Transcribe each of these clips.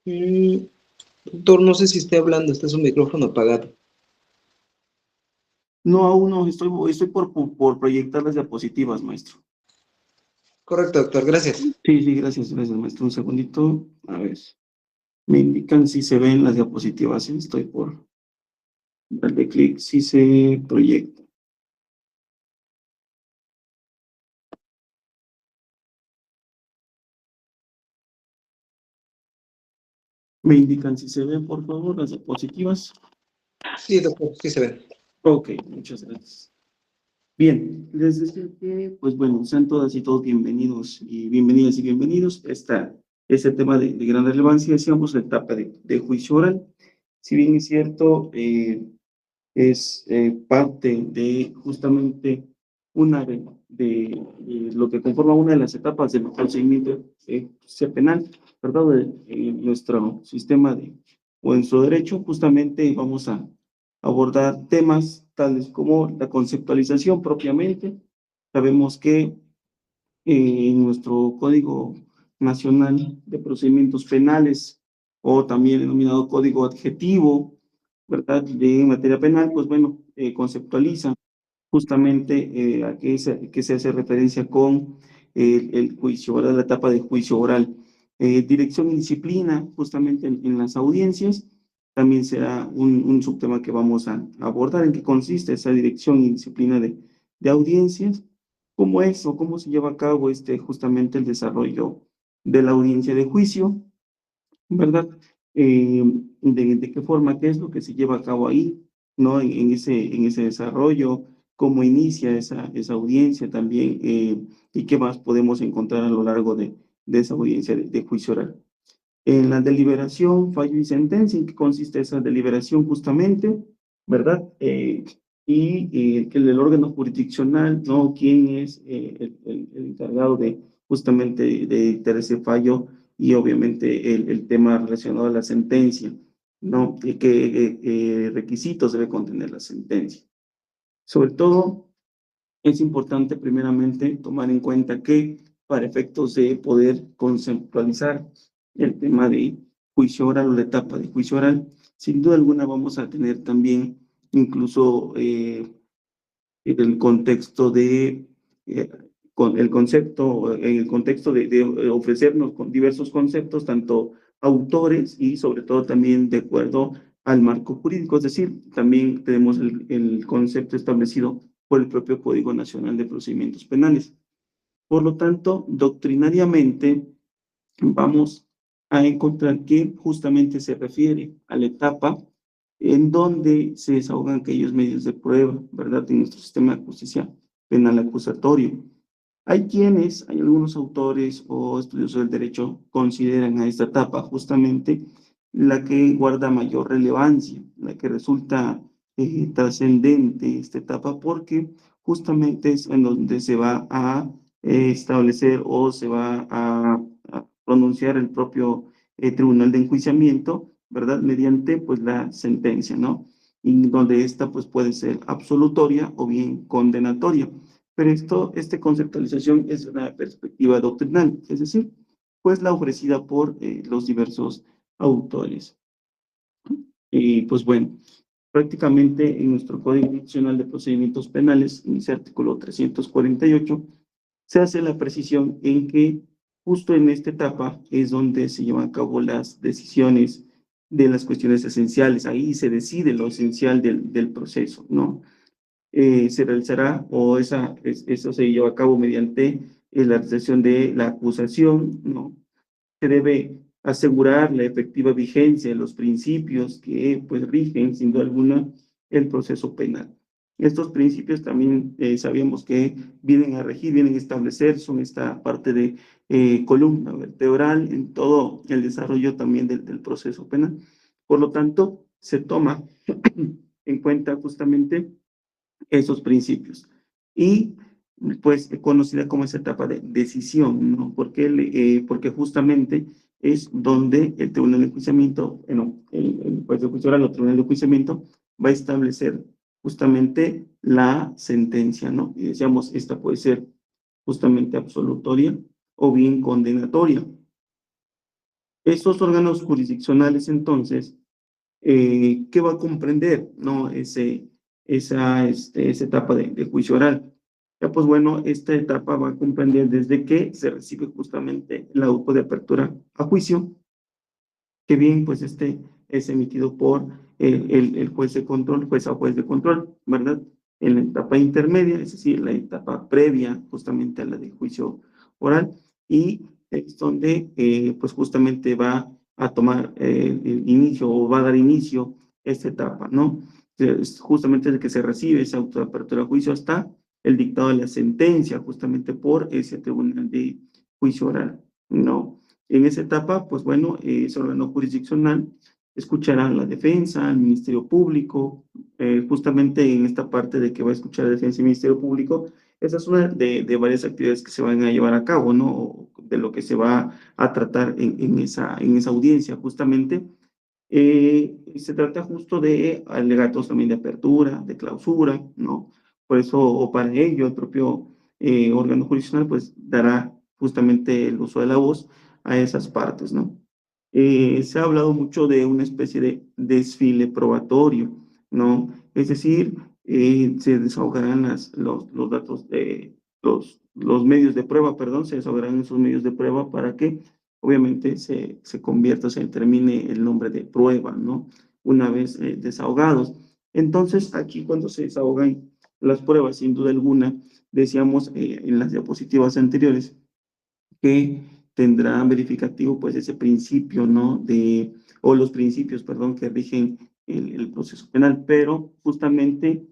Mm, Doctor, no sé si esté hablando, está su micrófono apagado. No, aún no, estoy por proyectar las diapositivas, maestro. Correcto, doctor, gracias. Sí, sí, gracias, maestro. Un segundito. A ver, me indican si se ven las diapositivas. Sí, estoy por darle clic si se proyecta. Me indican si se ven, por favor, las diapositivas. Sí, doctor, sí se ven. Ok, muchas gracias. Bien, les decía que, pues bueno, sean todas y todos bienvenidos y bienvenidas y bienvenidos. Este tema de gran relevancia, decíamos, la etapa de juicio oral. Si bien es cierto, es parte de justamente de lo que conforma una de las etapas del procedimiento penal, ¿verdad? De nuestro sistema o en su derecho, justamente vamos a abordar temas tales como la conceptualización propiamente. Sabemos que en nuestro Código Nacional de Procedimientos Penales, o también denominado Código Adjetivo, ¿verdad? De materia penal, pues bueno, conceptualiza justamente que se hace referencia con el juicio, ¿verdad? La etapa de juicio oral. Dirección y disciplina, justamente en las audiencias, también será un subtema que vamos a abordar, en qué consiste esa dirección y disciplina de audiencias, cómo es o cómo se lleva a cabo justamente el desarrollo de la audiencia de juicio, ¿verdad? Eh, de qué forma, qué es lo que se lleva a cabo ahí, ¿no? En ese desarrollo, cómo inicia esa audiencia también, y qué más podemos encontrar a lo largo de esa audiencia de juicio oral. En la deliberación, fallo y sentencia, ¿en qué consiste esa deliberación justamente? ¿Verdad? Que el órgano jurisdiccional, ¿no? ¿Quién es el encargado de justamente de dictar ese fallo? Y obviamente el tema relacionado a la sentencia, ¿no? ¿Qué requisitos debe contener la sentencia? Sobre todo, es importante primeramente tomar en cuenta que para efectos de poder conceptualizar el tema de juicio oral o la etapa de juicio oral, sin duda alguna vamos a tener también incluso el contexto eh, con el concepto, en el contexto de ofrecernos con diversos conceptos, tanto autores y sobre todo también de acuerdo al marco jurídico, es decir, también tenemos el concepto establecido por el propio Código Nacional de Procedimientos Penales. Por lo tanto, doctrinariamente vamos a encontrar que justamente se refiere a la etapa en donde se desahogan aquellos medios de prueba, ¿verdad? En nuestro sistema de justicia penal acusatorio. Hay algunos autores o estudiosos del derecho consideran a esta etapa justamente la que guarda mayor relevancia, la que resulta trascendente esta etapa, porque justamente es en donde se va a establecer o se va a pronunciar el propio tribunal de enjuiciamiento, ¿verdad? Mediante pues la sentencia, ¿no? Y donde esta pues puede ser absolutoria o bien condenatoria. Pero esta conceptualización es una perspectiva doctrinal, es decir, pues la ofrecida por los diversos autores. Y pues bueno, prácticamente en nuestro Código Nacional de Procedimientos Penales, en ese artículo 348, se hace la precisión en que justo en esta etapa es donde se llevan a cabo las decisiones de las cuestiones esenciales. Ahí se decide lo esencial del proceso, ¿no? Se realizará o eso se lleva a cabo mediante la realización de la acusación, ¿no? Se debe asegurar la efectiva vigencia de los principios que pues rigen sin duda alguna el proceso penal. Estos principios también sabemos que vienen a regir, vienen a establecer, son esta parte de columna vertebral en todo el desarrollo también del proceso penal. Por lo tanto, se toma en cuenta justamente esos principios. Y pues conocida como esa etapa de decisión, ¿no? Porque justamente es donde el Tribunal de Enjuiciamiento, bueno, el juez de juicio oral o Tribunal de Enjuiciamiento va a establecer justamente la sentencia, ¿no? Y decíamos, esta puede ser justamente absolutoria o bien condenatoria. Estos órganos jurisdiccionales, entonces, ¿qué va a comprender, no? Esa etapa de juicio oral. Ya, pues bueno, esta etapa va a comprender desde que se recibe justamente el auto de apertura a juicio, que bien, pues es emitido por el juez de control, juez a juez de control, ¿verdad? En la etapa intermedia, es decir, la etapa previa justamente a la de juicio oral, y es donde pues justamente va a tomar el inicio o va a dar inicio esta etapa, ¿no? Es justamente desde que se recibe esa auto de apertura a juicio hasta el dictado de la sentencia, justamente por ese tribunal de juicio oral, ¿no? En esa etapa, pues bueno, ese órgano jurisdiccional escuchará a la defensa, al Ministerio Público, justamente en esta parte de que va a escuchar a la defensa y el Ministerio Público, esa es una de varias actividades que se van a llevar a cabo, ¿no? De lo que se va a tratar en esa audiencia, justamente. Se trata justo de alegatos también de apertura, de clausura, ¿no? Por eso, o para ello, el propio órgano jurisdiccional, pues dará justamente el uso de la voz a esas partes, ¿no? Se ha hablado mucho de una especie de desfile probatorio, ¿no? Es decir, se desahogarán los datos de los medios de prueba, perdón, se desahogarán esos medios de prueba para que obviamente se convierta, se determine el nombre de prueba, ¿no? Una vez desahogados. Entonces, aquí cuando se desahogan las pruebas, sin duda alguna, decíamos en las diapositivas anteriores, que tendrá verificativo pues ese principio, ¿no? O los principios, perdón, que rigen el proceso penal, pero justamente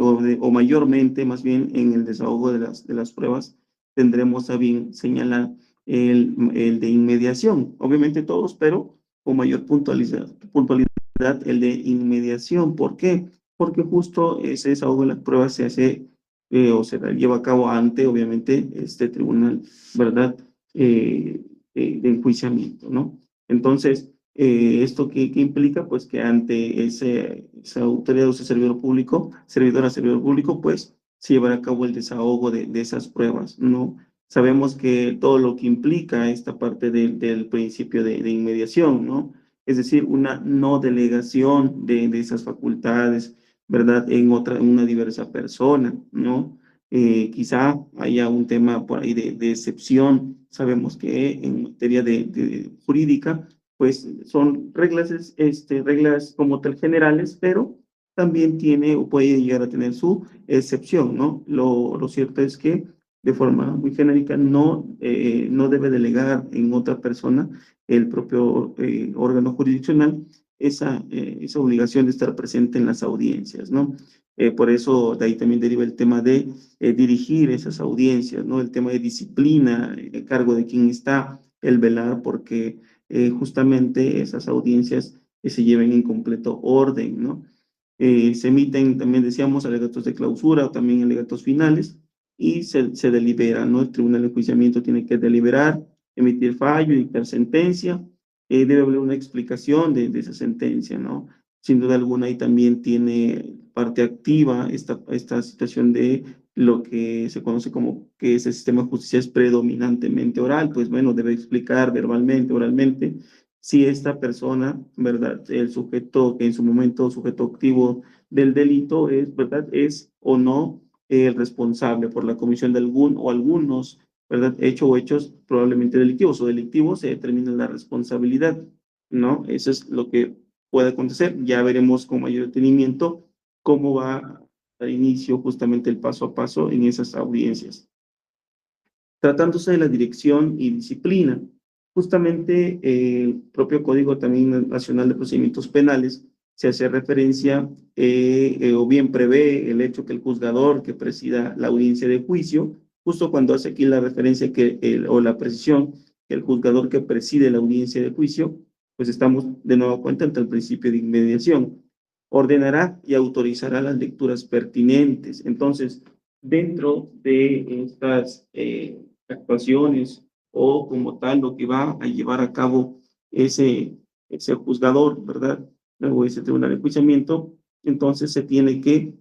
o mayormente, más bien en el desahogo de las pruebas, tendremos a bien señalar el de inmediación, obviamente todos, pero con mayor puntualidad el de inmediación. ¿Por qué? Porque justo ese desahogo de las pruebas se hace o se lleva a cabo ante, obviamente, este tribunal, ¿verdad? De enjuiciamiento, ¿no? Entonces, ¿esto qué implica? Pues que ante esa autoridad o ese servidor público, servidor público, pues se llevará a cabo el desahogo de esas pruebas, ¿no? Sabemos que todo lo que implica esta parte del principio de inmediación, ¿no? Es decir, una no delegación de esas facultades, ¿verdad? En una diversa persona, ¿no? Quizá haya un tema por ahí de excepción. Sabemos que en materia de jurídica, pues son reglas, reglas como tal generales, pero también tiene o puede llegar a tener su excepción, ¿no? Lo cierto es que de forma muy genérica no debe delegar en otra persona el propio órgano jurisdiccional esa obligación de estar presente en las audiencias, ¿no? Por eso de ahí también deriva el tema de dirigir esas audiencias, ¿no? El tema de disciplina, el cargo de quien está, el velar porque justamente esas audiencias se lleven en completo orden, ¿no? Se emiten, también decíamos, alegatos de clausura o también alegatos finales y se delibera, ¿no? El tribunal de enjuiciamiento tiene que deliberar, emitir fallo y dictar sentencia. Debe haber una explicación de esa sentencia, ¿no? Sin duda alguna, ahí también tiene parte activa esta situación de lo que se conoce como que ese sistema de justicia es predominantemente oral, pues bueno, debe explicar verbalmente, oralmente, si esta persona, ¿verdad? El sujeto que en su momento sujeto activo del delito es, ¿verdad? Es o no el responsable por la comisión de algún o algunos, ¿verdad? Hecho o hechos probablemente delictivos o delictivos se determina la responsabilidad, ¿no? Eso es lo que puede acontecer. Ya veremos con mayor detenimiento cómo va a dar inicio justamente el paso a paso en esas audiencias. Tratándose de la dirección y disciplina, justamente el propio Código también Nacional de Procedimientos Penales se hace referencia o bien prevé el hecho que el juzgador que presida la audiencia de juicio, justo cuando hace aquí la referencia o la precisión, que el juzgador que preside la audiencia de juicio, pues estamos de nuevo cuenta ante el principio de inmediación, ordenará y autorizará las lecturas pertinentes. Entonces, dentro de estas actuaciones o como tal lo que va a llevar a cabo ese juzgador, ¿verdad? Luego ese tribunal de enjuiciamiento, entonces se tiene que,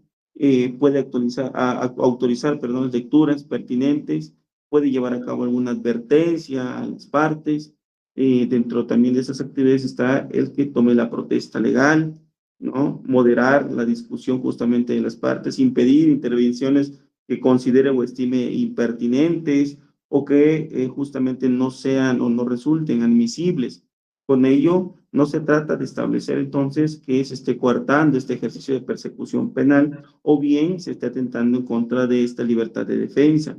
puede autorizar, perdón, lecturas pertinentes, puede llevar a cabo alguna advertencia a las partes, dentro también de esas actividades está el que tome la protesta legal, ¿no? Moderar la discusión justamente de las partes, impedir intervenciones que considere o estime impertinentes o que justamente no sean o no resulten admisibles. Con ello, no se trata de establecer entonces que se esté coartando este ejercicio de persecución penal o bien se esté atentando en contra de esta libertad de defensa.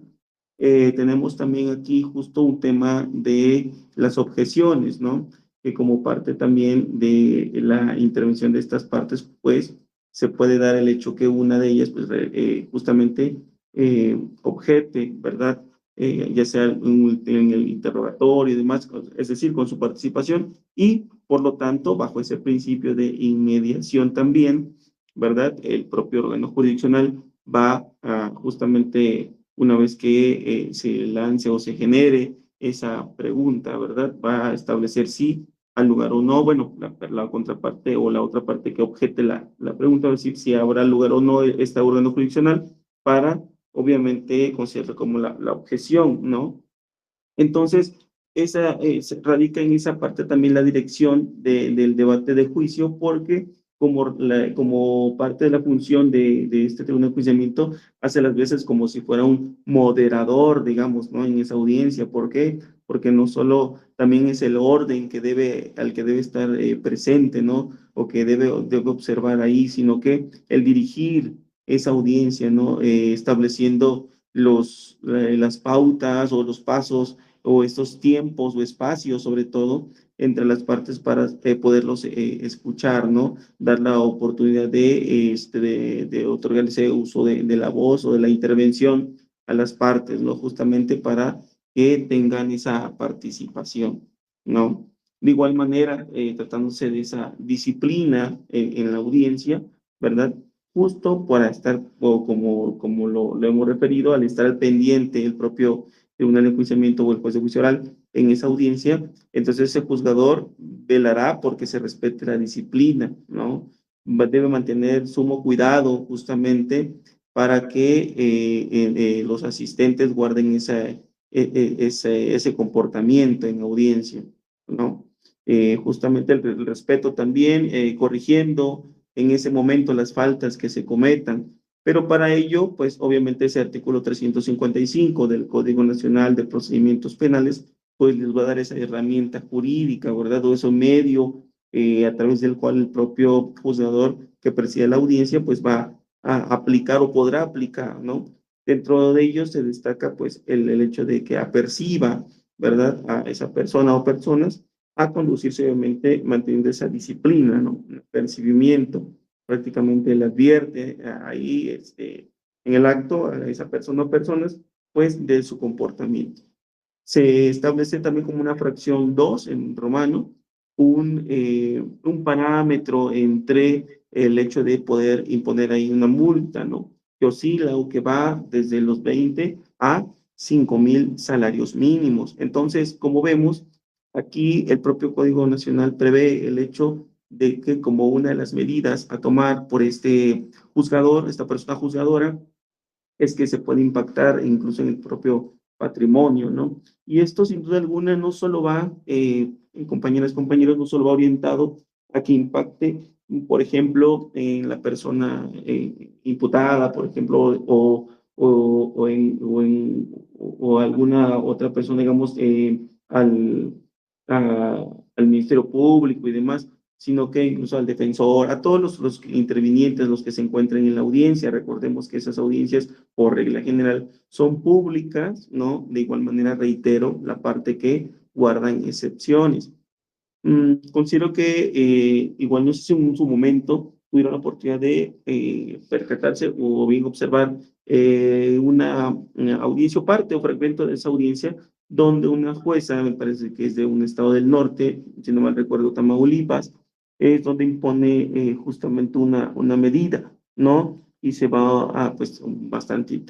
Tenemos también aquí justo un tema de las objeciones, ¿no? Que como parte también de la intervención de estas partes, pues se puede dar el hecho que una de ellas, pues justamente objete, ¿verdad? Ya sea en el interrogatorio y demás, es decir, con su participación y por lo tanto, bajo ese principio de inmediación también, ¿verdad? El propio órgano jurisdiccional va a justamente una vez que se lance o se genere esa pregunta, ¿verdad? Va a establecer si al lugar o no, bueno, la contraparte o la otra parte que objete la pregunta, va a decir si habrá lugar o no este órgano jurisdiccional para, obviamente, considerar como la objeción, ¿no? Entonces, esa se radica en esa parte también la dirección del debate de juicio, porque como parte de la función de este tribunal de enjuiciamiento, hace las veces como si fuera un moderador, digamos, ¿no? En esa audiencia. ¿Por qué? Porque no solo también es el orden al que debe estar presente, ¿no? O que debe observar ahí, sino que el dirigir esa audiencia, ¿no? Estableciendo las pautas o los pasos o estos tiempos o espacios, sobre todo, entre las partes para poderlos escuchar, ¿no? Dar la oportunidad de otorgar ese uso de la voz o de la intervención a las partes, ¿no? Justamente para que tengan esa participación, ¿no? De igual manera, tratándose de esa disciplina en la audiencia, ¿verdad? Justo para estar, o como lo hemos referido, al estar al pendiente el propio tribunal de enjuiciamiento o el juez de juicio oral en esa audiencia, entonces ese juzgador velará porque se respete la disciplina, ¿no? Debe mantener sumo cuidado justamente para que los asistentes guarden ese comportamiento en audiencia, ¿no? Justamente el respeto también, corrigiendo en ese momento las faltas que se cometan, pero para ello, pues obviamente ese artículo 355 del Código Nacional de Procedimientos Penales, pues les va a dar esa herramienta jurídica, ¿verdad? O ese medio a través del cual el propio juzgador que preside la audiencia, pues va a aplicar o podrá aplicar, ¿no? Dentro de ellos se destaca, pues, el hecho de que aperciba, ¿verdad? A esa persona o personas a conducirse, obviamente, manteniendo esa disciplina, ¿no? El percibimiento prácticamente le advierte ahí en el acto a esa persona o personas, pues de su comportamiento. Se establece también como una fracción 2 en romano, un parámetro entre el hecho de poder imponer ahí una multa, ¿no? Que oscila o que va desde los 20 a 5,000 salarios mínimos. Entonces, como vemos, aquí el propio Código Nacional prevé el hecho de que como una de las medidas a tomar por este juzgador, esta persona juzgadora, es que se puede impactar incluso en el propio patrimonio, ¿no? Y esto sin duda alguna no solo va, compañeras, compañeros, no solo va orientado a que impacte, por ejemplo, en la persona imputada, por ejemplo, o alguna otra persona, digamos, al Ministerio Público y demás, sino que incluso al defensor, a todos los intervinientes, los que se encuentren en la audiencia. Recordemos que esas audiencias, por regla general, son públicas, ¿no? De igual manera, reitero, la parte que guardan excepciones. Considero que igual no sé si en su momento tuvieron la oportunidad de percatarse o bien observar una audiencia o parte o fragmento de esa audiencia donde una jueza, me parece que es de un estado del norte, si no mal recuerdo, Tamaulipas, es donde impone justamente una medida, ¿no? Y se va a, pues, bastante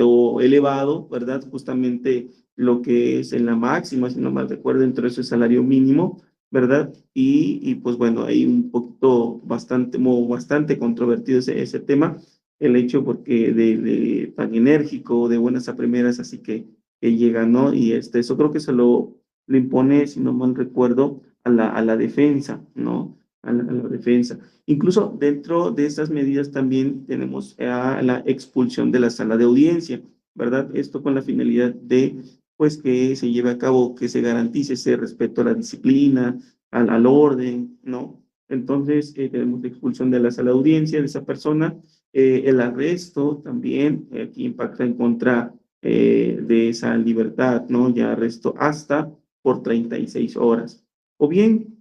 elevado, ¿verdad? Justamente lo que es en la máxima, si no mal recuerdo, entre ese salario mínimo, ¿verdad? Pues bueno, hay un poquito bastante controvertido ese tema, el hecho porque tan enérgico, de buenas a primeras, así que llega, ¿no? Y eso creo que se lo lo impone, si no mal recuerdo, a la defensa, ¿no? A la defensa. Incluso dentro de estas medidas también tenemos a la expulsión de la sala de audiencia, ¿verdad? Esto con la finalidad de, pues, que se lleve a cabo, que se garantice ese respeto a la disciplina, al orden, ¿no? Entonces, tenemos la expulsión de la sala de audiencia de esa persona, el arresto también, que impacta en contra de esa libertad, ¿no? Ya arresto hasta por 36 horas. O bien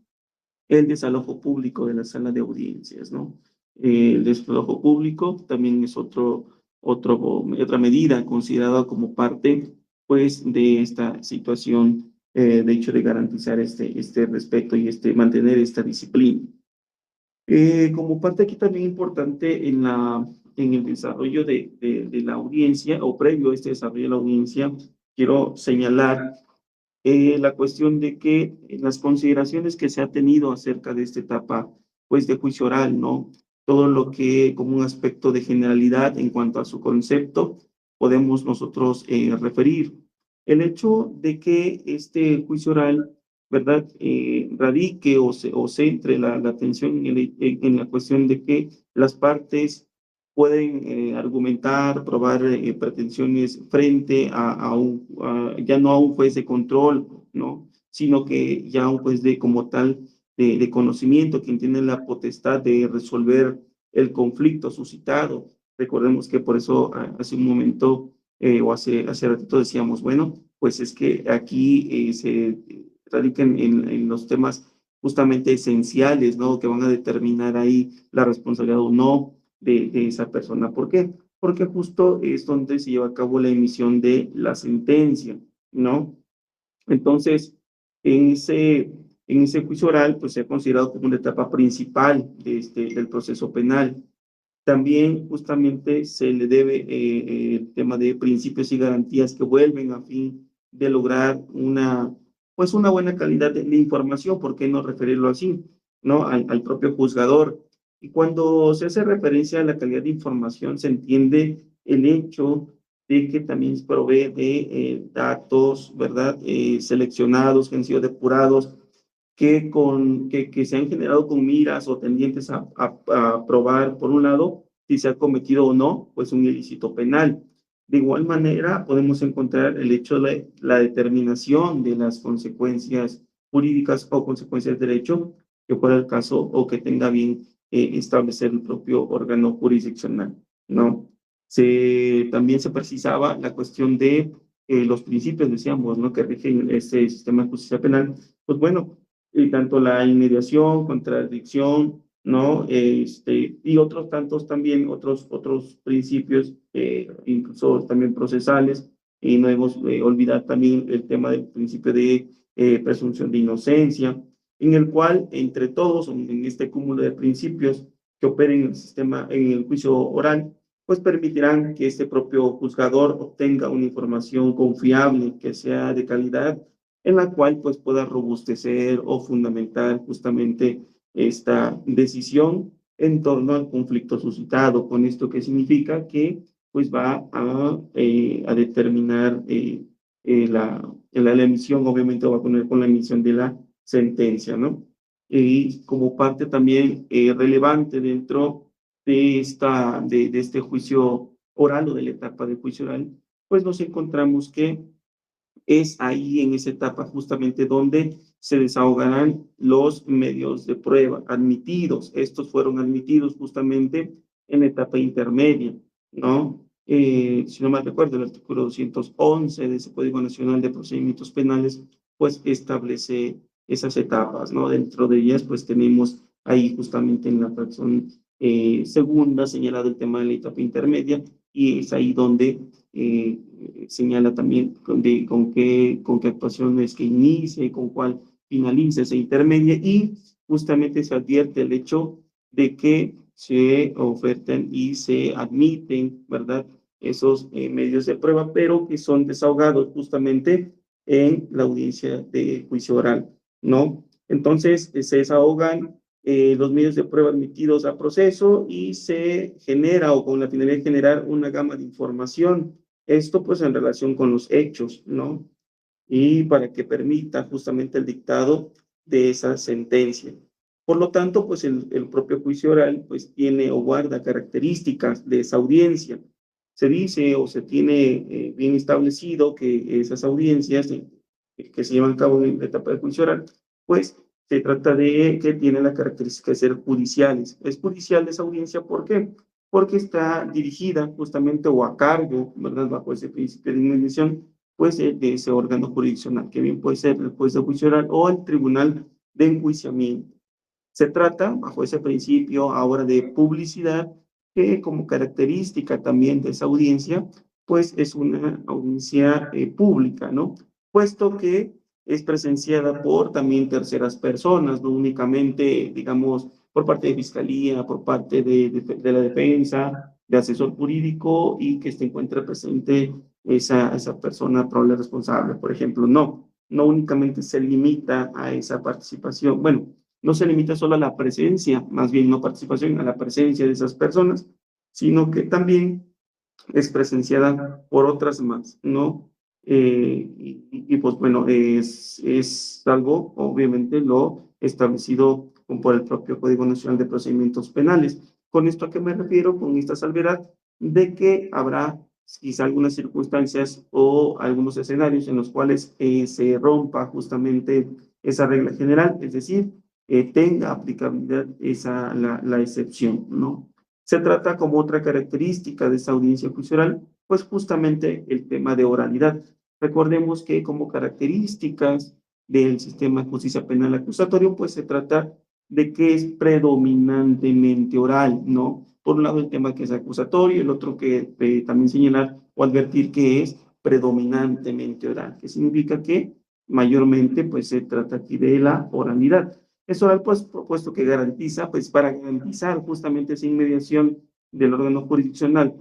el desalojo público de la sala de audiencias, ¿no? El desalojo público también es otra medida considerada como parte, pues, de esta situación, de hecho, de garantizar este respeto y mantener esta disciplina. Como parte aquí también importante en el desarrollo de la audiencia o previo a este desarrollo de la audiencia, quiero señalar la cuestión de que las consideraciones que se ha tenido acerca de esta etapa, pues, de juicio oral, ¿no? Todo lo que como un aspecto de generalidad en cuanto a su concepto podemos nosotros referir. El hecho de que este juicio oral, ¿verdad? Radique o centre la atención en la cuestión de que las partes pueden argumentar, probar pretensiones frente ya no a un juez de control, ¿no? Sino que ya un juez de como tal de conocimiento, quien tiene la potestad de resolver el conflicto suscitado. Recordemos que por eso hace un momento o hace ratito decíamos, bueno, pues es que aquí se radican en los temas justamente esenciales, ¿no? Que van a determinar ahí la responsabilidad o no de esa persona. ¿Por qué? Porque justo es donde se lleva a cabo la emisión de la sentencia, ¿no? Entonces, en ese juicio oral, pues se ha considerado como una etapa principal del proceso penal. También justamente se le debe el tema de principios y garantías que vuelven a fin de lograr pues una buena calidad de información, ¿por qué no referirlo así? ¿No? Al propio juzgador. Y cuando se hace referencia a la calidad de información, se entiende el hecho de que también provee de datos, ¿verdad? Seleccionados, que han sido depurados, que se han generado con miras o tendientes a probar, por un lado, si se ha cometido o no, pues un ilícito penal. De igual manera, podemos encontrar el hecho de la determinación de las consecuencias jurídicas o consecuencias de derecho, que fuera el caso o que tenga bien establecer el propio órgano jurisdiccional, ¿no? También se precisaba la cuestión de los principios, decíamos, ¿no? Que rigen este sistema de justicia penal. Pues bueno, y tanto la inmediación, contradicción, ¿no? Y otros tantos también, otros principios, incluso también procesales, y no debemos olvidar también el tema del principio de presunción de inocencia, en el cual, entre todos, en este cúmulo de principios que operen en el sistema, en el juicio oral, pues permitirán que este propio juzgador obtenga una información confiable, que sea de calidad, en la cual pues pueda robustecer o fundamentar justamente esta decisión en torno al conflicto suscitado. ¿Con esto qué significa? Que pues va a determinar la emisión, obviamente va a poner con la emisión de la sentencia, ¿no? Y como parte también relevante dentro de este juicio oral o de la etapa de juicio oral, pues nos encontramos que es ahí en esa etapa justamente donde se desahogarán los medios de prueba admitidos. Estos fueron admitidos justamente en la etapa intermedia, ¿no? Si no mal recuerdo, el artículo 211 de ese Código Nacional de Procedimientos Penales, pues establece esas etapas, ¿no? Dentro de ellas, pues tenemos ahí justamente en la fracción segunda señalado el tema de la etapa intermedia y es ahí donde señala también con qué actuaciones que inicie, con cuál finalice, se intermedia y justamente se advierte el hecho de que se ofertan y se admiten, ¿verdad? Esos medios de prueba, pero que son desahogados justamente en la audiencia de juicio oral, ¿no? Entonces, se desahogan los medios de prueba admitidos a proceso y se genera o con la finalidad de generar una gama de información. Esto pues en relación con los hechos, ¿no? y para que permita justamente el dictado de esa sentencia. Por lo tanto, pues el propio juicio oral pues tiene o guarda características de esa audiencia. Se dice o se tiene bien establecido que esas audiencias que se llevan a cabo en la etapa de juicio oral, pues se trata de que tienen la característica de ser judiciales. Es judicial esa audiencia, ¿por qué? Porque está dirigida justamente o a cargo, ¿verdad? Bajo ese principio de inmediación, pues de ese órgano jurisdiccional, que bien puede ser el juez de juicio oral o el tribunal de enjuiciamiento. Se trata, bajo ese principio ahora de publicidad, que como característica también de esa audiencia, pues es una audiencia pública, ¿no? Puesto que es presenciada por también terceras personas, no únicamente, digamos, por parte de fiscalía, por parte de la defensa, de asesor jurídico y que se encuentre presente esa persona probable responsable, por ejemplo. No únicamente se limita a esa participación. Bueno, no se limita solo a la presencia, más bien no participación, a la presencia de esas personas, sino que también es presenciada por otras más, ¿no? Pues bueno, es algo, obviamente, lo establecido por el propio Código Nacional de Procedimientos Penales. ¿Con esto a qué me refiero? Con esta salvedad de que habrá quizá algunas circunstancias o algunos escenarios en los cuales se rompa justamente esa regla general, es decir, tenga aplicabilidad la excepción, ¿no? Se trata como otra característica de esa audiencia juicio oral, pues justamente el tema de oralidad. Recordemos que como características del sistema de justicia penal acusatorio, pues se trata de que es predominantemente oral, ¿no? Por un lado el tema que es acusatorio, el otro que también señalar o advertir que es predominantemente oral, que significa que mayormente pues se trata aquí de la oralidad. Es oral, pues, propuesto que garantiza, pues, para garantizar justamente esa inmediación del órgano jurisdiccional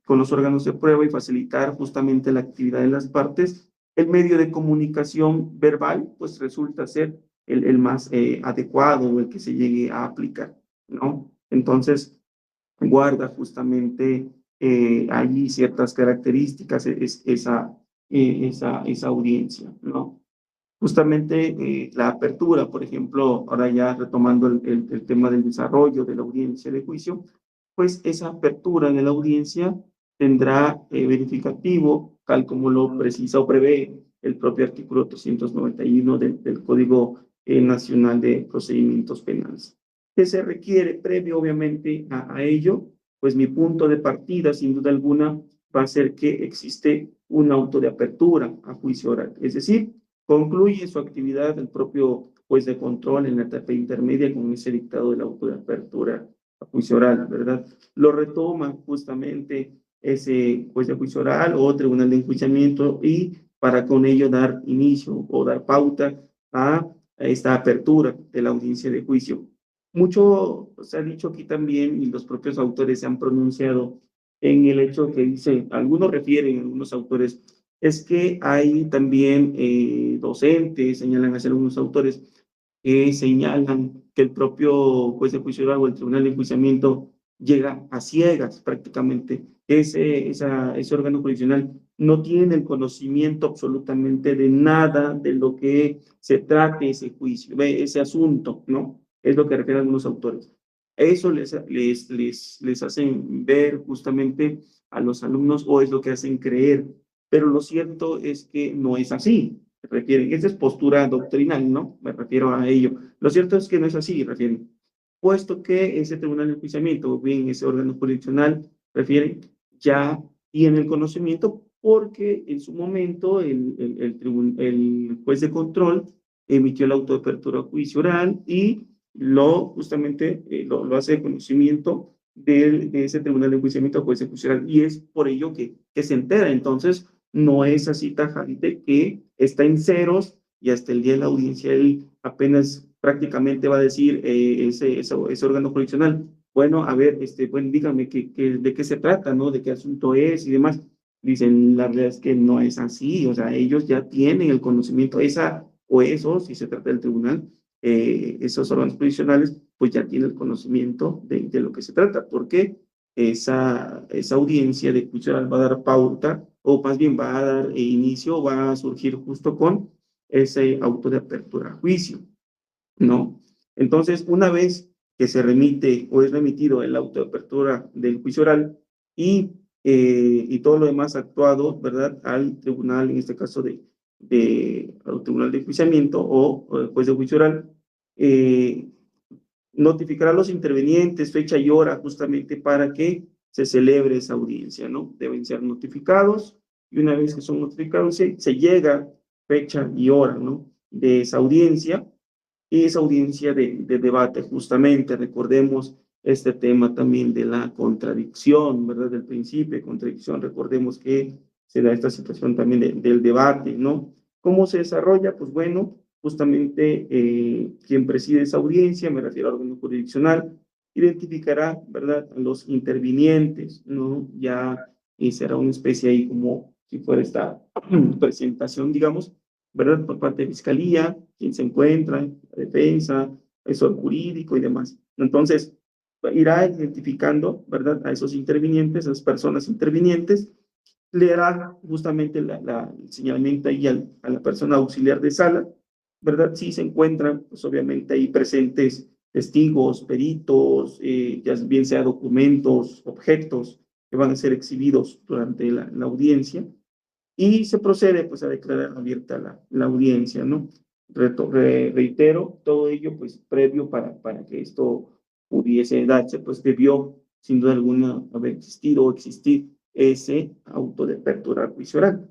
con los órganos de prueba y facilitar justamente la actividad de las partes, el medio de comunicación verbal, pues, resulta ser el más adecuado o el que se llegue a aplicar, ¿no? Entonces, guarda justamente allí ciertas características, esa audiencia, ¿no? Justamente la apertura, por ejemplo, ahora ya retomando el tema del desarrollo de la audiencia de juicio, pues esa apertura de la audiencia tendrá verificativo, tal como lo precisa o prevé el propio artículo 391 del Código Nacional de Procedimientos Penales. ¿Qué se requiere previo, obviamente, a ello? Pues mi punto de partida, sin duda alguna, va a ser que existe un auto de apertura a juicio oral, es decir, concluye su actividad el propio juez de control en la etapa intermedia con ese dictado del auto de apertura a juicio oral, ¿verdad? Lo retoma justamente ese juez de juicio oral o tribunal de enjuiciamiento y para con ello dar inicio o dar pauta a esta apertura de la audiencia de juicio. Mucho se ha dicho aquí también y los propios autores se han pronunciado en el hecho que dice, algunos refieren, algunos autores, es que hay también docentes, señalan hacer algunos autores, que señalan que el propio juez de juicio oral o el tribunal de enjuiciamiento llega a ciegas prácticamente. Ese órgano jurisdiccional no tiene el conocimiento absolutamente de nada de lo que se trate ese juicio, ese asunto, ¿no? Es lo que refieren algunos autores. Eso les hacen ver justamente a los alumnos o es lo que hacen creer, pero lo cierto es que no es así. Refieren, esa es postura doctrinal, ¿no? Me refiero a ello. Lo cierto es que no es así, refieren. Puesto que ese tribunal de enjuiciamiento o bien ese órgano jurisdiccional, refieren, ya tiene el conocimiento porque en su momento el juez de control emitió el auto de apertura a juicio oral y justamente lo hace de conocimiento de ese tribunal de enjuiciamiento o juez de juicio oral y es por ello que se entera. Entonces, no es así tajante que está en ceros y hasta el día de la audiencia él apenas prácticamente va a decir ese órgano jurisdiccional, bueno, a ver, bueno, dígame de qué se trata, ¿no? De qué asunto es y demás. Dicen, la verdad es que no es así, o sea, ellos ya tienen el conocimiento, si se trata del tribunal, esos órganos jurisdiccionales, pues ya tienen el conocimiento de lo que se trata, porque esa audiencia de juicio oral va a dar pauta o más bien va a dar inicio, va a surgir justo con ese auto de apertura a juicio, ¿no? Entonces, una vez que se remite o es remitido el auto de apertura del juicio oral y todo lo demás actuado, ¿verdad? Al tribunal, en este caso al tribunal de enjuiciamiento o el juez de juicio oral, eh, notificará a los intervenientes fecha y hora justamente para que se celebre esa audiencia, ¿no? Deben ser notificados y una vez que son notificados se llega fecha y hora, ¿no? De esa audiencia y esa audiencia de debate justamente, recordemos este tema también de la contradicción, ¿verdad? Del principio de contradicción, recordemos que se da esta situación también del debate, ¿no? ¿Cómo se desarrolla? Pues bueno, justamente quien preside esa audiencia, me refiero al órgano jurisdiccional, identificará, ¿verdad?, a los intervinientes, ¿no? Ya será una especie ahí como si fuera esta presentación, digamos, ¿verdad? Por parte de Fiscalía, quien se encuentra, la defensa, asesor jurídico y demás. Entonces, irá identificando, ¿verdad?, a esos intervinientes, a esas personas intervinientes, le hará justamente el señalamiento ahí a la persona auxiliar de sala, ¿verdad? Si se encuentran, pues obviamente ahí presentes testigos, peritos, ya bien sea documentos, objetos que van a ser exhibidos durante la audiencia, y se procede pues a declarar abierta la audiencia, ¿no? Reitero, todo ello pues previo para que esto pudiese darse, pues debió sin duda alguna haber existido o existir ese auto de apertura a juicio oral,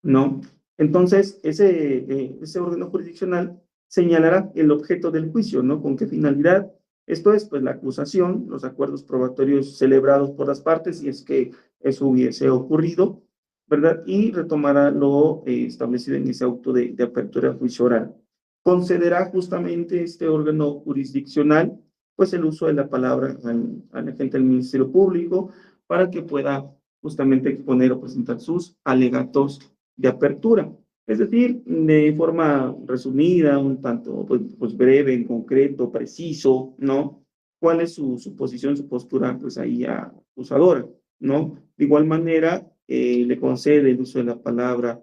¿no? Entonces, ese órgano jurisdiccional señalará el objeto del juicio, ¿no? ¿Con qué finalidad? Esto es, pues, la acusación, los acuerdos probatorios celebrados por las partes, si es que eso hubiese ocurrido, ¿verdad? Y retomará lo establecido en ese auto de apertura a juicio oral. Concederá justamente este órgano jurisdiccional, pues, el uso de la palabra al agente del Ministerio Público para que pueda justamente exponer o presentar sus alegatos de apertura. Es decir, de forma resumida, un tanto pues breve, en concreto, preciso, ¿no? ¿Cuál es su posición, su postura, pues ahí acusadora, ¿no? De igual manera, le concede el uso de la palabra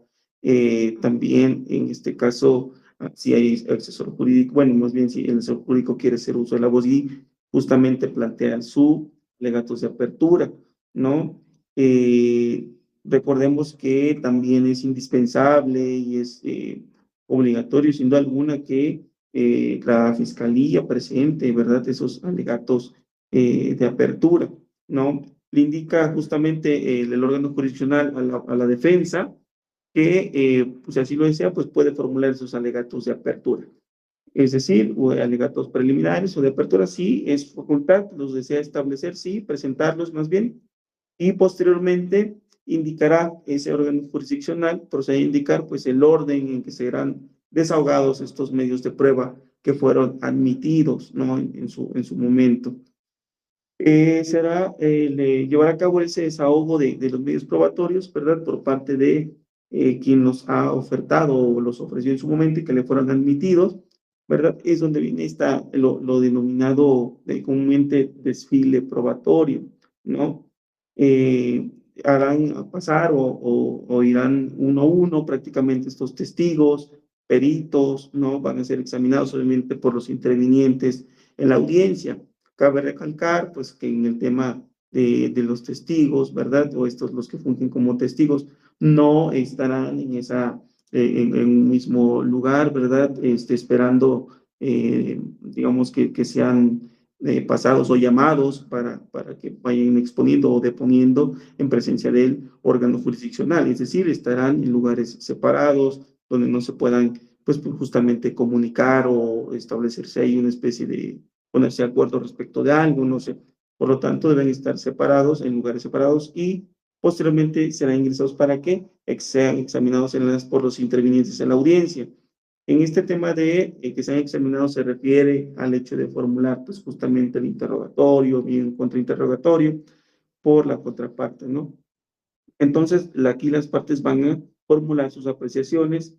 también, en este caso, si hay asesor jurídico, bueno, más bien si el asesor jurídico quiere hacer uso de la voz y justamente plantear su alegatos de apertura, ¿no? Eh, Recordemos que también es indispensable y es obligatorio, sin duda alguna, que la Fiscalía presente, ¿verdad?, esos alegatos de apertura, ¿no? Le indica justamente el órgano jurisdiccional a la defensa que, pues, si así lo desea, pues puede formular esos alegatos de apertura. Es decir, o de alegatos preliminares o de apertura, sí, es facultad, los desea establecer, sí, presentarlos más bien, y posteriormente indicará ese órgano jurisdiccional, procede a indicar pues el orden en que serán desahogados estos medios de prueba que fueron admitidos, ¿no? En su momento. Llevar a cabo ese desahogo de los medios probatorios, ¿verdad? Por parte de quien los ha ofertado o los ofreció en su momento y que le fueron admitidos, ¿verdad? Es donde viene lo denominado comúnmente desfile probatorio, ¿no? Eh, Harán pasar o irán uno a uno prácticamente estos testigos, peritos, ¿no? Van a ser examinados obviamente por los intervinientes en la audiencia. Cabe recalcar, pues, que en el tema de los testigos, ¿verdad? O estos, los que fungen como testigos, no estarán en un mismo lugar, ¿verdad? Esperando, digamos, que sean pasados o llamados para que vayan exponiendo o deponiendo en presencia del órgano jurisdiccional. Es decir, estarán en lugares separados, donde no se puedan, pues, justamente comunicar o establecerse ahí una especie de ponerse de acuerdo respecto de algo, no sé. Por lo tanto, deben estar separados, en lugares separados y posteriormente serán ingresados para que sean examinados por los intervinientes en la audiencia. En este tema de que sean examinados se refiere al hecho de formular pues justamente el interrogatorio, bien contrainterrogatorio por la contraparte, ¿no? Entonces, aquí las partes van a formular sus apreciaciones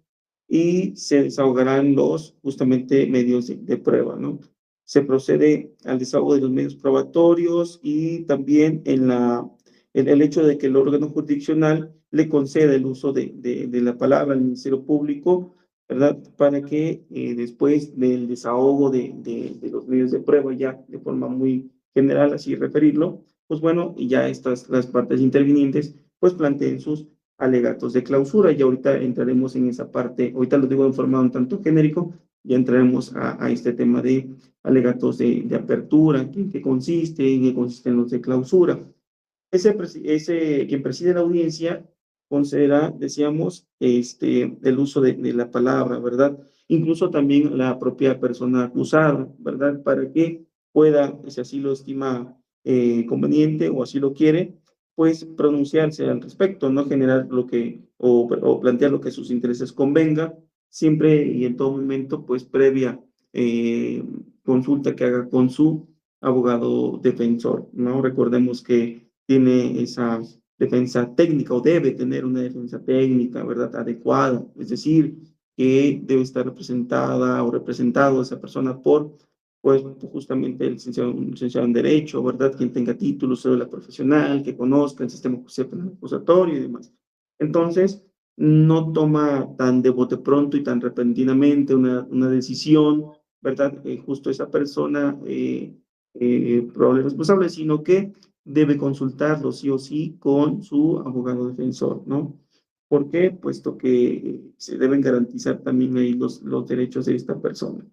y se desahogarán los justamente medios de prueba, ¿no? Se procede al desahogo de los medios probatorios y también el hecho de que el órgano jurisdiccional le conceda el uso de la palabra al Ministerio Público, ¿verdad? Para que después del desahogo de los medios de prueba, ya de forma muy general, así referirlo, pues bueno, y ya las partes intervinientes, pues planteen sus alegatos de clausura, y ahorita entraremos en esa parte, ahorita lo digo en forma un tanto genérico, ya entraremos a este tema de alegatos de apertura, en qué consiste, en qué consisten los de clausura. Quien preside la audiencia considera, decíamos, el uso de la palabra, ¿verdad? Incluso también la propia persona acusada, ¿verdad? Para que pueda, si así lo estima conveniente o así lo quiere, pues pronunciarse al respecto, no generar o plantear lo que a sus intereses convenga, siempre y en todo momento, pues previa consulta que haga con su abogado defensor, ¿no? Recordemos que tiene esa defensa técnica o debe tener una defensa técnica, ¿verdad? Adecuada, es decir, que debe estar representada o representado esa persona por, pues, justamente un licenciado en Derecho, ¿verdad? Quien tenga título, cédula profesional, que conozca el sistema judicial penal acusatorio y demás. Entonces, no toma tan de bote pronto y tan repentinamente una decisión, ¿verdad? Justo esa persona probable responsable, sino que debe consultarlo sí o sí con su abogado defensor, ¿no? ¿Por qué? Puesto que se deben garantizar también ahí los derechos de esta persona.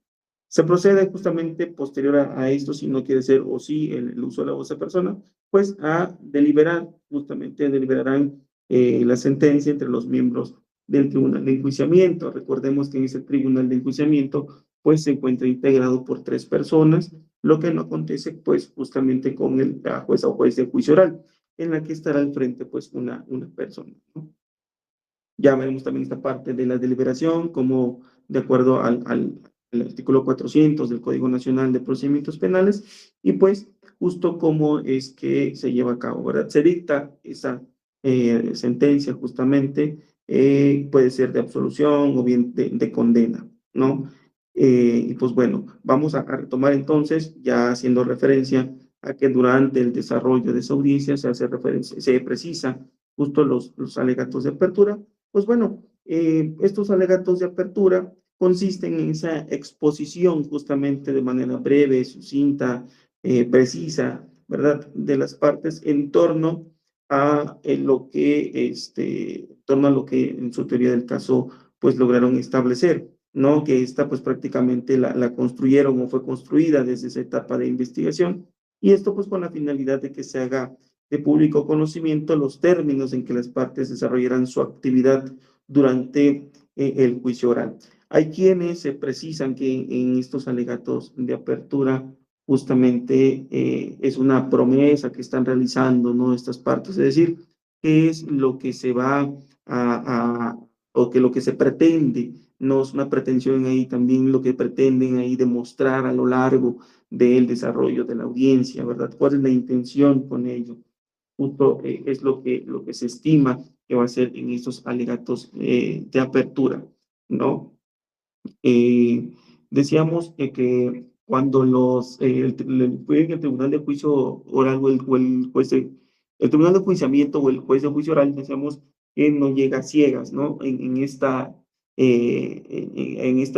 Se procede justamente posterior a esto, si no quiere ser o sí el uso de la voz de persona, pues a deliberar, justamente deliberarán la sentencia entre los miembros del tribunal de enjuiciamiento. Recordemos que en ese tribunal de enjuiciamiento pues se encuentra integrado por 3 personas, lo que no acontece pues justamente con la jueza o juez de juicio oral, en la que estará al frente pues una persona, ¿no? Ya veremos también esta parte de la deliberación, como de acuerdo al artículo 400 del Código Nacional de Procedimientos Penales, y pues justo cómo es que se lleva a cabo, ¿verdad? Se dicta esa sentencia justamente, puede ser de absolución o bien de condena, ¿no? Y pues bueno, vamos a retomar entonces, ya haciendo referencia a que durante el desarrollo de esa audiencia se hace referencia, se precisa justo los alegatos de apertura. Pues bueno, estos alegatos de apertura consisten en esa exposición justamente de manera breve, sucinta, precisa, ¿verdad? De las partes en torno a en torno a lo que en su teoría del caso, pues lograron establecer, ¿no? Que esta, pues prácticamente la construyeron o fue construida desde esa etapa de investigación, y esto pues con la finalidad de que se haga de público conocimiento los términos en que las partes desarrollarán su actividad durante el juicio oral. Hay quienes se precisan que en estos alegatos de apertura justamente es una promesa que están realizando, ¿no? Estas partes, es decir, qué es lo que se va o que lo que se pretende, no es una pretensión ahí, también lo que pretenden ahí demostrar a lo largo del desarrollo de la audiencia, ¿verdad? ¿Cuál es la intención con ello? Justo es lo que se estima que va a ser en estos alegatos de apertura, ¿no? Decíamos que cuando fue en el tribunal de juicio oral o el juez el tribunal de juiciamiento o el juez de juicio oral, decíamos que no llega a ciegas, ¿no? En esta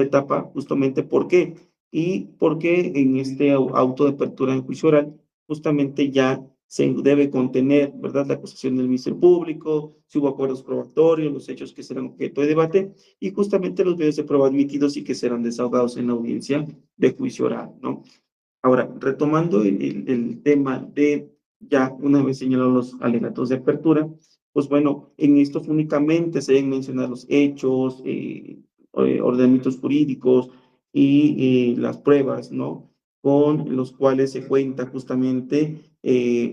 etapa, justamente, ¿por qué? Y porque en este auto de apertura en juicio oral, justamente ya se debe contener, ¿verdad?, la acusación del Ministerio Público, si hubo acuerdos probatorios, los hechos que serán objeto de debate, y justamente los medios de prueba admitidos y que serán desahogados en la audiencia de juicio oral, ¿no? Ahora, retomando el tema de ya una vez señalados los alegatos de apertura, pues bueno, en estos únicamente se deben mencionar los hechos, ordenamientos jurídicos y las pruebas, ¿no? Con los cuales se cuenta justamente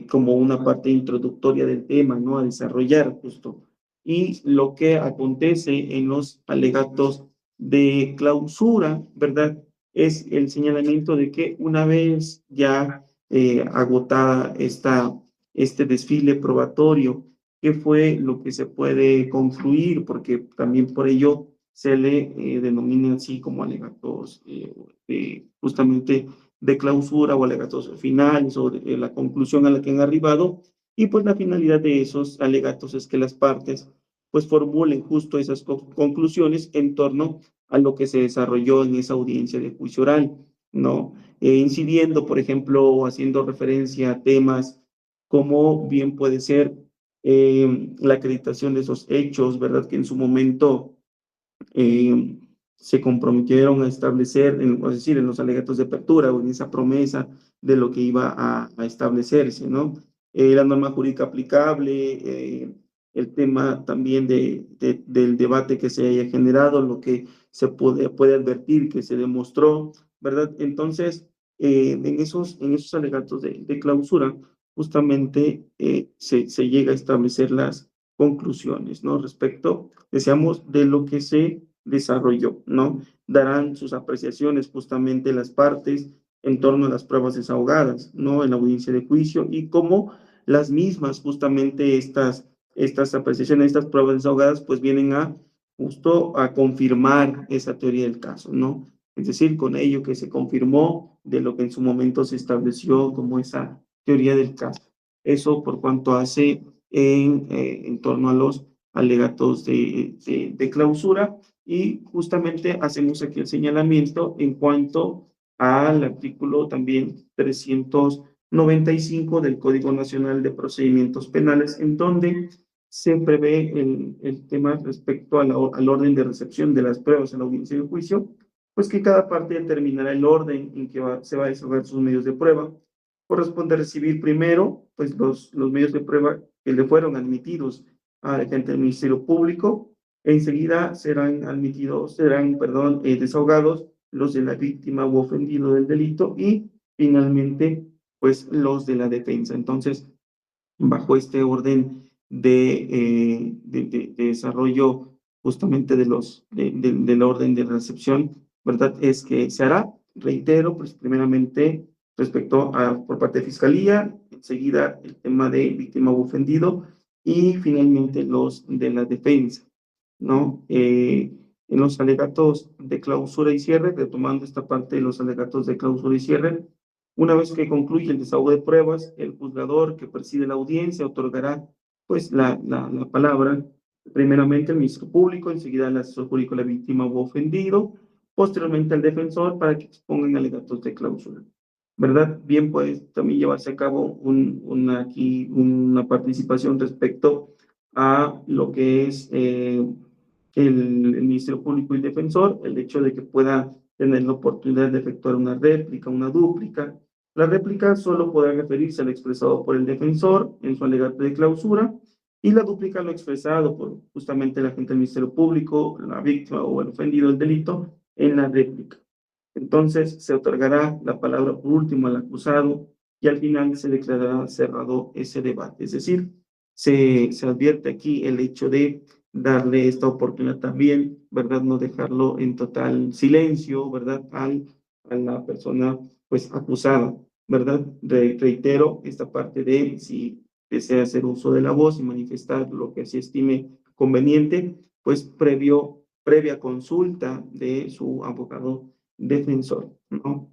como una parte introductoria del tema, ¿no? A desarrollar justo. Y lo que acontece en los alegatos de clausura, ¿verdad? Es el señalamiento de que una vez ya agotada este desfile probatorio, ¿qué fue lo que se puede concluir? Porque también por ello se le denomina así como alegatos justamente de clausura o alegatos finales o la conclusión a la que han arribado. Y pues la finalidad de esos alegatos es que las partes pues formulen justo esas conclusiones en torno a lo que se desarrolló en esa audiencia de juicio oral, ¿no? Incidiendo, por ejemplo, o haciendo referencia a temas como bien puede ser la acreditación de esos hechos, ¿verdad? Que en su momento eh, se comprometieron a establecer, es decir, en los alegatos de apertura o en esa promesa de lo que iba a establecerse, ¿no? La norma jurídica aplicable, el tema también del debate que se haya generado, lo que se puede advertir que se demostró, ¿verdad? Entonces, en esos alegatos de clausura, justamente se llega a establecer las conclusiones, ¿no? Respecto, decíamos, de lo que se desarrolló, ¿no? Darán sus apreciaciones justamente las partes en torno a las pruebas desahogadas, ¿no? En la audiencia de juicio y cómo las mismas, justamente estas apreciaciones, estas pruebas desahogadas, pues vienen a justo a confirmar esa teoría del caso, ¿no? Es decir, con ello que se confirmó de lo que en su momento se estableció como esa teoría del caso. Eso por cuanto hace en torno a los alegatos de clausura y justamente hacemos aquí el señalamiento en cuanto al artículo también 395 del Código Nacional de Procedimientos Penales, en donde se prevé el tema respecto a al orden de recepción de las pruebas en la audiencia de juicio, pues que cada parte determinará el orden en que se va a desahogar sus medios de prueba. Corresponde recibir primero, pues, los medios de prueba que le fueron admitidos al agente del Ministerio Público. Enseguida serán desahogados los de la víctima u ofendido del delito y finalmente, pues, los de la defensa. Entonces, bajo este orden de desarrollo justamente del orden de recepción, ¿verdad? Es que se hará, reitero, pues primeramente respecto a por parte de Fiscalía, enseguida el tema de víctima u ofendido y finalmente los de la defensa, ¿no? En los alegatos de clausura y cierre, retomando esta parte de los alegatos de clausura y cierre, una vez que concluye el desahogo de pruebas, el juzgador que preside la audiencia otorgará pues la palabra primeramente al ministro público, enseguida al asesor jurídico de la víctima u ofendido, posteriormente al defensor para que expongan alegatos de clausura. ¿Verdad? Bien, pues también llevarse a cabo una participación respecto a lo que es el Ministerio Público y el defensor, el hecho de que pueda tener la oportunidad de efectuar una réplica, una dúplica. La réplica solo podrá referirse al expresado por el defensor en su alegato de clausura y la dúplica lo expresado por justamente el agente del Ministerio Público, la víctima o el ofendido del delito en la réplica. Entonces se otorgará la palabra por último al acusado y al final se declarará cerrado ese debate. Es decir, se advierte aquí el hecho de darle esta oportunidad también, ¿verdad? No dejarlo en total silencio, ¿verdad? A la persona, pues, acusada, ¿verdad? Reitero esta parte de si desea hacer uso de la voz y manifestar lo que se estime conveniente, pues, previa consulta de su abogado defensor, ¿no?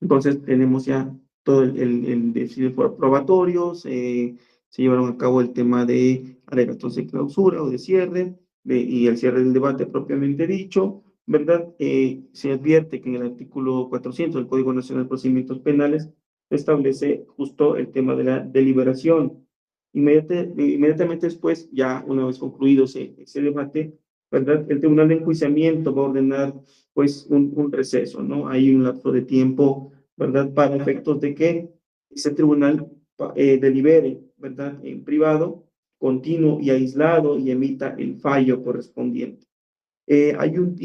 Entonces tenemos ya todo el decidir por probatorios, se llevaron a cabo el tema de alegatos de clausura o de cierre, y el cierre del debate propiamente dicho, ¿verdad? Se advierte que en el artículo 400 del Código Nacional de Procedimientos Penales establece justo el tema de la deliberación. Inmediatamente después, ya una vez concluido ese debate, ¿verdad? El Tribunal de Enjuiciamiento va a ordenar pues un receso, ¿no? Hay un lapso de tiempo, ¿verdad? Para efectos de que ese tribunal delibere, ¿verdad? En privado, continuo y aislado y emita el fallo correspondiente. Hay un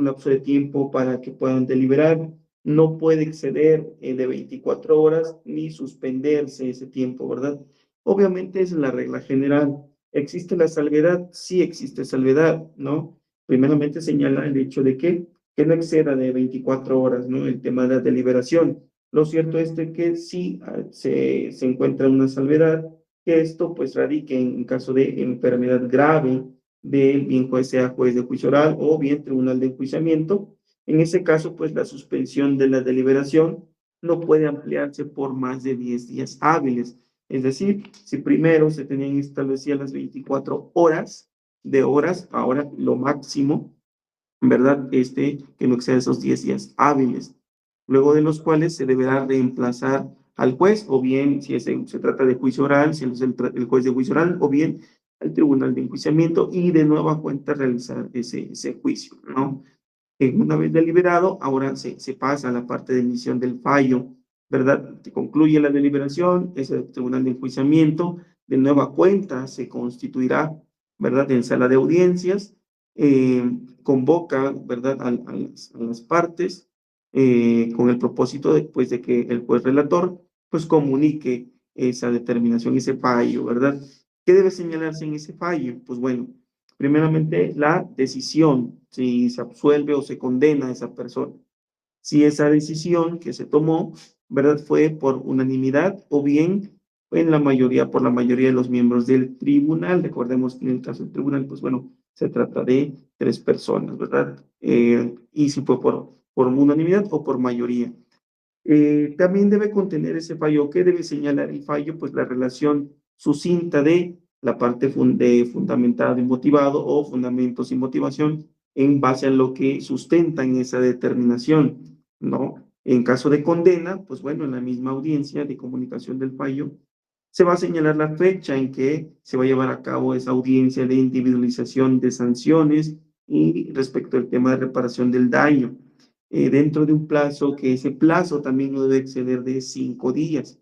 lapso de tiempo para que puedan deliberar, no puede exceder de 24 horas ni suspenderse ese tiempo, ¿verdad? Obviamente es la regla general. ¿Existe la salvedad? Sí existe salvedad, ¿no? Primeramente señala el hecho de que no exceda de 24 horas, ¿no? El tema de la deliberación. Lo cierto es de que sí se encuentra una salvedad, que esto pues radique en caso de enfermedad grave, del bien juez sea juez de juicio oral o bien tribunal de enjuiciamiento. En ese caso, pues la suspensión de la deliberación no puede ampliarse por más de 10 días hábiles. Es decir, si primero se tenían establecidas las 24 horas de horas, ahora lo máximo, ¿verdad? Que no exceda esos 10 días hábiles, luego de los cuales se deberá reemplazar al juez, o bien, si se trata de juicio oral, si es el juez de juicio oral, o bien al tribunal de enjuiciamiento y de nueva cuenta realizar ese juicio, ¿no? Una vez deliberado, ahora se pasa a la parte de emisión del fallo, ¿verdad? Se concluye la deliberación, ese tribunal de enjuiciamiento, de nueva cuenta se constituirá, ¿verdad? En sala de audiencias, convoca, ¿verdad? A las partes, con el propósito de, pues, de que el juez relator, pues, comunique esa determinación, ese fallo, ¿verdad? ¿Qué debe señalarse en ese fallo? Pues bueno, primeramente, la decisión, si se absuelve o se condena a esa persona. Si esa decisión que se tomó, ¿verdad? Fue por unanimidad o bien en la mayoría, por la mayoría de los miembros del tribunal. Recordemos que en el caso del tribunal, pues bueno, se trata de 3 personas, ¿verdad? Y si fue por unanimidad o por mayoría. También debe contener ese fallo. ¿Qué debe señalar el fallo? Pues la relación sucinta de la parte de fundamentado y motivado o fundamentos y motivación en base a lo que sustentan esa determinación, ¿no? En caso de condena, pues bueno, en la misma audiencia de comunicación del fallo, se va a señalar la fecha en que se va a llevar a cabo esa audiencia de individualización de sanciones y respecto al tema de reparación del daño dentro de un plazo, que ese plazo también no debe exceder de 5 días.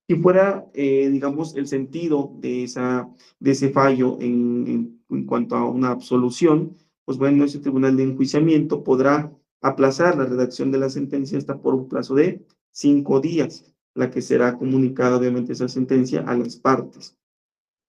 Si fuera, digamos, el sentido de ese fallo en cuanto a una absolución, pues bueno, ese tribunal de enjuiciamiento podrá aplazar la redacción de la sentencia hasta por un plazo de 5 días, la que será comunicada, obviamente, esa sentencia a las partes.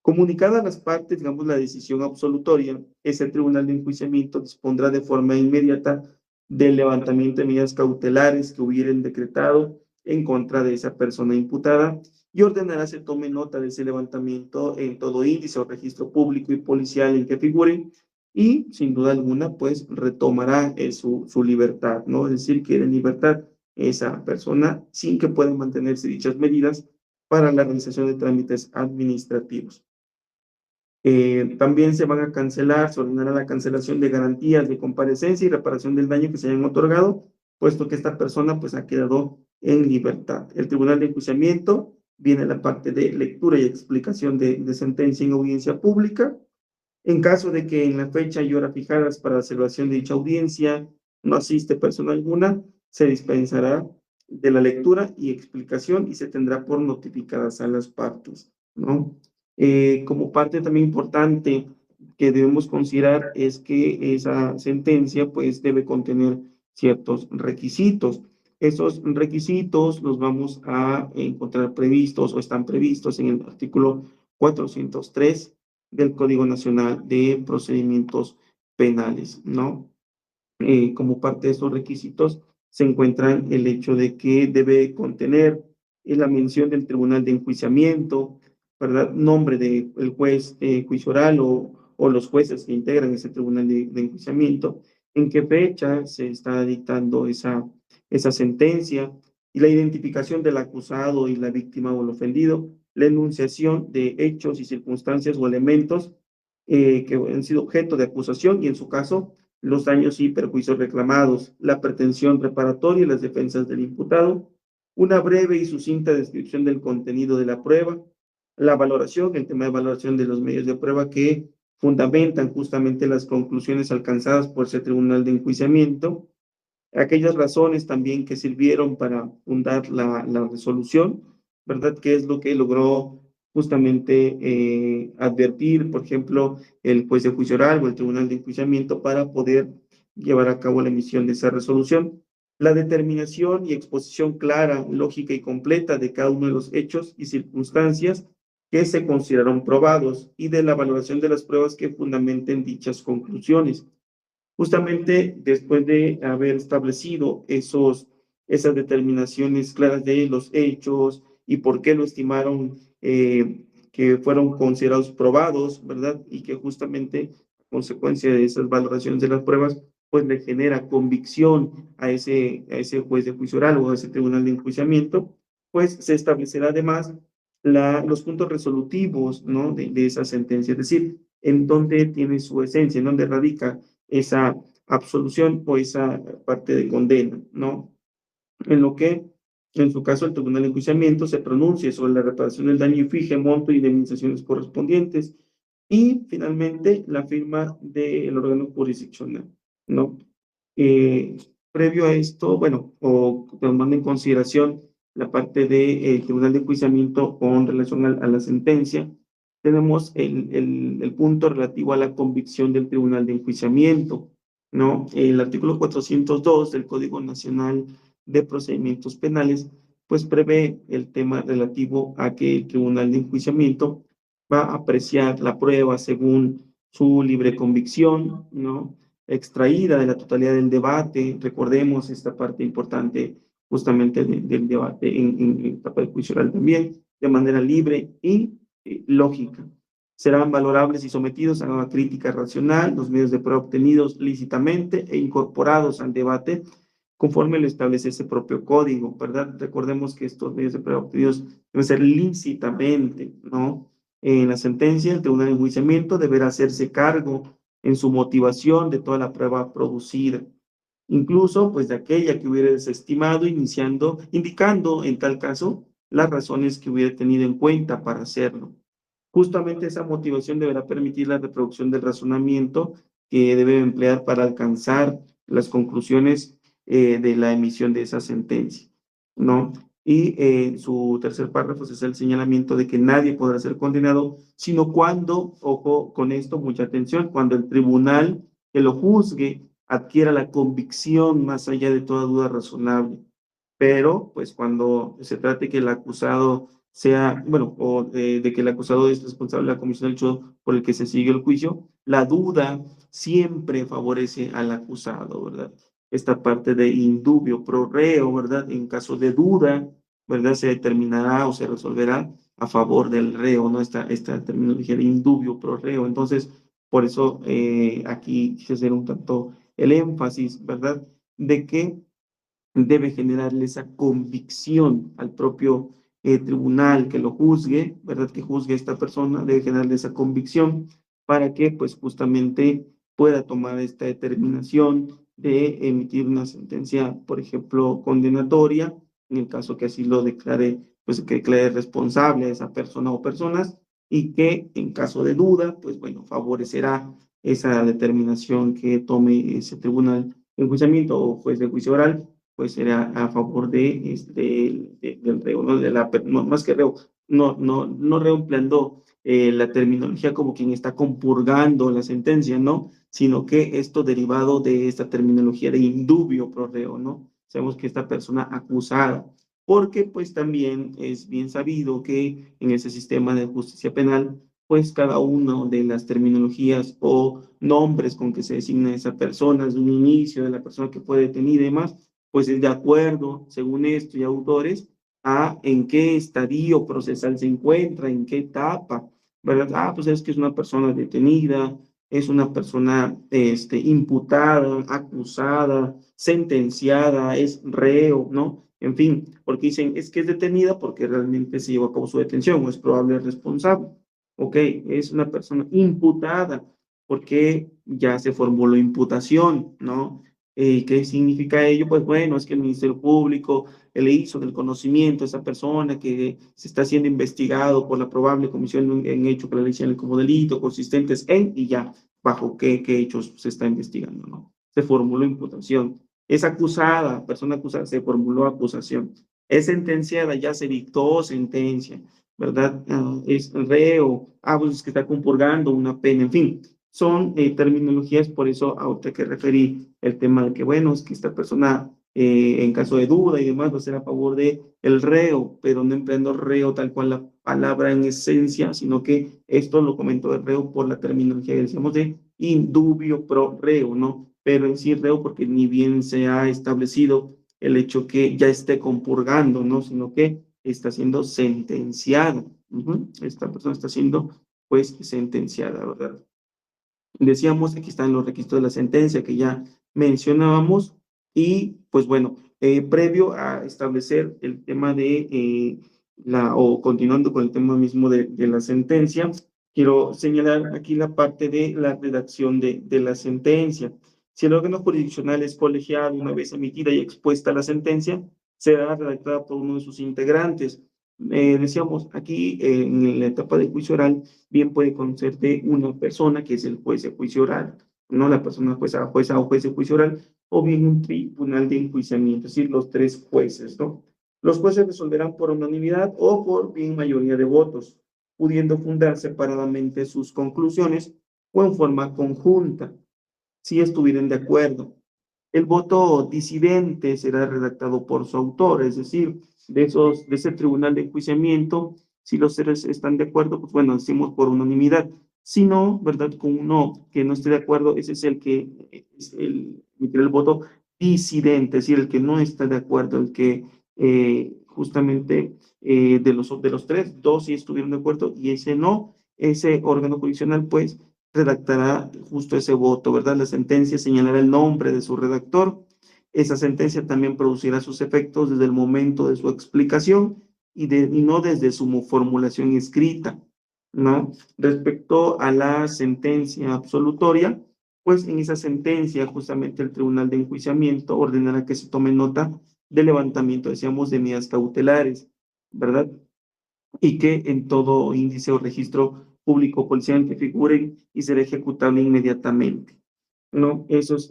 Comunicada a las partes, digamos, la decisión absolutoria, ese tribunal de enjuiciamiento dispondrá de forma inmediata del levantamiento de medidas cautelares que hubieran decretado en contra de esa persona imputada y ordenará se tome nota de ese levantamiento en todo índice o registro público y policial en que figure y, sin duda alguna, pues retomará su libertad, ¿no? Es decir, que en libertad esa persona sin que puedan mantenerse dichas medidas para la realización de trámites administrativos. También se van a cancelar, se ordenará la cancelación de garantías de comparecencia y reparación del daño que se hayan otorgado, puesto que esta persona pues ha quedado en libertad. El tribunal de enjuiciamiento viene la parte de lectura y explicación de sentencia en audiencia pública. En caso de que en la fecha y hora fijadas para la celebración de dicha audiencia no asiste persona alguna, se dispensará de la lectura y explicación y se tendrá por notificadas a las partes, ¿no? Como parte también importante que debemos considerar es que esa sentencia pues debe contener ciertos requisitos. Esos requisitos los vamos a encontrar previstos o están previstos en el artículo 403 del Código Nacional de Procedimientos Penales, ¿no? Como parte de esos requisitos se encuentran el hecho de que debe contener la mención del tribunal de enjuiciamiento, ¿verdad? Nombre del juez juicio oral o los jueces que integran ese tribunal de enjuiciamiento, en qué fecha se está dictando esa sentencia y la identificación del acusado y la víctima o el ofendido, la enunciación de hechos y circunstancias o elementos que han sido objeto de acusación y en su caso los daños y perjuicios reclamados, la pretensión reparatoria y las defensas del imputado, una breve y sucinta descripción del contenido de la prueba, la valoración, el tema de valoración de los medios de prueba que fundamentan justamente las conclusiones alcanzadas por ese tribunal de enjuiciamiento, aquellas razones también que sirvieron para fundar la resolución, ¿verdad? ¿Qué es lo que logró justamente advertir, por ejemplo, el juez de juicio oral o el tribunal de enjuiciamiento para poder llevar a cabo la emisión de esa resolución? La determinación y exposición clara, lógica y completa de cada uno de los hechos y circunstancias que se consideraron probados y de la valoración de las pruebas que fundamenten dichas conclusiones. Justamente después de haber establecido esas determinaciones claras de los hechos y por qué lo estimaron que fueron considerados probados, ¿verdad? Y que justamente a consecuencia de esas valoraciones de las pruebas, pues le genera convicción a ese juez de juicio oral o a ese tribunal de enjuiciamiento, pues se establecerá además los puntos resolutivos, ¿no? de esa sentencia, es decir, en dónde tiene su esencia, en dónde radica esa absolución o esa parte de condena, ¿no? En lo que, en su caso, el tribunal de enjuiciamiento se pronuncie sobre la reparación del daño y fije monto y indemnizaciones correspondientes. Y, finalmente, la firma del órgano jurisdiccional, ¿no? Previo a esto, bueno, o tomando en consideración la parte del tribunal de enjuiciamiento con relación a la sentencia, tenemos el punto relativo a la convicción del tribunal de enjuiciamiento, ¿no? El artículo 402 del Código Nacional de Procedimientos Penales, pues prevé el tema relativo a que el tribunal de enjuiciamiento va a apreciar la prueba según su libre convicción, ¿no? Extraída de la totalidad del debate. Recordemos esta parte importante justamente del debate en etapa de juicio oral también, de manera libre y lógica. Serán valorables y sometidos a una crítica racional los medios de prueba obtenidos lícitamente e incorporados al debate conforme lo establece ese propio código, ¿verdad? Recordemos que estos medios de prueba obtenidos deben ser lícitamente, ¿no? En la sentencia, el tribunal de enjuiciamiento deberá hacerse cargo en su motivación de toda la prueba producida, incluso pues de aquella que hubiera desestimado, indicando en tal caso las razones que hubiera tenido en cuenta para hacerlo. Justamente esa motivación deberá permitir la reproducción del razonamiento que debe emplear para alcanzar las conclusiones de la emisión de esa sentencia, ¿no? Y su tercer párrafo es el señalamiento de que nadie podrá ser condenado, sino cuando, ojo con esto, mucha atención, cuando el tribunal que lo juzgue adquiera la convicción más allá de toda duda razonable. Pero, pues, cuando se trate que el acusado sea, bueno, o de que el acusado es responsable de la comisión del hecho por el que se sigue el juicio, la duda siempre favorece al acusado, ¿verdad? Esta parte de indubio pro reo, ¿verdad? En caso de duda, ¿verdad? Se determinará o se resolverá a favor del reo, ¿no? Esta terminología de indubio pro reo. Entonces, por eso aquí quise hacer un tanto el énfasis, ¿verdad? De que debe generarle esa convicción al propio tribunal que lo juzgue, ¿verdad? Que juzgue a esta persona, debe generarle esa convicción para que pues justamente pueda tomar esta determinación de emitir una sentencia, por ejemplo, condenatoria, en el caso que así lo declare, pues que declare responsable a esa persona o personas y que en caso de duda, pues bueno, favorecerá esa determinación que tome ese tribunal de enjuiciamiento o juez de juicio oral pues será a favor del reo, ¿no? No, más que reo, no reo empleando la terminología como quien está compurgando la sentencia, ¿no? Sino que esto derivado de esta terminología de indubio pro reo, ¿no? Sabemos que esta persona acusada, porque pues también es bien sabido que en ese sistema de justicia penal, pues cada una de las terminologías o nombres con que se designa esa persona, desde un inicio de la persona que fue detenida y demás, pues es de acuerdo, según esto y autores, a en qué estadio procesal se encuentra, en qué etapa, ¿verdad? Ah, pues es que es una persona detenida, es una persona imputada, acusada, sentenciada, es reo, ¿no? En fin, porque dicen, es que es detenida porque realmente se llevó a cabo su detención o es probable responsable. Ok, es una persona imputada porque ya se formuló imputación, ¿no? ¿Qué significa ello? Pues bueno, es que el Ministerio Público le hizo del conocimiento a esa persona que se está siendo investigado por la probable comisión en hecho que la ley señale como delito, consistentes en, y ya, bajo qué hechos se está investigando, ¿no? Se formuló imputación. Es acusada, persona acusada, se formuló acusación. Es sentenciada, ya se dictó sentencia, ¿verdad? Es reo, pues es que está compurgando una pena, en fin, son terminologías, por eso ahorita que referí el tema de que, bueno, es que esta persona, en caso de duda y demás, va a ser a favor de el reo, pero no empleando reo tal cual la palabra en esencia, sino que esto lo comento de reo por la terminología que decíamos de indubio pro reo, ¿no? Pero en sí reo porque ni bien se ha establecido el hecho que ya esté compurgando, ¿no? Sino que está siendo sentenciado. Esta persona está siendo, pues, sentenciada, ¿verdad? Decíamos, aquí están los requisitos de la sentencia que ya mencionábamos y pues bueno, previo a establecer el tema de o continuando con el tema mismo de la sentencia, quiero señalar aquí la parte de la redacción de la sentencia. Si el órgano jurisdiccional es colegiado una vez emitida y expuesta la sentencia, será redactada por uno de sus integrantes. Decíamos, aquí en la etapa de juicio oral, bien puede conocer de una persona que es el juez de juicio oral, no la persona jueza o juez de juicio oral, o bien un tribunal de enjuiciamiento, es decir, los tres jueces, ¿no? Los jueces resolverán por unanimidad o por bien mayoría de votos, pudiendo fundar separadamente sus conclusiones o en forma conjunta, si estuvieran de acuerdo. El voto disidente será redactado por su autor, es decir, de ese tribunal de enjuiciamiento, si los seres están de acuerdo, pues bueno, decimos por unanimidad. Si no, ¿verdad? Con uno que no esté de acuerdo, ese es el que es emitirá el voto disidente, es decir, el que no está de acuerdo, el que justamente de los tres, dos sí estuvieron de acuerdo y ese no, ese órgano jurisdiccional, pues redactará justo ese voto, ¿verdad? La sentencia señalará el nombre de su redactor. Esa sentencia también producirá sus efectos desde el momento de su explicación y no desde su formulación escrita, ¿no? Respecto a la sentencia absolutoria, pues en esa sentencia justamente el Tribunal de Enjuiciamiento ordenará que se tome nota del levantamiento, decíamos, de medidas cautelares, ¿verdad? Y que en todo índice o registro público policial que figuren y será ejecutable inmediatamente, ¿no? Eso es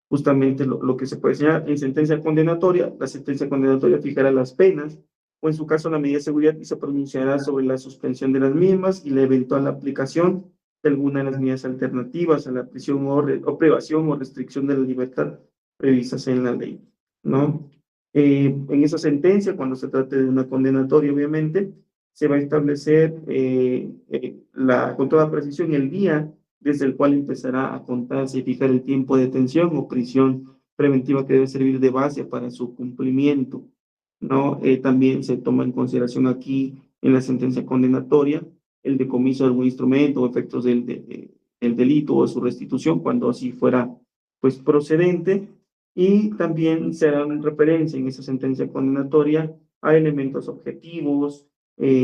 justamente lo que se puede señalar. En sentencia condenatoria, la sentencia condenatoria fijará las penas o en su caso la medida de seguridad y se pronunciará sobre la suspensión de las mismas y la eventual aplicación de alguna de las medidas alternativas a la prisión o privación o restricción de la libertad previstas en la ley, ¿no? En esa sentencia, cuando se trate de una condenatoria, obviamente, se va a establecer con toda precisión el día desde el cual empezará a contarse y fijar el tiempo de detención o prisión preventiva que debe servir de base para su cumplimiento, ¿no? También se toma en consideración aquí en la sentencia condenatoria el decomiso de algún instrumento o efectos del delito o su restitución cuando así fuera pues procedente y también se dan referencia en esa sentencia condenatoria a elementos objetivos,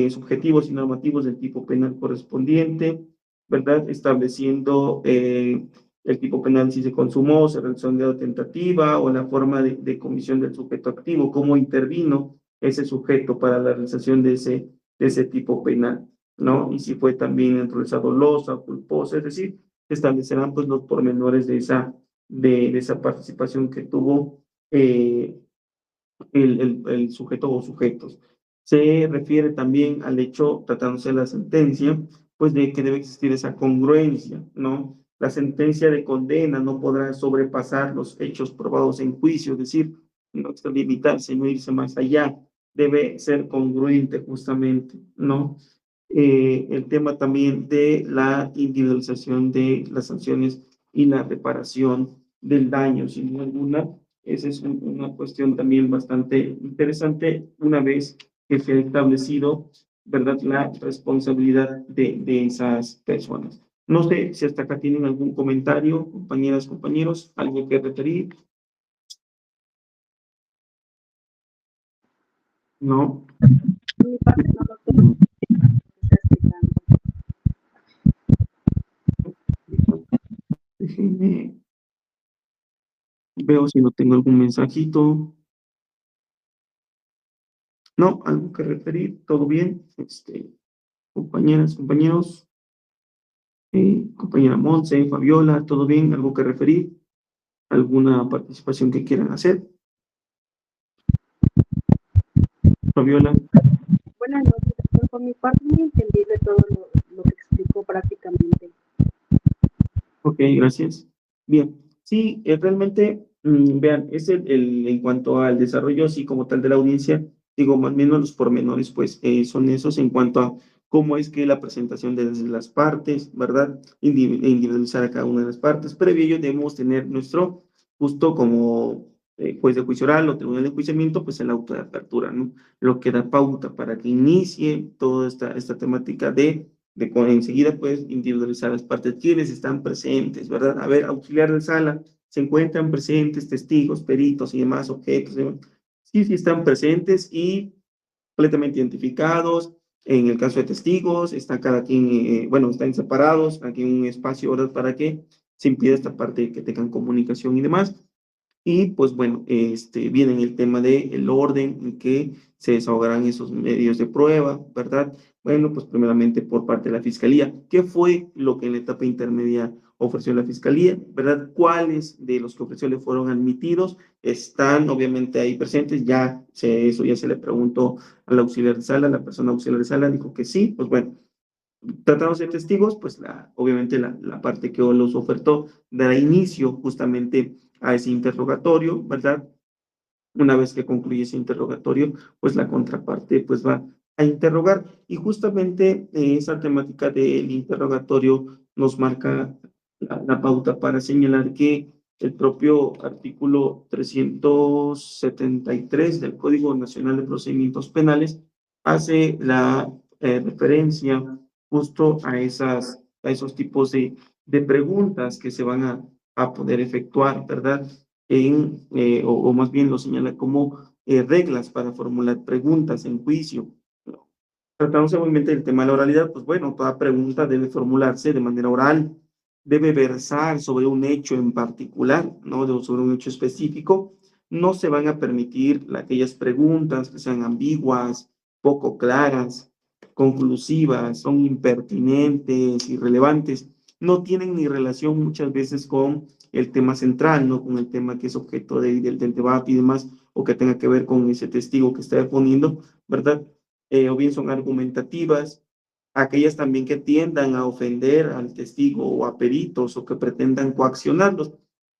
subjetivos y normativos del tipo penal correspondiente, ¿verdad? Estableciendo el tipo penal si se consumó, se realizó en grado tentativa o la forma de comisión del sujeto activo, cómo intervino ese sujeto para la realización de ese tipo penal, ¿no? Y si fue también naturaleza dolosa o culposa, es decir, se establecerán pues los pormenores de esa participación que tuvo el sujeto o sujetos. Se refiere también al hecho, tratándose de la sentencia, pues de que debe existir esa congruencia, ¿no? La sentencia de condena no podrá sobrepasar los hechos probados en juicio, es decir, no limitarse, no irse más allá, debe ser congruente justamente, ¿no? El tema también de la individualización de las sanciones y la reparación del daño, sin duda alguna. Esa es una cuestión también bastante interesante una vez que se ha establecido, ¿verdad?, la responsabilidad de esas personas. No sé si hasta acá tienen algún comentario, compañeras, compañeros, algo que referir. No. Por mi parte no lo tengo, está explicando. Déjenme, veo si no tengo algún mensajito. No, algo que referir, todo bien. Compañeras, compañeros, compañera Monse, Fabiola, todo bien, algo que referir, alguna participación que quieran hacer. Fabiola, Buenas noches, doctor. Por mi parte, muy entendible todo lo que explicó prácticamente. ok, gracias. Bien, sí, realmente, vean, en cuanto al desarrollo así como tal de la audiencia, digo, más o menos los pormenores, pues son esos en cuanto a cómo es que la presentación de las partes, ¿verdad? Individualizar a cada una de las partes. Previo a ello debemos tener nuestro, justo como juez de juicio oral o tribunal de enjuiciamiento, pues el auto de apertura, ¿no? Lo que da pauta para que inicie toda esta temática enseguida pues individualizar las partes, quienes están presentes, ¿verdad? A ver, auxiliar de sala, se encuentran presentes testigos, peritos y demás objetos, demás. Sí, sí están presentes y completamente identificados. En el caso de testigos, está cada quien, bueno, están separados, aquí en un espacio, ¿verdad? Para que se impida esta parte de que tengan comunicación y demás. Y pues bueno, viene el tema del orden en que se desahogarán esos medios de prueba, ¿verdad? Bueno, pues primeramente por parte de la Fiscalía. ¿Qué fue lo que en la etapa intermedia ofreció la Fiscalía? ¿Verdad? ¿Cuáles de los que ofreció le fueron admitidos? Están obviamente ahí presentes, eso ya se le preguntó al auxiliar de sala, la persona auxiliar de sala dijo que sí, pues bueno, tratados de testigos, pues obviamente la parte que los ofertó dará inicio justamente a ese interrogatorio, ¿verdad? Una vez que concluye ese interrogatorio, pues la contraparte pues va a interrogar. Y justamente esa temática del interrogatorio nos marca la pauta para señalar que el propio artículo 373 del Código Nacional de Procedimientos Penales hace la referencia justo a esos tipos de preguntas que se van a poder efectuar, ¿verdad? O más bien lo señala como reglas para formular preguntas en juicio. Tratándose obviamente del tema de la oralidad, pues bueno, toda pregunta debe formularse de manera oral, debe versar sobre un hecho en particular, ¿no? Sobre un hecho específico. No se van a permitir aquellas preguntas que sean ambiguas, poco claras, conclusivas, son impertinentes, irrelevantes, no tienen ni relación muchas veces con el tema central, ¿no? Con el tema que es objeto del debate y demás, o que tenga que ver con ese testigo que está exponiendo, ¿verdad? O bien son argumentativas, aquellas también que tiendan a ofender al testigo o a peritos o que pretendan coaccionarlos.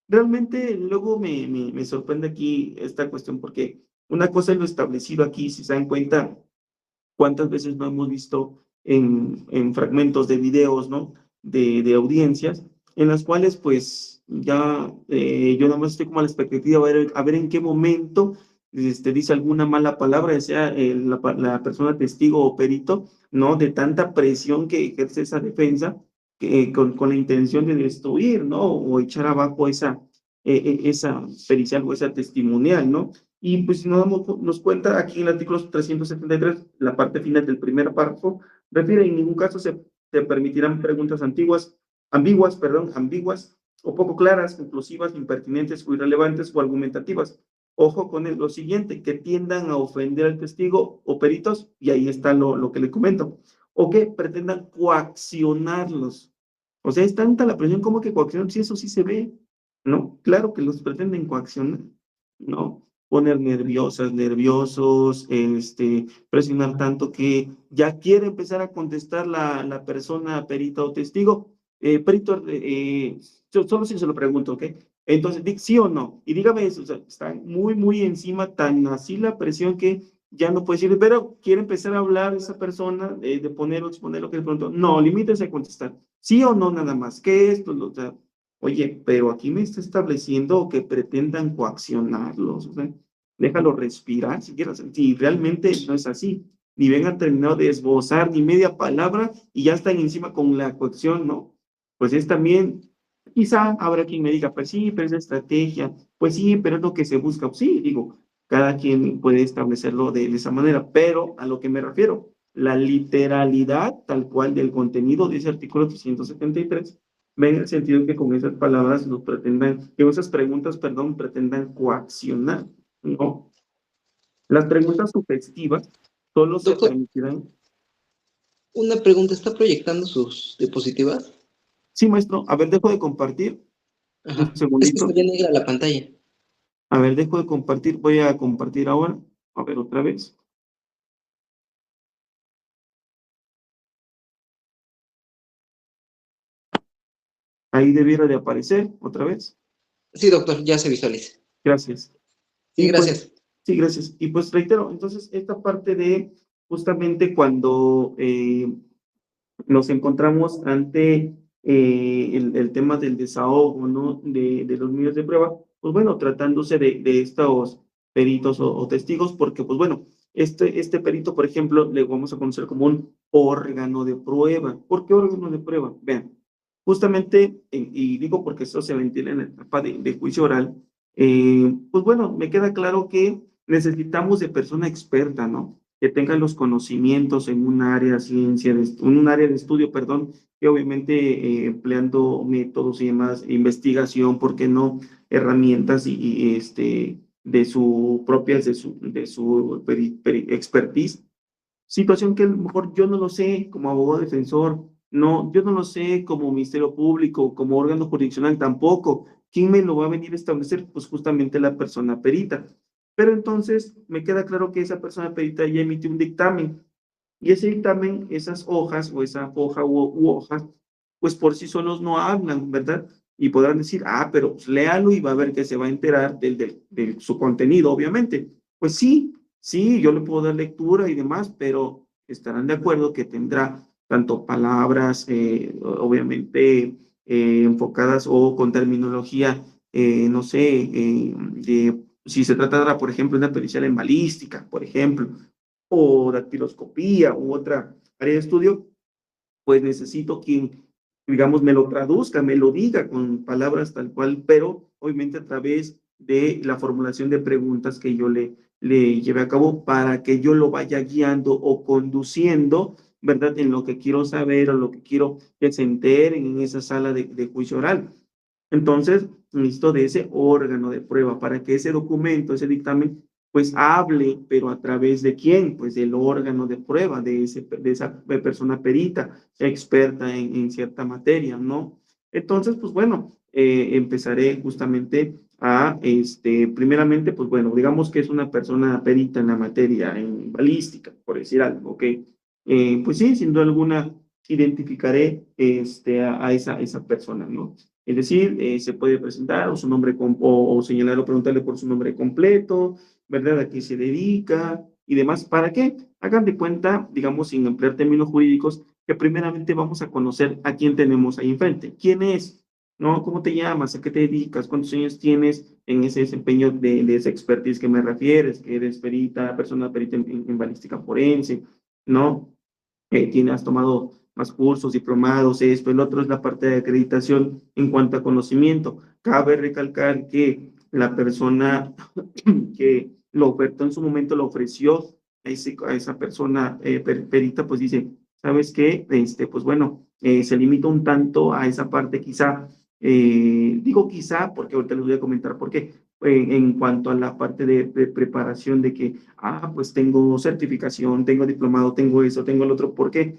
Realmente luego me sorprende aquí esta cuestión porque una cosa es lo establecido aquí, si se dan cuenta, cuántas veces no hemos visto en fragmentos de videos, ¿no? De audiencias, en las cuales pues ya yo nada más estoy como a la expectativa a ver en qué momento dice alguna mala palabra, ya sea la persona testigo o perito, ¿no? De tanta presión que ejerce esa defensa con la intención de destruir, ¿no? O echar abajo esa pericial o esa testimonial, ¿no? Y pues si nos cuenta aquí en el artículo 373, la parte final del primer párrafo, refiere en ningún caso se permitirán preguntas ambiguas o poco claras, conclusivas, impertinentes o irrelevantes o argumentativas. Ojo con lo siguiente, que tiendan a ofender al testigo o peritos, y ahí está lo que le comento, o que pretendan coaccionarlos. O sea, es tanta la presión como que coaccionar, si eso sí se ve, ¿no? Claro que los pretenden coaccionar, ¿no? Poner nerviosas, nerviosos, presionar tanto que ya quiere empezar a contestar la persona perita o testigo. Perito, solo si se lo pregunto, ¿ok? Entonces, sí o no, y dígame eso, o sea, está muy, muy encima, tan así la presión que ya no puede decir, pero quiere empezar a hablar esa persona, de poner o exponer lo que le preguntó. No, limítese a contestar, sí o no nada más, ¿qué es esto? O sea, oye, pero aquí me está estableciendo que pretendan coaccionarlos, o sea, déjalo respirar siquiera, si realmente no es así, ni vengan terminado de esbozar ni media palabra y ya están encima con la coacción, ¿no? Pues es también, quizá habrá quien me diga, pues sí, pero es la estrategia, pues sí, pero es lo que se busca, sí, digo, cada quien puede establecerlo de esa manera, pero a lo que me refiero, la literalidad tal cual del contenido de ese artículo 373 va en el sentido que con esas palabras nos pretendan, que esas preguntas, perdón, pretendan coaccionar, ¿no? Las preguntas sugestivas solo se Doctor, permitirán. una pregunta, ¿está proyectando sus diapositivas? Sí, maestro, a ver, dejo de compartir, un Ajá, es que se segundito. ve negra la pantalla. A ver, dejo de compartir, voy a compartir ahora. A ver, otra vez. Ahí debiera de aparecer otra vez. Sí, doctor, ya se visualiza. Gracias. Sí, Y pues, gracias. sí, gracias. Y pues reitero, entonces, esta parte de justamente cuando nos encontramos ante el tema del desahogo, ¿no? De los medios de prueba, pues bueno, tratándose de estos peritos o testigos, porque pues bueno, este perito, por ejemplo, le vamos a conocer como un órgano de prueba. ¿Por qué órgano de prueba? Vean, justamente, y digo porque eso se ventila en la etapa de juicio oral, pues bueno, me queda claro que necesitamos de persona experta, ¿no? que tenga los conocimientos en un área de ciencia, en un área de estudio, perdón, que obviamente empleando métodos y demás, investigación, ¿por qué no? Herramientas de su propias, de su expertise. Situación que a lo mejor yo no lo sé como abogado defensor, no, yo no lo sé como Ministerio Público, como órgano jurisdiccional tampoco. ¿Quién me lo va a venir a establecer? Pues justamente la persona perita. Pero entonces me queda claro que esa persona perita ya emitió un dictamen y ese dictamen, esas hojas o esa hoja u hojas, pues por sí solos no hablan, ¿verdad? Y podrán decir, ah, pero pues léalo y va a ver que se va a enterar de su contenido, obviamente. Pues sí, sí, yo le puedo dar lectura y demás, pero estarán de acuerdo que tendrá tanto palabras, obviamente, enfocadas o con terminología, no sé, si se tratara, por ejemplo, de una pericial en balística, por ejemplo, o dactiloscopía u otra área de estudio, pues necesito quien, digamos, me lo traduzca, me lo diga con palabras tal cual, pero obviamente a través de la formulación de preguntas que yo le lleve a cabo para que yo lo vaya guiando o conduciendo, ¿verdad? En lo que quiero saber o lo que quiero que se enteren en esa sala de juicio oral. Entonces, necesito de ese órgano de prueba para que ese documento, ese dictamen, pues hable, pero a través de quién, pues del órgano de prueba, de esa persona perita, experta en cierta materia, ¿no? Entonces, pues bueno, empezaré justamente primeramente, pues bueno, digamos que es una persona perita en la materia, en balística, por decir algo, ¿ok? Pues sí, sin duda alguna, identificaré a esa persona, ¿no? Es decir, se puede presentar o su nombre o señalar o preguntarle por su nombre completo, ¿verdad? A qué se dedica y demás. ¿Para qué? Hagan de cuenta, digamos, sin emplear términos jurídicos, que primeramente vamos a conocer a quién tenemos ahí enfrente. ¿Quién es? ¿No? ¿Cómo te llamas? ¿A qué te dedicas? ¿Cuántos años tienes en ese desempeño de esa expertise que me refieres? Que eres perita, persona perita en balística forense, ¿no? Has tomado más cursos, diplomados, esto, el otro es la parte de acreditación en cuanto a conocimiento. Cabe recalcar que la persona que lo ofertó en su momento, lo ofreció a esa persona perita, pues dice, ¿sabes qué? Pues bueno, se limita un tanto a esa parte quizá, digo quizá porque ahorita les voy a comentar por qué, en cuanto a la parte de preparación de que, pues tengo certificación, tengo diplomado, tengo eso, tengo el otro, ¿por qué?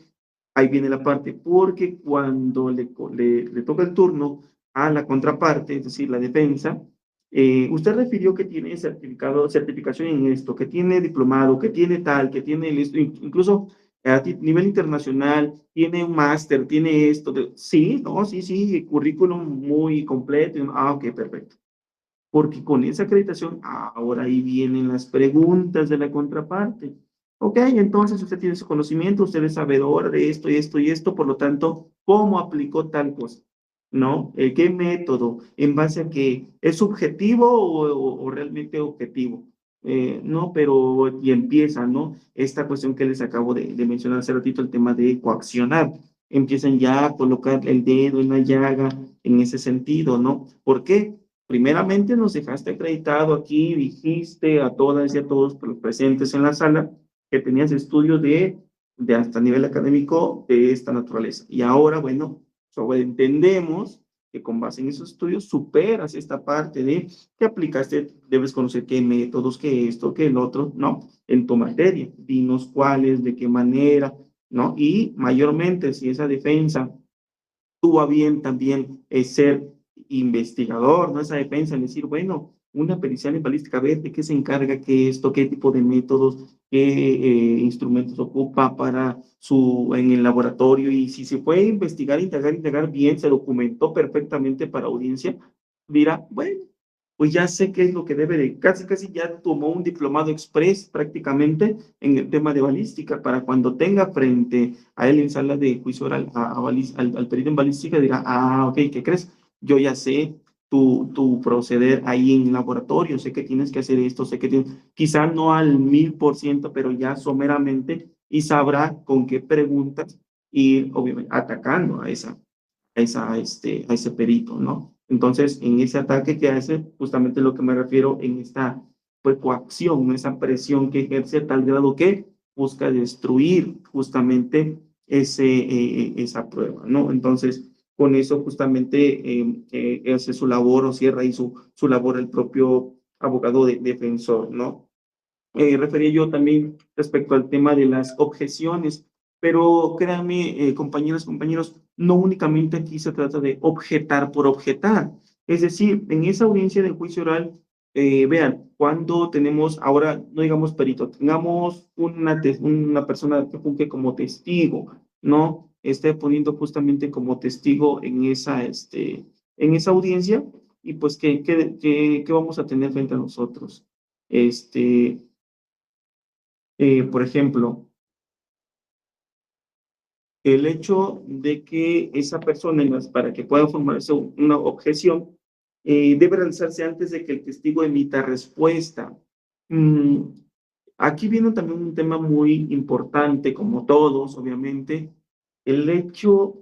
Ahí viene la parte, porque cuando le toca el turno a la contraparte, es decir, la defensa, usted refirió que tiene certificación en esto, que tiene diplomado, que tiene tal, que tiene esto, incluso a nivel internacional, tiene un máster, tiene esto, sí, no, sí, sí, currículum muy completo, ok, perfecto. Porque con esa acreditación, ahora ahí vienen las preguntas de la contraparte. Ok, entonces usted tiene su conocimiento, usted es sabedor de esto y esto y esto, por lo tanto, ¿cómo aplicó tal cosa? ¿No? ¿Qué método? ¿En base a qué? ¿Es subjetivo o realmente objetivo? No, pero y empieza, ¿no? Esta cuestión que les acabo de mencionar hace ratito, el tema de coaccionar. Empiezan ya a colocar el dedo en la llaga en ese sentido, ¿no? ¿Por qué? Primeramente nos dejaste acreditado aquí, dijiste a todas y a todos los presentes en la sala que tenías estudios de hasta nivel académico de esta naturaleza. Y ahora, bueno, entendemos que con base en esos estudios superas esta parte de que aplicaste, debes conocer qué métodos, qué esto, qué el otro, ¿no? En tu materia, dinos cuáles, de qué manera, ¿no? Y mayormente si esa defensa tuvo a bien también ser investigador, ¿no? Esa defensa, en decir, bueno, una pericial en balística, a ver de qué se encarga, qué esto, qué tipo de métodos, qué instrumentos ocupa para en el laboratorio, y si se puede investigar, indagar bien, se documentó perfectamente para audiencia, dirá, bueno, pues ya sé qué es lo que debe de, casi ya tomó un diplomado express prácticamente en el tema de balística, para cuando tenga frente a él en sala de juicio oral al perito en balística, dirá, ok, ¿qué crees? Yo ya sé tu proceder ahí en el laboratorio, sé que tienes que hacer esto, sé que tienes, quizá no al 1000%, pero ya someramente, y sabrá con qué preguntas ir, obviamente, atacando a ese perito, ¿no? Entonces, en ese ataque que hace, justamente lo que me refiero en esta pues, coacción, esa presión que ejerce a tal grado que busca destruir justamente esa prueba, ¿no? Entonces, con eso justamente hace su labor o cierra ahí su labor el propio abogado defensor, ¿no? Refería yo también respecto al tema de las objeciones, pero créanme, compañeros, no únicamente aquí se trata de objetar por objetar. Es decir, en esa audiencia del juicio oral, vean, cuando tenemos ahora, no digamos perito, tengamos una persona que funge como testigo, ¿no? Esté poniendo justamente como testigo en esa audiencia, y pues, ¿qué vamos a tener frente a nosotros? Este, por ejemplo, el hecho de que esa persona, para que pueda formarse una objeción, debe realizarse antes de que el testigo emita respuesta. Mm, Aquí viene también un tema muy importante, como todos, obviamente, el hecho,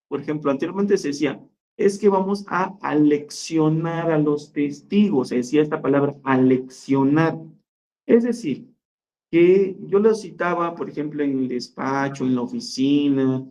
por ejemplo, anteriormente se decía, es que vamos a aleccionar a los testigos, se decía esta palabra, aleccionar. Es decir, que yo lo citaba, por ejemplo, en el despacho, en la oficina,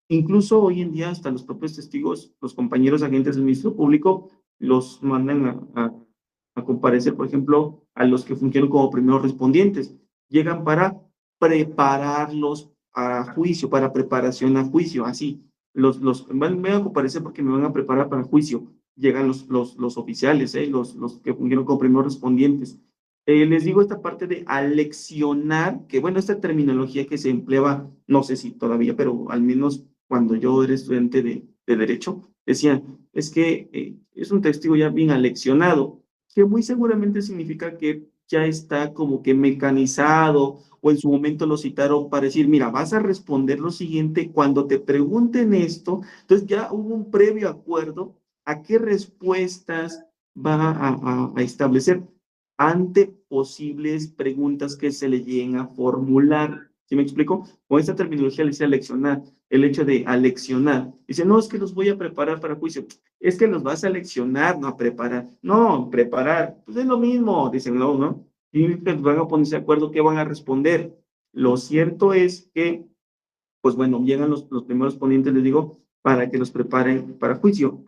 incluso hoy en día hasta los propios testigos, los compañeros agentes del Ministerio Público, los mandan a comparecer, por ejemplo, a los que fungieron como primeros respondientes. Llegan para prepararlos a juicio, para preparación a juicio, así. Van a comparecer porque me van a preparar para juicio. Llegan los oficiales, los que fungieron como primeros respondientes. Les digo esta parte de aleccionar, que bueno, esta terminología que se empleaba, no sé si todavía, pero al menos cuando yo era estudiante de Derecho, decían, es que es un testigo ya bien aleccionado, que muy seguramente significa que ya está como que mecanizado, o en su momento lo citaron para decir, mira, vas a responder lo siguiente cuando te pregunten esto. Entonces ya hubo un previo acuerdo a qué respuestas va a establecer ante posibles preguntas que se le lleguen a formular. ¿Sí me explico? Con esta terminología le dice aleccionar, el hecho de aleccionar. Dice, no, es que los voy a preparar para juicio. Es que los vas a aleccionar, no a preparar. No, preparar. Pues es lo mismo, dicen, no, ¿no? Y pues van a ponerse de acuerdo qué van a responder. Lo cierto es que, pues bueno, llegan los primeros ponentes, les digo, para que los preparen para juicio.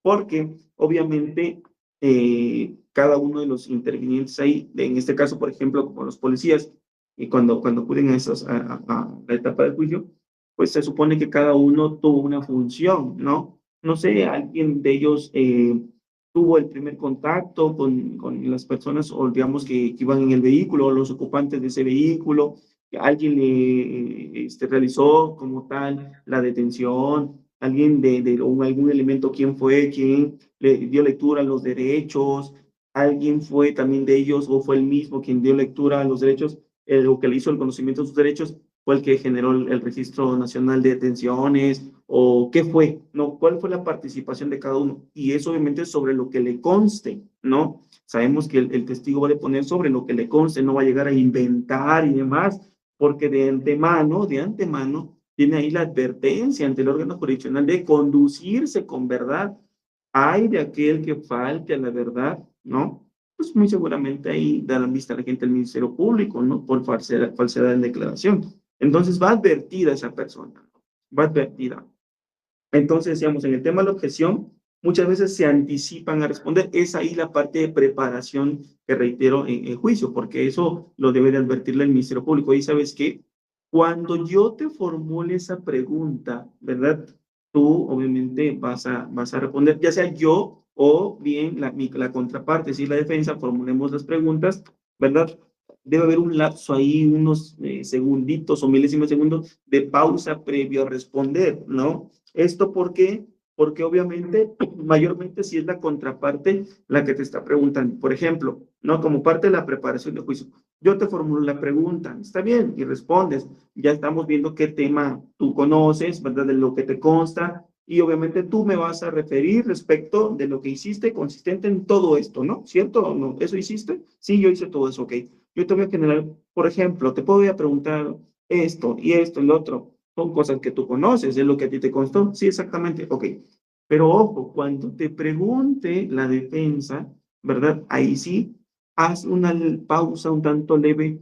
Porque obviamente cada uno de los intervinientes ahí, en este caso, por ejemplo, como los policías, y cuando acuden a la etapa del juicio, pues se supone que cada uno tuvo una función, ¿no? No sé, alguien de ellos tuvo el primer contacto con las personas, o digamos que iban en el vehículo, o los ocupantes de ese vehículo, alguien le realizó como tal la detención, alguien algún elemento, quién fue, quién le dio lectura a los derechos, alguien fue también de ellos o fue el mismo quien dio lectura a los derechos, o que le hizo el conocimiento de sus derechos, fue el que generó el Registro Nacional de Detenciones, o qué fue, ¿no? ¿Cuál fue la participación de cada uno? Y eso obviamente sobre lo que le conste, ¿no? Sabemos que el testigo va a poner sobre lo que le conste, no va a llegar a inventar y demás, porque de antemano, tiene ahí la advertencia ante el órgano jurisdiccional de conducirse con verdad. Hay de aquel que falte a la verdad, ¿no? Pues muy seguramente ahí darán vista a la gente del Ministerio Público, ¿no? Por falsedad en declaración. Entonces va advertida esa persona, ¿no? Va advertida. Entonces, decíamos, en el tema de la objeción, muchas veces se anticipan a responder. Es ahí la parte de preparación que reitero en juicio, porque eso lo debe de advertirle el Ministerio Público. Y sabes qué, cuando yo te formule esa pregunta, ¿verdad? Tú obviamente vas a responder, ya sea yo o bien la contraparte, si la defensa, formulemos las preguntas, ¿verdad? Debe haber un lapso ahí, unos segunditos o milésimos de segundos de pausa previo a responder, ¿no? ¿Esto por qué? Porque obviamente, mayormente si es la contraparte la que te está preguntando. Por ejemplo, ¿no? Como parte de la preparación de juicio, yo te formulo la pregunta, está bien, y respondes. Ya estamos viendo qué tema tú conoces, ¿verdad? De lo que te consta, y obviamente tú me vas a referir respecto de lo que hiciste consistente en todo esto, ¿no? ¿Cierto o no? ¿Eso hiciste? Sí, yo hice todo eso, ok. Yo te voy a generar, por ejemplo, te puedo preguntar esto y esto y lo otro. Son cosas que tú conoces, es lo que a ti te constó. Sí, exactamente, ok. Pero ojo, cuando te pregunte la defensa, ¿verdad? Ahí sí, haz una pausa un tanto leve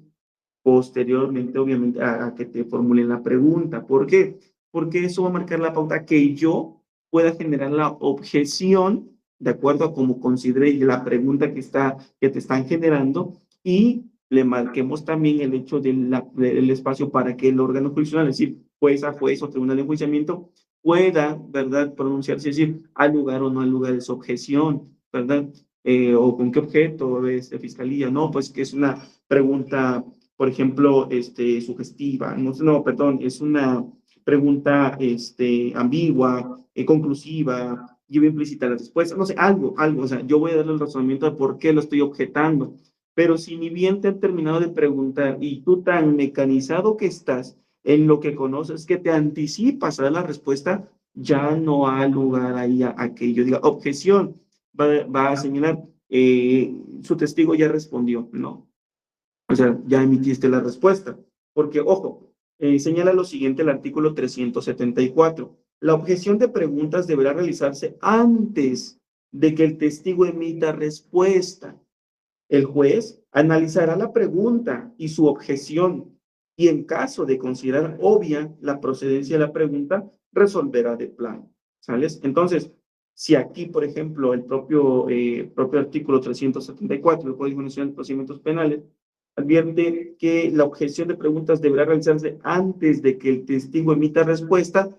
posteriormente, obviamente, a que te formulen la pregunta. ¿Por qué? Porque eso va a marcar la pauta que yo pueda generar la objeción de acuerdo a cómo considere la pregunta que te están generando y le marquemos también el hecho del espacio para que el órgano jurisdiccional, es decir, jueza, juez o tribunal de enjuiciamiento, pueda, ¿verdad?, pronunciarse, es decir, al lugar o no al lugar de su objeción, ¿verdad? O con qué objeto es de fiscalía, no, pues que es una pregunta, por ejemplo, sugestiva, no, perdón, es una pregunta, ambigua, conclusiva, lleva implícita la respuesta, no sé, algo, o sea, yo voy a darle el razonamiento de por qué lo estoy objetando, pero si ni bien te han terminado de preguntar y tú tan mecanizado que estás en lo que conoces que te anticipas a dar la respuesta, ya no hay lugar ahí a que yo diga, objeción, va a señalar, su testigo ya respondió, no. O sea, ya emitiste la respuesta. Porque, ojo, señala lo siguiente el artículo 374. La objeción de preguntas deberá realizarse antes de que el testigo emita respuesta. El juez analizará la pregunta y su objeción y en caso de considerar obvia la procedencia de la pregunta, resolverá de plano. ¿Sales? Entonces, si aquí, por ejemplo, el propio artículo 374 del Código Nacional de Procedimientos Penales advierte que la objeción de preguntas deberá realizarse antes de que el testigo emita respuesta,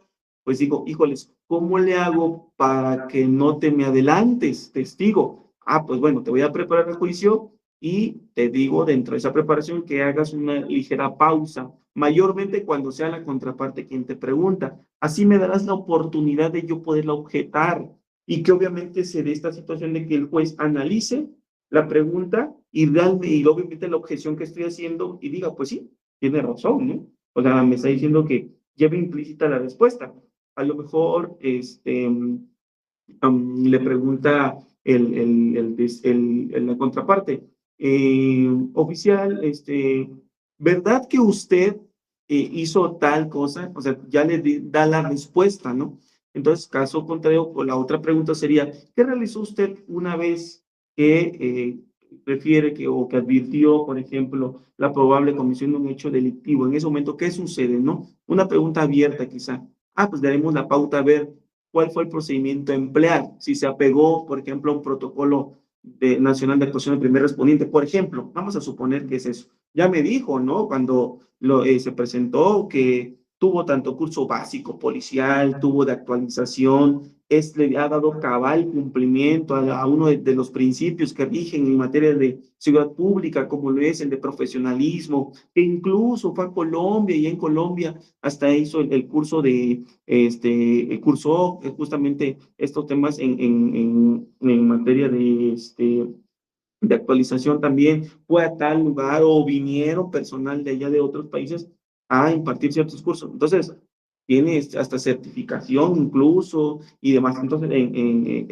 pues digo, híjoles, ¿cómo le hago para que no te me adelantes, testigo? Ah, pues bueno, te voy a preparar el juicio y te digo dentro de esa preparación que hagas una ligera pausa, mayormente cuando sea la contraparte quien te pregunta. Así me darás la oportunidad de yo poderla objetar y que obviamente se dé esta situación de que el juez analice la pregunta y obviamente la objeción que estoy haciendo y diga, pues sí, tiene razón, ¿no? O sea, me está diciendo que lleva implícita la respuesta. A lo mejor, le pregunta la contraparte, oficial, ¿verdad que usted hizo tal cosa? O sea, ya da la respuesta, ¿no? Entonces, caso contrario, o la otra pregunta sería, ¿qué realizó usted una vez que refiere que o que advirtió, por ejemplo, la probable comisión de un hecho delictivo? En ese momento, ¿qué sucede, no? Una pregunta abierta quizá. Ah, pues daremos la pauta a ver cuál fue el procedimiento a emplear, si se apegó, por ejemplo, a un protocolo nacional de actuación del primer respondiente, por ejemplo, vamos a suponer que es eso. Ya me dijo, ¿no? Cuando se presentó que tuvo tanto curso básico policial, tuvo de actualización, le ha dado cabal cumplimiento a uno de los principios que rigen en materia de seguridad pública, como lo es el de profesionalismo, que incluso fue a Colombia y en Colombia hasta hizo el curso cursó justamente estos temas en materia de actualización también, fue a tal lugar o vinieron personal de allá de otros países a impartir ciertos cursos. Entonces, tiene hasta certificación incluso y demás. Entonces, en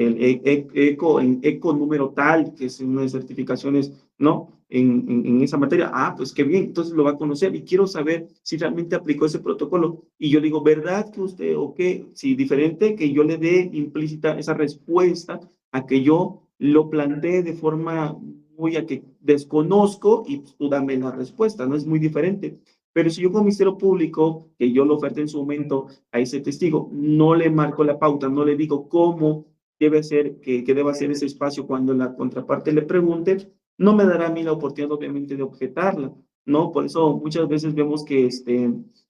ECO número tal, que es una de certificaciones, ¿no? En esa materia, ah, pues qué bien, entonces lo va a conocer y quiero saber si realmente aplicó ese protocolo. Y yo digo, ¿verdad que usted o qué? Si diferente, que yo le dé implícita esa respuesta a que yo lo planteé de forma muy a que desconozco y pues, tú dame la respuesta, ¿no? Es muy diferente. Pero si yo como Ministerio Público, que yo lo oferté en su momento a ese testigo, no le marco la pauta, no le digo cómo debe ser, que deba ser ese espacio cuando la contraparte le pregunte, no me dará a mí la oportunidad, obviamente, de objetarla, ¿no? Por eso muchas veces vemos que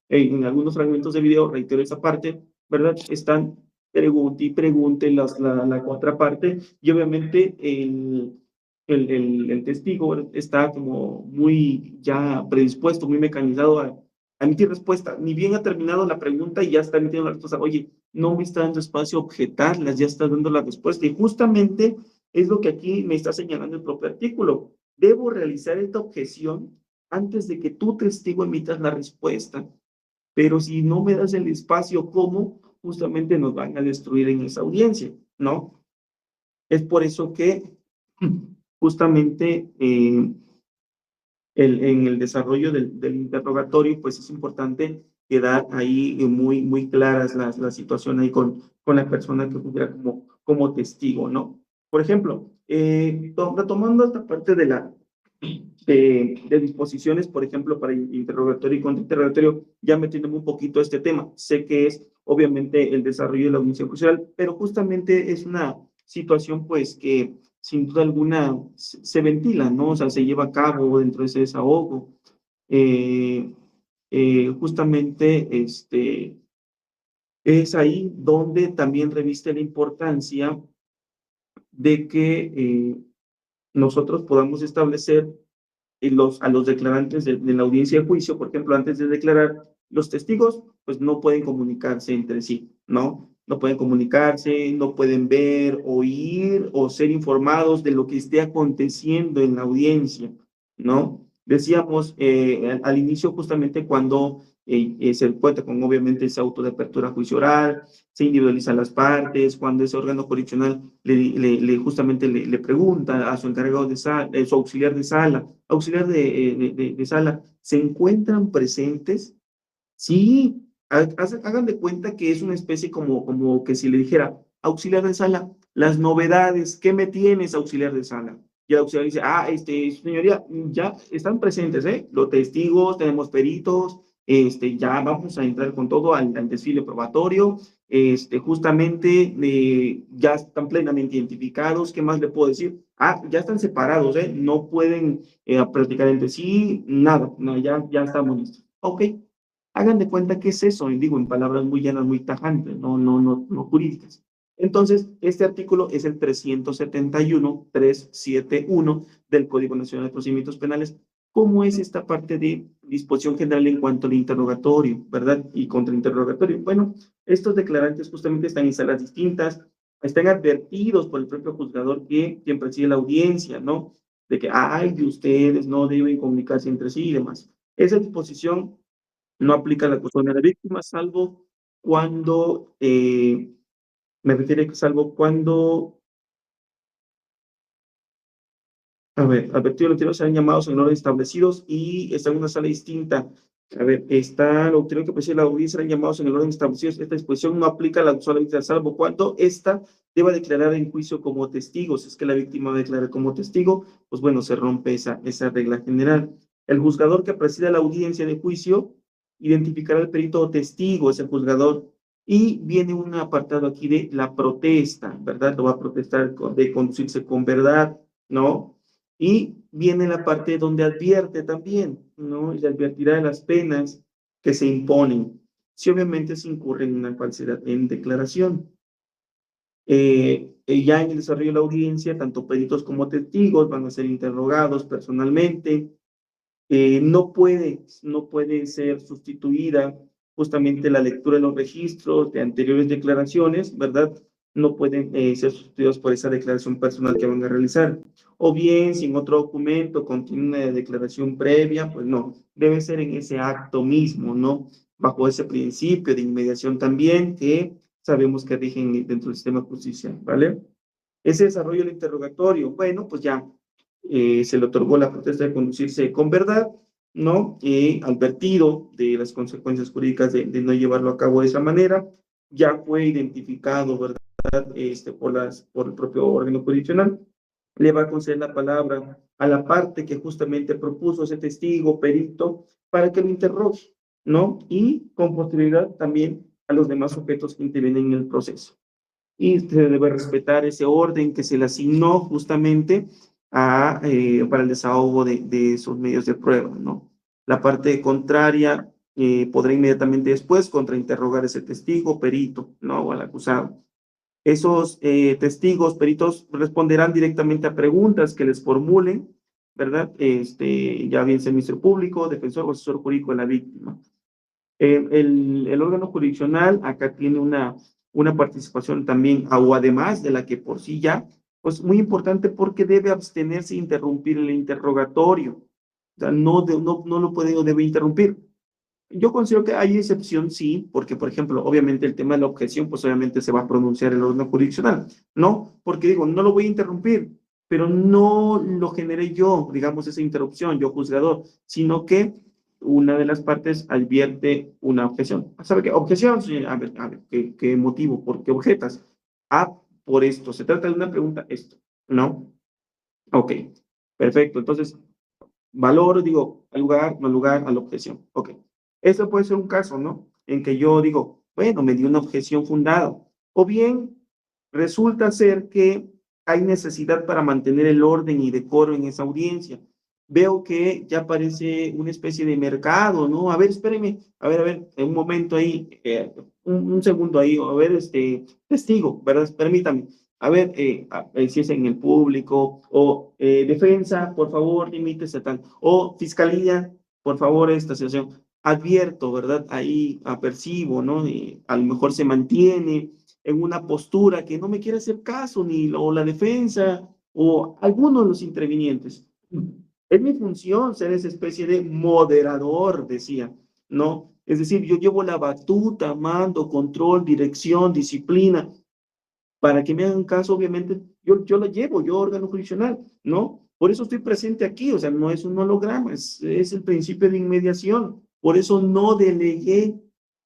en algunos fragmentos de video, reitero esa parte, ¿verdad? Están pregunte y pregunte la contraparte y obviamente el testigo está como muy ya predispuesto, muy mecanizado a emitir respuesta. Ni bien ha terminado la pregunta y ya está emitiendo la respuesta. Oye, no me está dando espacio a objetarlas, ya está dando la respuesta. Y justamente es lo que aquí me está señalando el propio artículo. Debo realizar esta objeción antes de que tú, testigo, emitas la respuesta. Pero si no me das el espacio, ¿cómo? Justamente nos van a destruir en esa audiencia, ¿no? Es por eso que justamente en el desarrollo del interrogatorio, pues es importante quedar ahí muy claras la situación ahí con la persona que pudiera como testigo, ¿no? Por ejemplo, retomando esta parte de disposiciones, por ejemplo, para interrogatorio y contrainterrogatorio, ya metiéndome un poquito a este tema. Sé que es obviamente el desarrollo de la audiencia judicial, pero justamente es una situación pues que sin duda alguna se ventila, ¿no? O sea, se lleva a cabo dentro de ese desahogo. Eh, Justamente es ahí donde también reviste la importancia de que nosotros podamos establecer a los declarantes de la audiencia de juicio, por ejemplo, antes de declarar, los testigos pues no pueden comunicarse entre sí, ¿no? No pueden comunicarse, no pueden ver, oír o ser informados de lo que esté aconteciendo en la audiencia, ¿no? Decíamos al inicio justamente cuando se cuenta con obviamente ese auto de apertura a juicio oral, se individualizan las partes, cuando ese órgano jurisdiccional justamente le pregunta a su encargado de sala, su auxiliar de sala, ¿se encuentran presentes? Sí, hagan de cuenta que es una especie como que si le dijera, auxiliar de sala, las novedades, ¿qué me tienes, auxiliar de sala? Y el auxiliar dice, señoría, ya están presentes, ¿eh? Los testigos, tenemos peritos, ya vamos a entrar con todo al desfile probatorio, justamente ya están plenamente identificados, ¿qué más le puedo decir? Ya están separados, ¿eh? No pueden platicar entre sí, nada, no, ya estamos listos. Ok, hagan de cuenta que es eso, y digo en palabras muy llanas, muy tajantes, no jurídicas. Entonces, este artículo es el 371 del Código Nacional de Procedimientos Penales. ¿Cómo es esta parte de disposición general en cuanto al interrogatorio, verdad? Y contrainterrogatorio. Bueno, estos declarantes justamente están en salas distintas, están advertidos por el propio juzgador quien preside la audiencia, ¿no? De que, de ustedes no deben comunicarse entre sí y demás. Esa disposición no aplica la cuestión de la víctima, salvo cuando, me refiero que salvo cuando, a ver, advertidos los anterior serán llamados en orden establecidos y está en una sala distinta. A ver, está la autoridad que preside la audiencia serán llamados en el orden establecidos. Esta disposición no aplica a la solamente salvo cuando ésta deba declarar en juicio como testigo. Si es que la víctima va a declarar como testigo, pues bueno, se rompe esa regla general. El juzgador que presida la audiencia de juicio identificará al perito o testigo, es el juzgador. Y viene un apartado aquí de la protesta, ¿verdad? Lo va a protestar de conducirse con verdad, ¿no? Y viene la parte donde advierte también, ¿no? Y advertirá de las penas que se imponen, si obviamente se incurre en una falsedad en declaración. Ya en el desarrollo de la audiencia, tanto peritos como testigos van a ser interrogados personalmente. No puede ser sustituida justamente la lectura de los registros de anteriores declaraciones, ¿verdad? No pueden ser sustituidos por esa declaración personal que van a realizar. O bien, si en otro documento contiene una declaración previa, pues no, debe ser en ese acto mismo, ¿no? Bajo ese principio de inmediación también que sabemos que rigen dentro del sistema judicial, ¿vale? Ese desarrollo del interrogatorio, bueno, pues ya se le otorgó la protesta de conducirse con verdad, ¿no? Advertido de las consecuencias jurídicas de no llevarlo a cabo de esa manera, ya fue identificado, ¿verdad? Por el propio órgano jurisdiccional, le va a conceder la palabra a la parte que justamente propuso ese testigo, perito, para que lo interrogue, ¿no? Y con posterioridad también a los demás sujetos que intervienen en el proceso y se debe respetar ese orden que se le asignó justamente para el desahogo de esos medios de prueba, ¿no? La parte contraria podrá inmediatamente después contrainterrogar ese testigo, perito, ¿no? O al acusado. Esos testigos, peritos, responderán directamente a preguntas que les formulen, ¿verdad? Ya bien sea el Ministerio Público, defensor o asesor jurídico de la víctima. El órgano jurisdiccional acá tiene una participación también, o además de la que por sí ya, pues muy importante porque debe abstenerse e interrumpir el interrogatorio. O sea, no lo puede o debe interrumpir. Yo considero que hay excepción, sí, porque, por ejemplo, obviamente el tema de la objeción, pues obviamente se va a pronunciar el órgano jurisdiccional, ¿no? Porque digo, no lo voy a interrumpir, pero no lo generé yo, digamos, esa interrupción, yo juzgador, sino que una de las partes advierte una objeción. ¿Sabe qué? Objeción, sí, a ver, ¿qué motivo? ¿Por qué objetas? Por esto, se trata de una pregunta, esto, ¿no? Ok, perfecto, entonces valoro, digo, al lugar, no al lugar, a la objeción. Ok. Eso puede ser un caso, ¿no? En que yo digo, bueno, me dio una objeción fundada. O bien, resulta ser que hay necesidad para mantener el orden y decoro en esa audiencia. Veo que ya parece una especie de mercado, ¿no? A ver, espéreme, a ver, un momento ahí, un segundo ahí, a ver, testigo, ¿verdad? Permítame. A ver, si es en el público, o defensa, por favor, limítese tal, o fiscalía, por favor, esta situación. Advierto, ¿verdad? Ahí apercibo, ¿no? A lo mejor se mantiene en una postura que no me quiere hacer caso, ni o la defensa, o alguno de los intervinientes. Es mi función ser esa especie de moderador, decía, ¿no? Es decir, yo llevo la batuta, mando, control, dirección, disciplina, para que me hagan caso, obviamente, yo la llevo, yo órgano jurisdiccional, ¿no? Por eso estoy presente aquí, o sea, no es un holograma, es el principio de inmediación. Por eso no delegué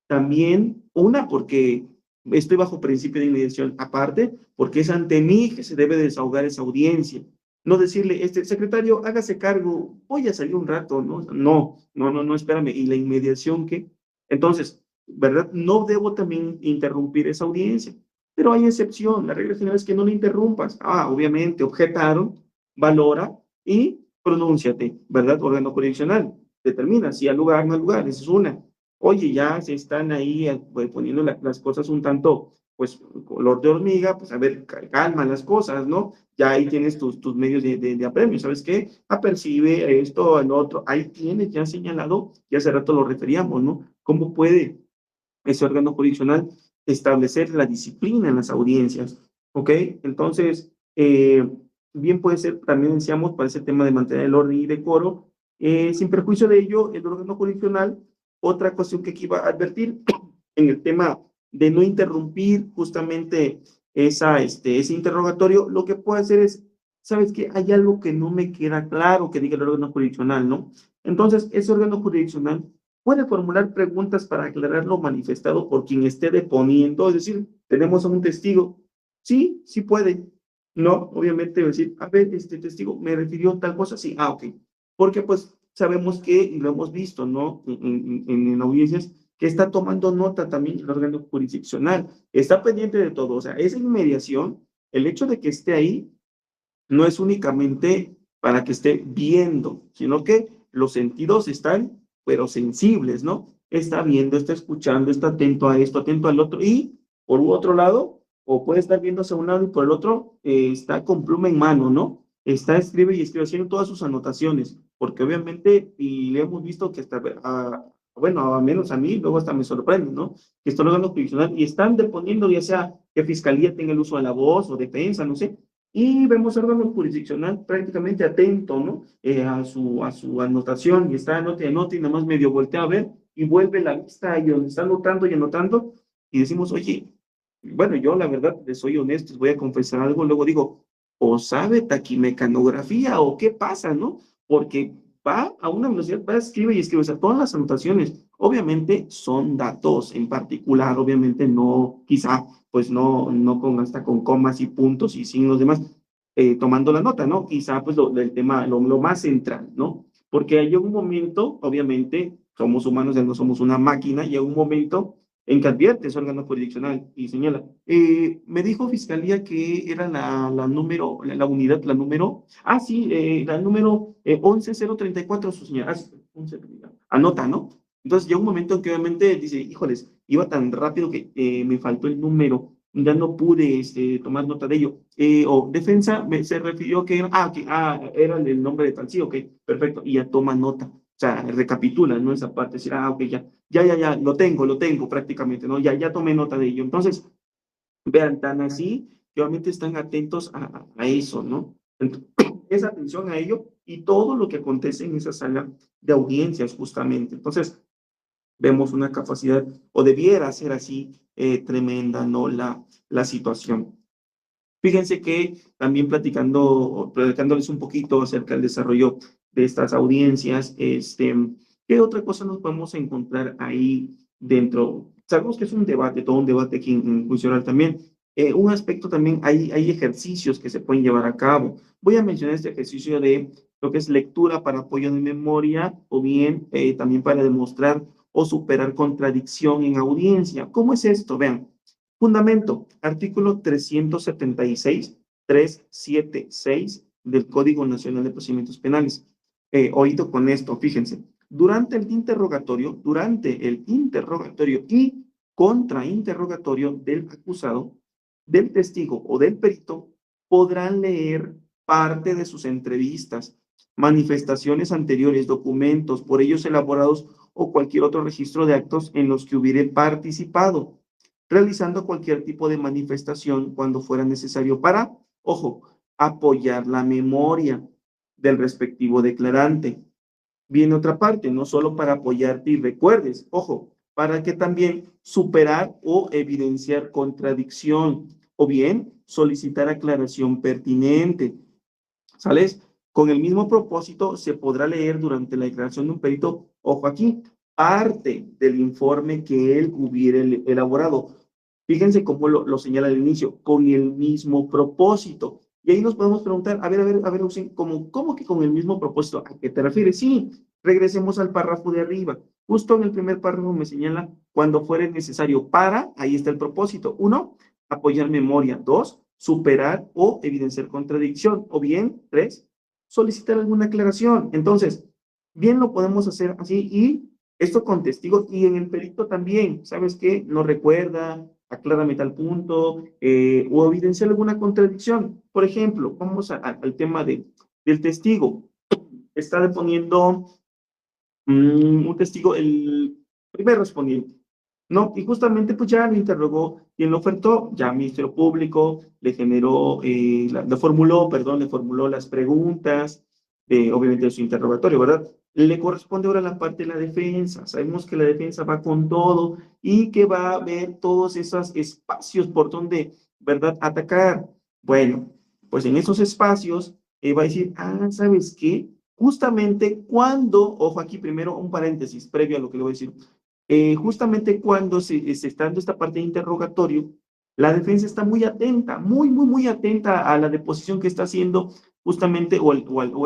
también, una, porque estoy bajo principio de inmediación, aparte, porque es ante mí que se debe desahogar esa audiencia. No decirle, secretario, hágase cargo, voy a salir un rato, ¿no? No, espérame. ¿Y la inmediación qué? Entonces, ¿verdad? No debo también interrumpir esa audiencia. Pero hay excepción, la regla general es que no le interrumpas. Obviamente, objetaron, valora y pronúnciate, ¿verdad? Órgano jurisdiccional, determina si al lugar, no al lugar, esa es una. Oye, ya se están ahí pues, poniendo las cosas un tanto, pues, color de hormiga, pues a ver, calma las cosas, ¿no? Ya ahí tienes tus medios de apremio, ¿sabes qué? Apercibe esto, el otro, ahí tienes ya señalado, ya hace rato lo referíamos, ¿no? ¿Cómo puede ese órgano jurisdiccional establecer la disciplina en las audiencias? ¿Ok? Entonces, bien puede ser, también decíamos, para ese tema de mantener el orden y decoro, sin perjuicio de ello, el órgano jurisdiccional, otra cuestión que aquí iba a advertir, en el tema de no interrumpir justamente ese interrogatorio, lo que puede hacer es, ¿sabes qué? Hay algo que no me queda claro que diga el órgano jurisdiccional, ¿no? Entonces, ese órgano jurisdiccional puede formular preguntas para aclarar lo manifestado por quien esté deponiendo, es decir, tenemos a un testigo. Sí, sí puede. No, obviamente decir, a ver, este testigo me refirió a tal cosa, sí, ok. Porque pues sabemos que, y lo hemos visto, ¿no? En audiencias, que está tomando nota también el órgano jurisdiccional, está pendiente de todo, o sea, esa inmediación, el hecho de que esté ahí, no es únicamente para que esté viendo, sino que los sentidos están, pero sensibles, ¿no? Está viendo, está escuchando, está atento a esto, atento al otro, y por otro lado, o puede estar viéndose a un lado y por el otro, está con pluma en mano, ¿no? Está, escribe y escribe, haciendo todas sus anotaciones, porque obviamente, y le hemos visto que hasta, bueno, al menos a mí, luego hasta me sorprende, ¿no? Que estos órganos jurisdiccionales y están deponiendo, ya sea que fiscalía tenga el uso de la voz o defensa, no sé, y vemos al órgano jurisdiccional prácticamente atento, ¿no? A su anotación, y está anota y nada más medio voltea a ver, y vuelve la vista y donde está anotando y anotando, y decimos, oye, bueno, yo la verdad, les soy honesto, voy a confesar algo, luego digo, o sabe taquimecanografía, o qué pasa, ¿no? Porque va a una velocidad, va, escribe y escribe, o sea, todas las anotaciones, obviamente son datos en particular, obviamente no, quizá, pues no con hasta con comas y puntos y signos demás, tomando la nota, ¿no? Quizá, pues, del tema, lo más central, ¿no? Porque hay un momento, obviamente, somos humanos, ya no somos una máquina, y hay un momento en que advierte ese órgano jurisdiccional y señala, me dijo Fiscalía que era la número, la unidad, la número, sí, la número 11034, su señora, anota, ¿no? Entonces llega un momento en que obviamente dice, híjoles, iba tan rápido que me faltó el número, ya no pude tomar nota de ello. O defensa se refirió que era, okay, era el nombre de tal, sí, ok, perfecto, y ya toma nota. O sea, recapitula, ¿no? Esa parte, decir, ok, ya, lo tengo prácticamente, ¿no? Ya tomé nota de ello. Entonces, vean, tan así, que obviamente están atentos a eso, ¿no? Entonces, esa atención a ello y todo lo que acontece en esa sala de audiencias, justamente. Entonces, vemos una capacidad, o debiera ser así, tremenda, ¿no? La situación. Fíjense que también platicándoles un poquito acerca del desarrollo de estas audiencias, ¿qué otra cosa nos podemos encontrar ahí dentro? Sabemos que es un debate, todo un debate aquí en juicio oral también. Un aspecto también, hay ejercicios que se pueden llevar a cabo. Voy a mencionar este ejercicio de lo que es lectura para apoyo de memoria, o bien también para demostrar o superar contradicción en audiencia. ¿Cómo es esto? Vean, fundamento, artículo 376 del Código Nacional de Procedimientos Penales. Oído con esto, fíjense, durante el interrogatorio y contrainterrogatorio del acusado, del testigo o del perito, podrán leer parte de sus entrevistas, manifestaciones anteriores, documentos por ellos elaborados o cualquier otro registro de actos en los que hubiere participado, realizando cualquier tipo de manifestación cuando fuera necesario para, ojo, apoyar la memoria del respectivo declarante. Viene otra parte, no solo para apoyarte y recuerdes, ojo, para que también superar o evidenciar contradicción, o bien solicitar aclaración pertinente. ¿Sales? Con el mismo propósito se podrá leer durante la declaración de un perito, ojo aquí, parte del informe que él hubiera elaborado. Fíjense cómo lo señala al inicio, con el mismo propósito. Y ahí nos podemos preguntar, a ver, ¿cómo que con el mismo propósito? ¿A qué te refieres? Sí, regresemos al párrafo de arriba. Justo en el primer párrafo me señala cuando fuere necesario para, ahí está el propósito. 1, apoyar memoria. 2, superar o evidenciar contradicción. O bien, 3, solicitar alguna aclaración. Entonces, bien lo podemos hacer así y esto con testigos y en el perito también. ¿Sabes qué? No recuerda, aclárame tal punto, o evidenciar alguna contradicción. Por ejemplo, vamos al tema del testigo. Está deponiendo un testigo, el primer respondiente, ¿no? Y justamente pues ya lo interrogó quien lo ofertó, ya Ministerio Público le generó, le formuló las preguntas, obviamente de su interrogatorio, ¿verdad? Le corresponde ahora la parte de la defensa. Sabemos que la defensa va con todo y que va a ver todos esos espacios por donde, ¿verdad?, atacar. Bueno, pues en esos espacios va a decir, ¿sabes qué? Justamente cuando, ojo aquí primero un paréntesis previo a lo que le voy a decir, justamente cuando se está dando esta parte de interrogatorio, la defensa está muy atenta, muy atenta a la deposición que está haciendo justamente, o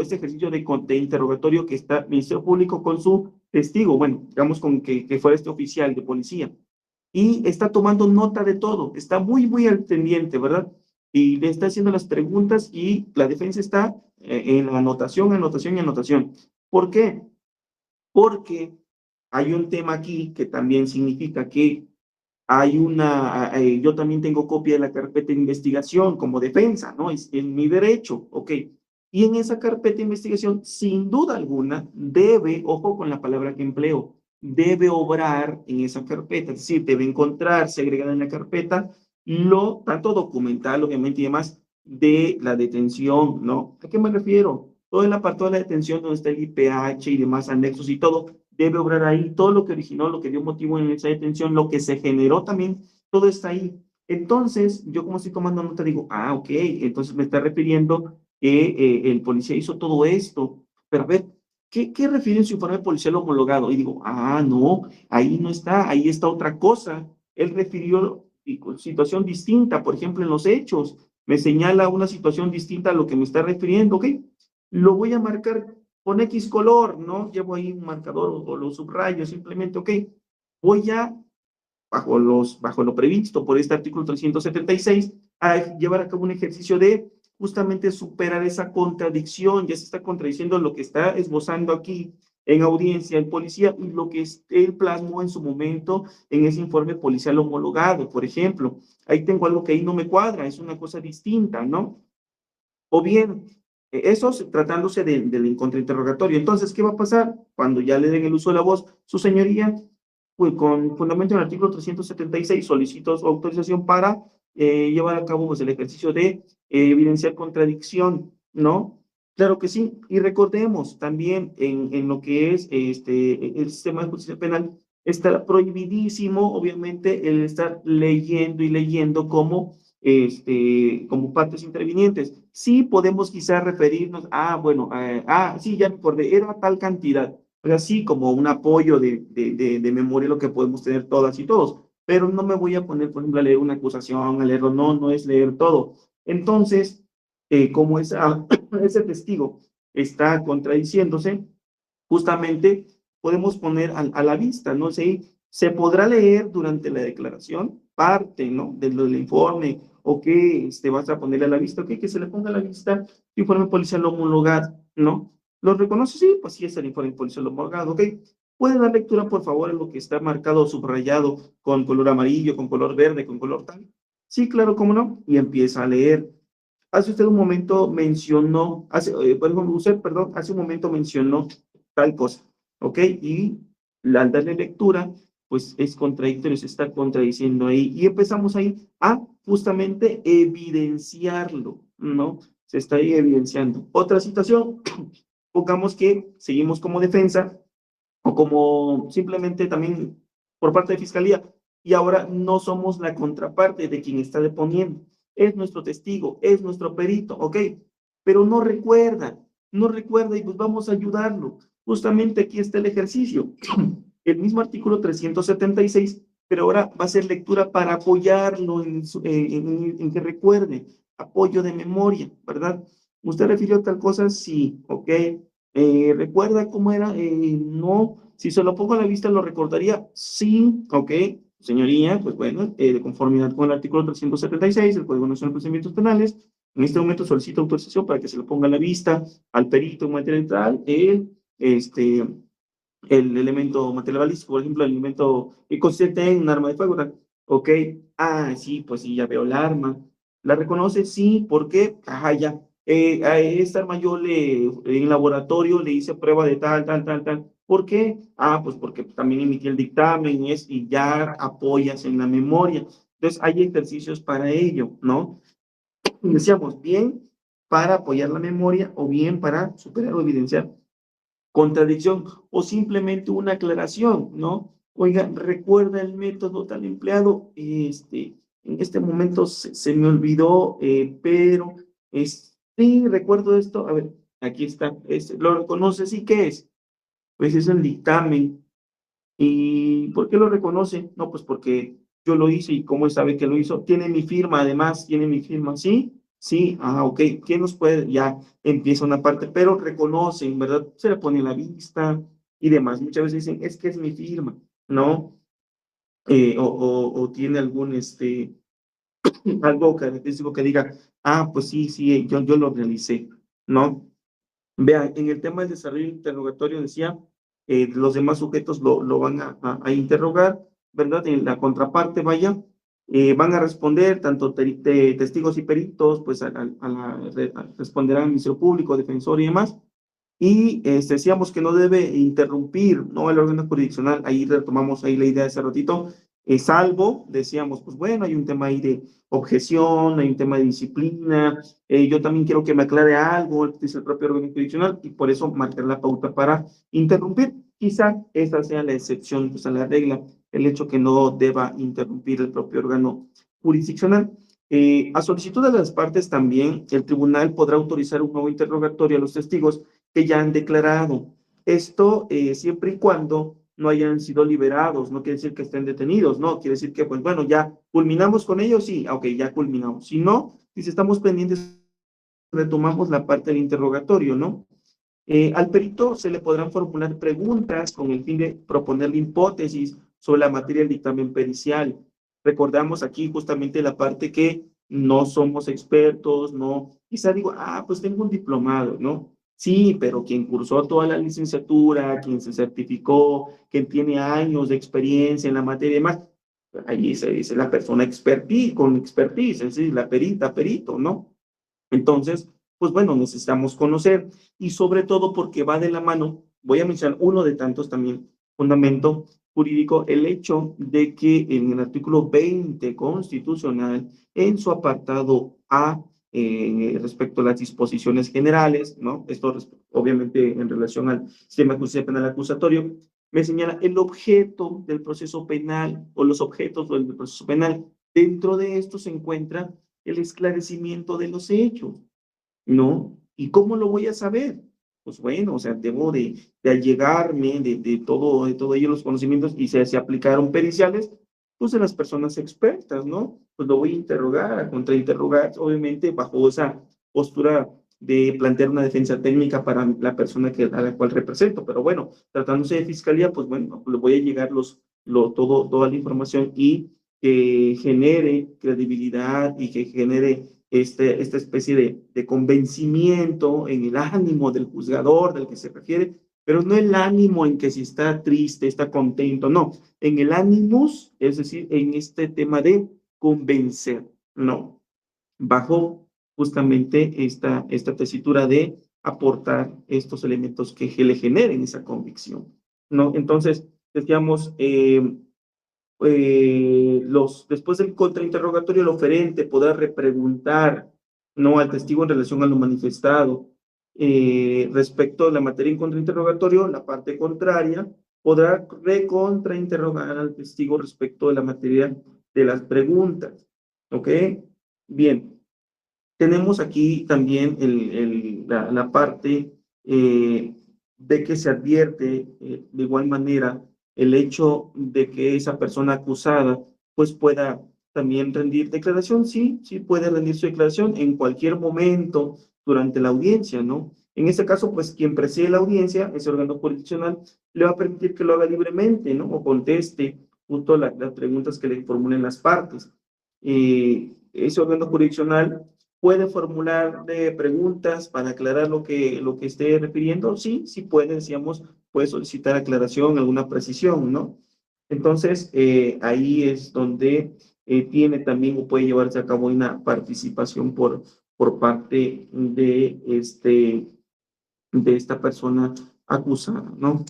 este ejercicio de interrogatorio que está el Ministerio Público con su testigo, bueno, digamos con que fuera este oficial de policía, y está tomando nota de todo, está muy al pendiente, ¿verdad? Y le está haciendo las preguntas y la defensa está en la anotación. ¿Por qué? Porque hay un tema aquí que también significa que yo también tengo copia de la carpeta de investigación como defensa, ¿no? Es mi derecho, ok. Y en esa carpeta de investigación, sin duda alguna, debe, ojo con la palabra que empleo, debe obrar en esa carpeta, es decir, debe encontrarse agregada en la carpeta tanto documental, obviamente, y demás, de la detención, ¿no? ¿A qué me refiero? Todo el apartado de la detención donde está el IPH y demás anexos y todo, debe obrar ahí, todo lo que originó, lo que dio motivo en esa detención, lo que se generó también, todo está ahí. Entonces, yo como estoy tomando nota digo, ok, entonces me está refiriendo que el policía hizo todo esto, pero a ver, ¿qué refiere en su informe policial homologado? Y digo, no, ahí no está, ahí está otra cosa. Él refirió situación distinta, por ejemplo, en los hechos, me señala una situación distinta a lo que me está refiriendo, ok, lo voy a marcar con X color, ¿no? Llevo ahí un marcador o lo subrayo, simplemente, ok, voy a, bajo lo previsto por este artículo 376, a llevar a cabo un ejercicio de justamente superar esa contradicción, ya se está contradiciendo lo que está esbozando aquí en audiencia el policía y lo que él plasmó en su momento en ese informe policial homologado, por ejemplo. Ahí tengo algo que ahí no me cuadra, es una cosa distinta, ¿no? O bien, eso tratándose del contrainterrogatorio. Entonces, ¿qué va a pasar? Cuando ya le den el uso de la voz, su señoría, pues con fundamento en el artículo 376, solicito su autorización para llevar a cabo pues, el ejercicio de evidenciar contradicción, ¿no? Claro que sí. Y recordemos también en lo que es el sistema de justicia penal, está prohibidísimo, obviamente, el estar leyendo y leyendo como partes intervinientes. Sí podemos quizás referirnos, bueno, sí, ya me acordé, era tal cantidad, pero así como un apoyo de memoria lo que podemos tener todas y todos, pero no me voy a poner, por ejemplo, a leer una acusación, a leerlo, no es leer todo. Entonces, como ese testigo está contradiciéndose, justamente podemos poner a la vista, ¿no? Se podrá leer durante la declaración parte, ¿no? Del informe, o que vas a ponerle a la vista, ok, que se le ponga a la vista informe policial homologado, ¿no? ¿Lo reconoce? Sí, pues sí es el informe policial homologado, ok. ¿Puede dar lectura, por favor, en lo que está marcado o subrayado con color amarillo, con color verde, con color tal? Sí, claro, cómo no. Y empieza a leer. Hace usted un momento mencionó, hace un momento mencionó tal cosa, ¿ok? Y al darle lectura, pues es contradictorio, se está contradiciendo ahí. Y empezamos ahí a justamente evidenciarlo, ¿no? Se está ahí evidenciando. Otra situación, pongamos que seguimos como defensa o como simplemente también por parte de fiscalía, y ahora no somos la contraparte de quien está deponiendo. Es nuestro testigo, es nuestro perito, ok, pero no recuerda y pues vamos a ayudarlo. Justamente aquí está el ejercicio. El mismo artículo 376, pero ahora va a ser lectura para apoyarlo en que recuerde, apoyo de memoria, ¿verdad? ¿Usted refirió a tal cosa? Sí, ok. ¿Recuerda cómo era? No. Si se lo pongo a la vista, ¿lo recordaría? Sí, ok. Señoría, pues bueno, de conformidad con el artículo 376 del Código Nacional de Procedimientos Penales, en este momento solicito autorización para que se lo ponga a la vista al perito en materia legal, el elemento material balístico, por ejemplo, el elemento que consiste en un arma de fuego, ¿verdad? Ok, sí, pues sí, ya veo el arma. ¿La reconoce? Sí, ¿por qué? Ajá, ya. A esta arma yo en laboratorio le hice prueba de tal, tal, tal, tal. ¿Por qué? Pues porque también emití el dictamen y ya apoyas en la memoria. Entonces, hay ejercicios para ello, ¿no? Decíamos, bien para apoyar la memoria o bien para superar o evidenciar contradicción o simplemente una aclaración, ¿no? Oiga, recuerda el método tal empleado, en este momento se me olvidó, pero sí, recuerdo esto, a ver, aquí está, lo reconoce, sí, ¿qué es? Pues es el dictamen. ¿Y por qué lo reconoce? No, pues porque yo lo hice y cómo sabe que lo hizo. Tiene mi firma, además, tiene mi firma, ¿sí? Sí, ok. ¿Quién nos puede? Ya empieza una parte, pero reconocen, ¿verdad? Se le pone la vista y demás. Muchas veces dicen, es que es mi firma, ¿no? O tiene algún, algo característico que diga, pues sí, sí, yo lo realicé, ¿no? Vean, en el tema del desarrollo interrogatorio decía, los demás sujetos lo van a interrogar, ¿verdad? En la contraparte, vaya, van a responder tanto testigos y peritos, pues responderán el Ministerio Público, defensor y demás. Y decíamos que no debe interrumpir, ¿no? El órgano jurisdiccional, ahí retomamos ahí la idea de hace ratito, salvo, decíamos, pues bueno, hay un tema ahí de objeción, hay un tema de disciplina, yo también quiero que me aclare algo, dice el propio órgano jurisdiccional, y por eso marcar la pauta para interrumpir. Quizá esa sea la excepción, pues a la regla, el hecho que no deba interrumpir el propio órgano jurisdiccional. A solicitud de las partes también, el tribunal podrá autorizar un nuevo interrogatorio a los testigos que ya han declarado. Esto siempre y cuando no hayan sido liberados, no quiere decir que estén detenidos, no, quiere decir que, pues bueno, ya culminamos con ellos, sí, ok, ya culminamos. Si no, si estamos pendientes, retomamos la parte del interrogatorio, ¿no? Al perito se le podrán formular preguntas con el fin de proponerle hipótesis sobre la materia del dictamen pericial. Recordamos aquí justamente la parte que no somos expertos, no, quizá digo, pues tengo un diplomado, ¿no? Sí, pero quien cursó toda la licenciatura, quien se certificó, quien tiene años de experiencia en la materia y demás, ahí se dice la persona con expertise, es decir, la perito, ¿no? Entonces, pues bueno, necesitamos conocer y sobre todo porque va de la mano, voy a mencionar uno de tantos también, fundamento jurídico, el hecho de que en el artículo 20 constitucional, en su apartado A, respecto a las disposiciones generales, ¿no? Esto obviamente en relación al sistema de justicia penal acusatorio, me señala el objeto del proceso penal o los objetos del proceso penal. Dentro de esto se encuentra el esclarecimiento de los hechos, ¿no? ¿Y cómo lo voy a saber? Pues bueno, o sea, debo de allegarme de todo ello los conocimientos y se aplicaron periciales, pues de las personas expertas, ¿no? Pues lo voy a interrogar, a contrainterrogar, obviamente bajo esa postura de plantear una defensa técnica para la persona a la cual represento. Pero bueno, tratándose de fiscalía, pues bueno, le voy a llegar toda la información y que genere credibilidad y que genere esta especie de convencimiento en el ánimo del juzgador, del que se refiere, pero no el ánimo en que si está triste, está contento, no, en el ánimos, es decir, en este tema de convencer, no, bajo justamente esta tesitura de aportar estos elementos que le generen esa convicción, ¿no? Entonces, decíamos, después del contrainterrogatorio, el oferente podrá repreguntar, ¿no?, al testigo en relación a lo manifestado. Respecto a la materia en contrainterrogatorio, la parte contraria podrá recontrainterrogar al testigo respecto de la materia de las preguntas. ¿Ok? Bien. Tenemos aquí también la parte de que se advierte de igual manera el hecho de que esa persona acusada pues pueda también rendir declaración. Sí, sí puede rendir su declaración en cualquier momento durante la audiencia, ¿no? En este caso, pues quien preside la audiencia, ese órgano jurisdiccional, le va a permitir que lo haga libremente, ¿no? O conteste justo las preguntas que le formulen las partes. Ese órgano jurisdiccional puede formular preguntas para aclarar lo que esté refiriendo. Sí, sí puede, decíamos, puede solicitar aclaración, alguna precisión, ¿no? Entonces, ahí es donde tiene también o puede llevarse a cabo una participación por parte de esta persona acusada, ¿no?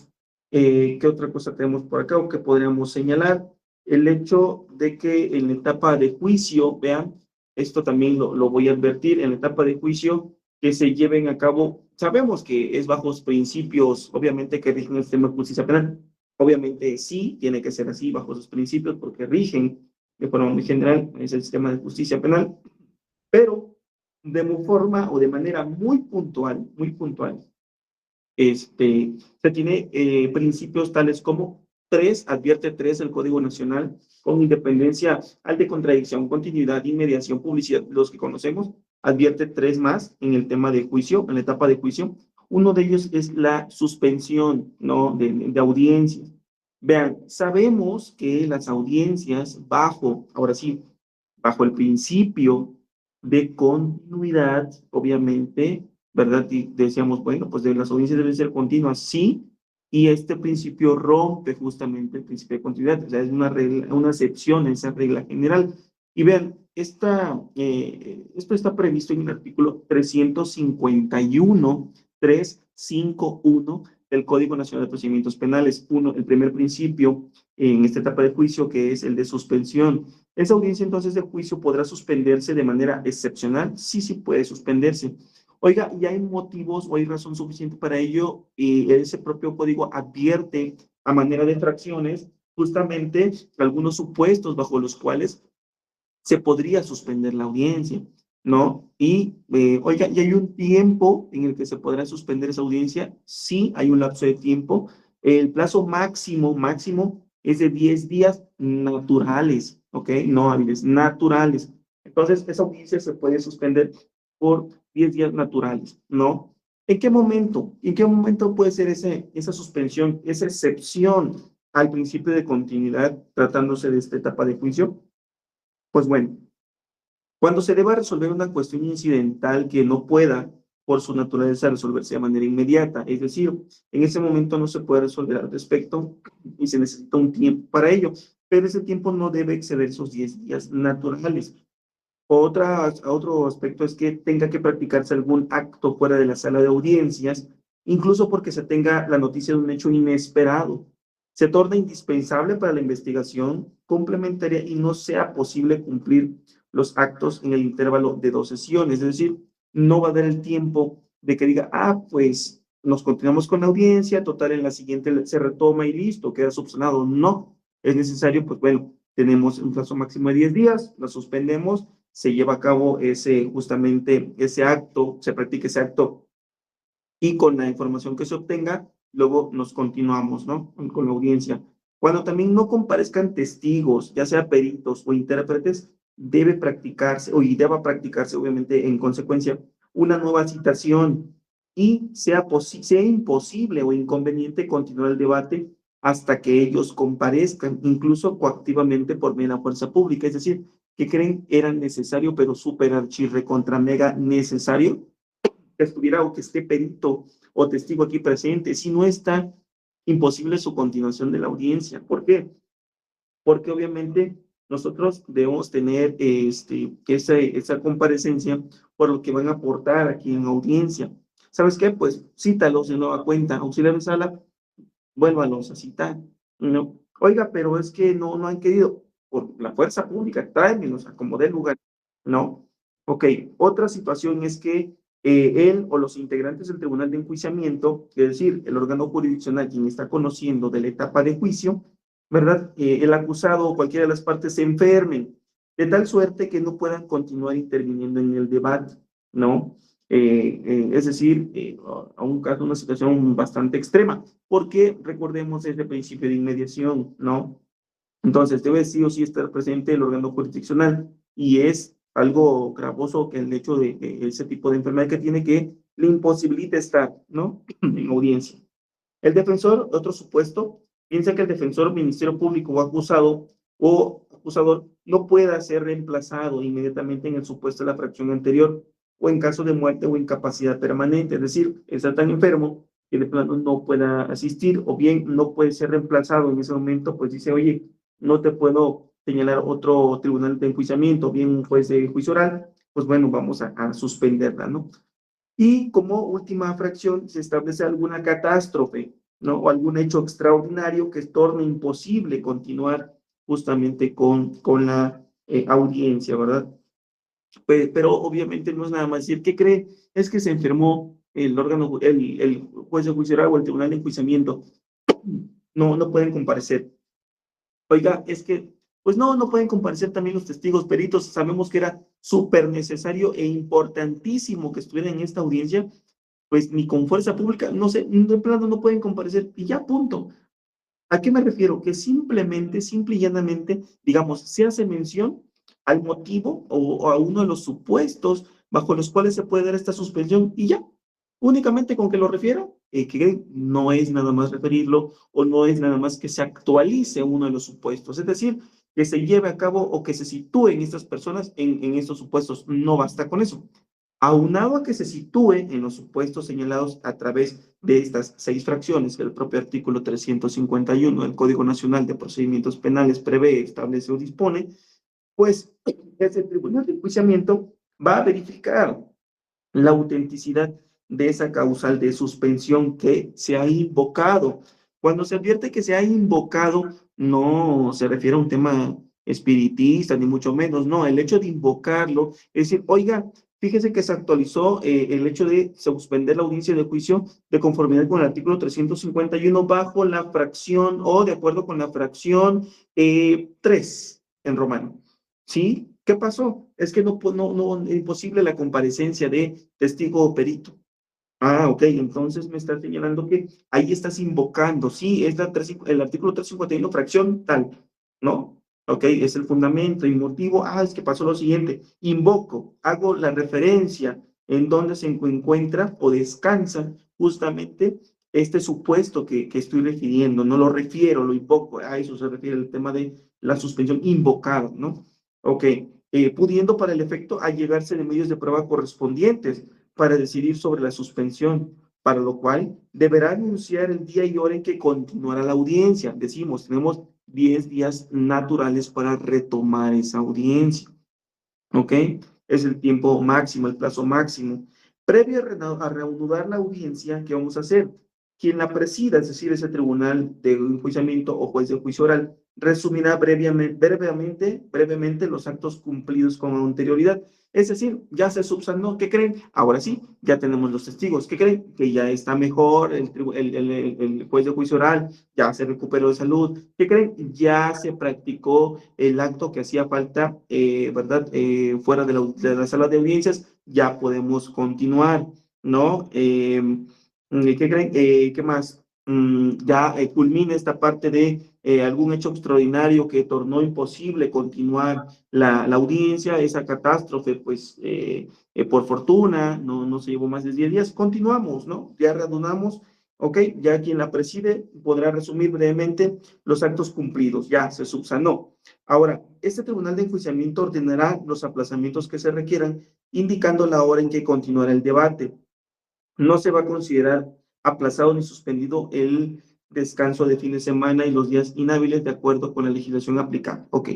¿Qué otra cosa tenemos por acá o qué podríamos señalar? El hecho de que en la etapa de juicio, vean, esto también lo voy a advertir, en la etapa de juicio que se lleven a cabo, sabemos que es bajo los principios, obviamente, que rigen el sistema de justicia penal. Obviamente sí, tiene que ser así, bajo esos principios, porque rigen de forma muy general, es el sistema de justicia penal, pero de forma o de manera muy puntual, se tiene principios tales como advierte tres el Código Nacional, con independencia al de contradicción, continuidad, inmediación, publicidad, los que conocemos, advierte tres más en el tema de juicio, en la etapa de juicio. Uno de ellos es la suspensión, ¿no?, de audiencias. Vean, sabemos que las audiencias ahora sí, bajo el principio de continuidad, obviamente, ¿verdad? Y decíamos, bueno, pues las audiencias deben ser continuas, sí, y este principio rompe justamente el principio de continuidad, o sea, es una regla, una excepción a esa regla general. Y vean, esto está previsto en el artículo 351 del Código Nacional de Procedimientos Penales. El primer principio en esta etapa de juicio, que es el de suspensión. Esa audiencia entonces de juicio podrá suspenderse de manera excepcional. Sí, sí puede suspenderse. Oiga, y hay motivos o hay razón suficiente para ello, y ese propio código advierte a manera de infracciones justamente algunos supuestos bajo los cuales se podría suspender la audiencia, ¿no? Y, oiga, ¿y hay un tiempo en el que se podrá suspender esa audiencia? Sí, hay un lapso de tiempo. El plazo máximo es de 10 días naturales, ¿ok? No hábiles, naturales. Entonces, esa audiencia se puede suspender por 10 días naturales, ¿no? ¿En qué momento? ¿En qué momento puede ser esa suspensión, esa excepción al principio de continuidad tratándose de esta etapa de juicio? Pues bueno, cuando se deba resolver una cuestión incidental que no pueda, por su naturaleza, resolverse de manera inmediata, es decir, en ese momento no se puede resolver al respecto y se necesita un tiempo para ello, pero ese tiempo no debe exceder esos 10 días naturales. Otro aspecto es que tenga que practicarse algún acto fuera de la sala de audiencias, incluso porque se tenga la noticia de un hecho inesperado. Se torna indispensable para la investigación complementaria y no sea posible cumplir los actos en el intervalo de 2 sesiones. Es decir, no va a dar el tiempo de que diga, pues nos continuamos con la audiencia, total, en la siguiente se retoma y listo, queda subsanado. No, es necesario, pues bueno, tenemos un plazo máximo de 10 días, la suspendemos, se lleva a cabo justamente ese acto, se practica ese acto y con la información que se obtenga, luego nos continuamos, ¿no?, con la audiencia. Cuando también no comparezcan testigos, ya sea peritos o intérpretes, debe practicarse, deba practicarse, obviamente, en consecuencia, una nueva citación y sea imposible o inconveniente continuar el debate hasta que ellos comparezcan, incluso coactivamente por mera fuerza pública. Es decir, que creen era necesario, pero súper archirrecontra mega necesario que estuviera o que esté perito o testigo aquí presente. Si no está, imposible su continuación de la audiencia. ¿Por qué? Porque obviamente nosotros debemos tener esa comparecencia por lo que van a aportar aquí en audiencia. ¿Sabes qué? Pues cítalos de nueva cuenta, auxiliar de sala, vuélvalos a citar, ¿no? Oiga, pero es que no han querido, por la fuerza pública, tráemelos a como dé lugar, ¿no? Ok, otra situación es que él o los integrantes del tribunal de enjuiciamiento, es decir, el órgano jurisdiccional quien está conociendo de la etapa de juicio, ¿verdad? El acusado o cualquiera de las partes se enfermen, de tal suerte que no puedan continuar interviniendo en el debate, ¿no? Es decir, a un caso, una situación bastante extrema, porque recordemos ese principio de inmediación, ¿no? Entonces, debe sí o sí estar presente el órgano jurisdiccional y es algo gravoso que el hecho de ese tipo de enfermedad que tiene que le imposibilita estar, ¿no? En audiencia. El defensor, otro supuesto, piensa que el defensor, ministerio público o acusador no pueda ser reemplazado inmediatamente en el supuesto de la fracción anterior o en caso de muerte o incapacidad permanente, es decir, está tan enfermo que de plano no pueda asistir o bien no puede ser reemplazado en ese momento, pues dice, oye, no te puedo señalar otro tribunal de enjuiciamiento, bien un juez de juicio oral, pues bueno, vamos a suspenderla, ¿no? Y como última fracción se establece alguna catástrofe, ¿no? O algún hecho extraordinario que torne imposible continuar justamente con la audiencia, ¿verdad? Pero obviamente no es nada más decir, ¿qué cree? Es que se enfermó el órgano, el juez de juicio oral o el tribunal de enjuiciamiento. No pueden comparecer. Oiga, es que, pues no pueden comparecer también los testigos peritos. Sabemos que era súper necesario e importantísimo que estuvieran en esta audiencia, pues ni con fuerza pública, no sé, de plano no pueden comparecer y ya, punto. ¿A qué me refiero? Que simplemente, simple y llanamente, digamos, se hace mención al motivo o a uno de los supuestos bajo los cuales se puede dar esta suspensión y ya, únicamente con que lo refiero, que no es nada más referirlo o no es nada más que se actualice uno de los supuestos, es decir, que se lleve a cabo o que se sitúen estas personas en estos supuestos, no basta con eso. Aunado a que se sitúe en los supuestos señalados a través de estas 6 fracciones que el propio artículo 351 del Código Nacional de Procedimientos Penales prevé, establece o dispone, pues ese tribunal de enjuiciamiento va a verificar la autenticidad de esa causal de suspensión que se ha invocado. Cuando se advierte que se ha invocado, no se refiere a un tema espiritista, ni mucho menos, no, el hecho de invocarlo, es decir, oiga, fíjese que se actualizó el hecho de suspender la audiencia de juicio de conformidad con el artículo 351 bajo la fracción o de acuerdo con la fracción 3 en romano. ¿Sí? ¿Qué pasó? Es que no, imposible la comparecencia de testigo o perito. Ah, ok, entonces me estás señalando que ahí estás invocando, sí, es el artículo 351, fracción tal, ¿no? Ok, es el fundamento y motivo. Ah, es que pasó lo siguiente, invoco, hago la referencia en donde se encuentra o descansa justamente este supuesto que estoy refiriendo, no lo refiero, lo invoco, a eso se refiere el tema de la suspensión invocada, ¿no? Ok, pudiendo para el efecto allegarse de medios de prueba correspondientes para decidir sobre la suspensión, para lo cual deberá anunciar el día y hora en que continuará la audiencia. Decimos, tenemos 10 días naturales para retomar esa audiencia. ¿Ok? Es el tiempo máximo, el plazo máximo. Previo a reanudar la audiencia, ¿qué vamos a hacer? Quien la presida, es decir, ese tribunal de enjuiciamiento o juez de juicio oral, resumirá brevemente los actos cumplidos con anterioridad. Es decir, ya se subsanó. ¿Qué creen? Ahora sí, ya tenemos los testigos. ¿Qué creen? Que ya está mejor el juez de juicio oral, ya se recuperó de salud. ¿Qué creen? Ya se practicó el acto que hacía falta, ¿verdad? Fuera de la sala de audiencias, ya podemos continuar, ¿no? ¿Qué creen? ¿Qué más? ya culmine esta parte de algún hecho extraordinario que tornó imposible continuar la audiencia, esa catástrofe, pues por fortuna no se llevó más de 10 días, continuamos, ¿no? Ya reanudamos, ¿ok? Ya quien la preside podrá resumir brevemente los actos cumplidos, ya se subsanó. Ahora, este tribunal de enjuiciamiento ordenará los aplazamientos que se requieran, indicando la hora en que continuará el debate. No se va a considerar aplazado ni suspendido el descanso de fin de semana y los días inhábiles de acuerdo con la legislación aplicable. Ok.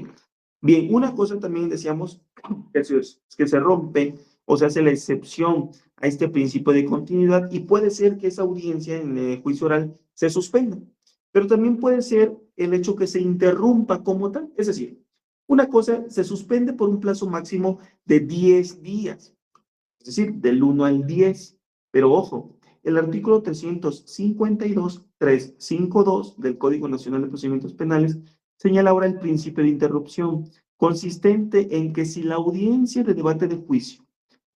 Bien, una cosa también decíamos que se rompe o se hace la excepción a este principio de continuidad y puede ser que esa audiencia en el juicio oral se suspenda, pero también puede ser el hecho que se interrumpa como tal, es decir, una cosa se suspende por un plazo máximo de 10 días, es decir, del 1 al 10, pero ojo, el artículo 352.352 del Código Nacional de Procedimientos Penales señala ahora el principio de interrupción, consistente en que si la audiencia de debate de juicio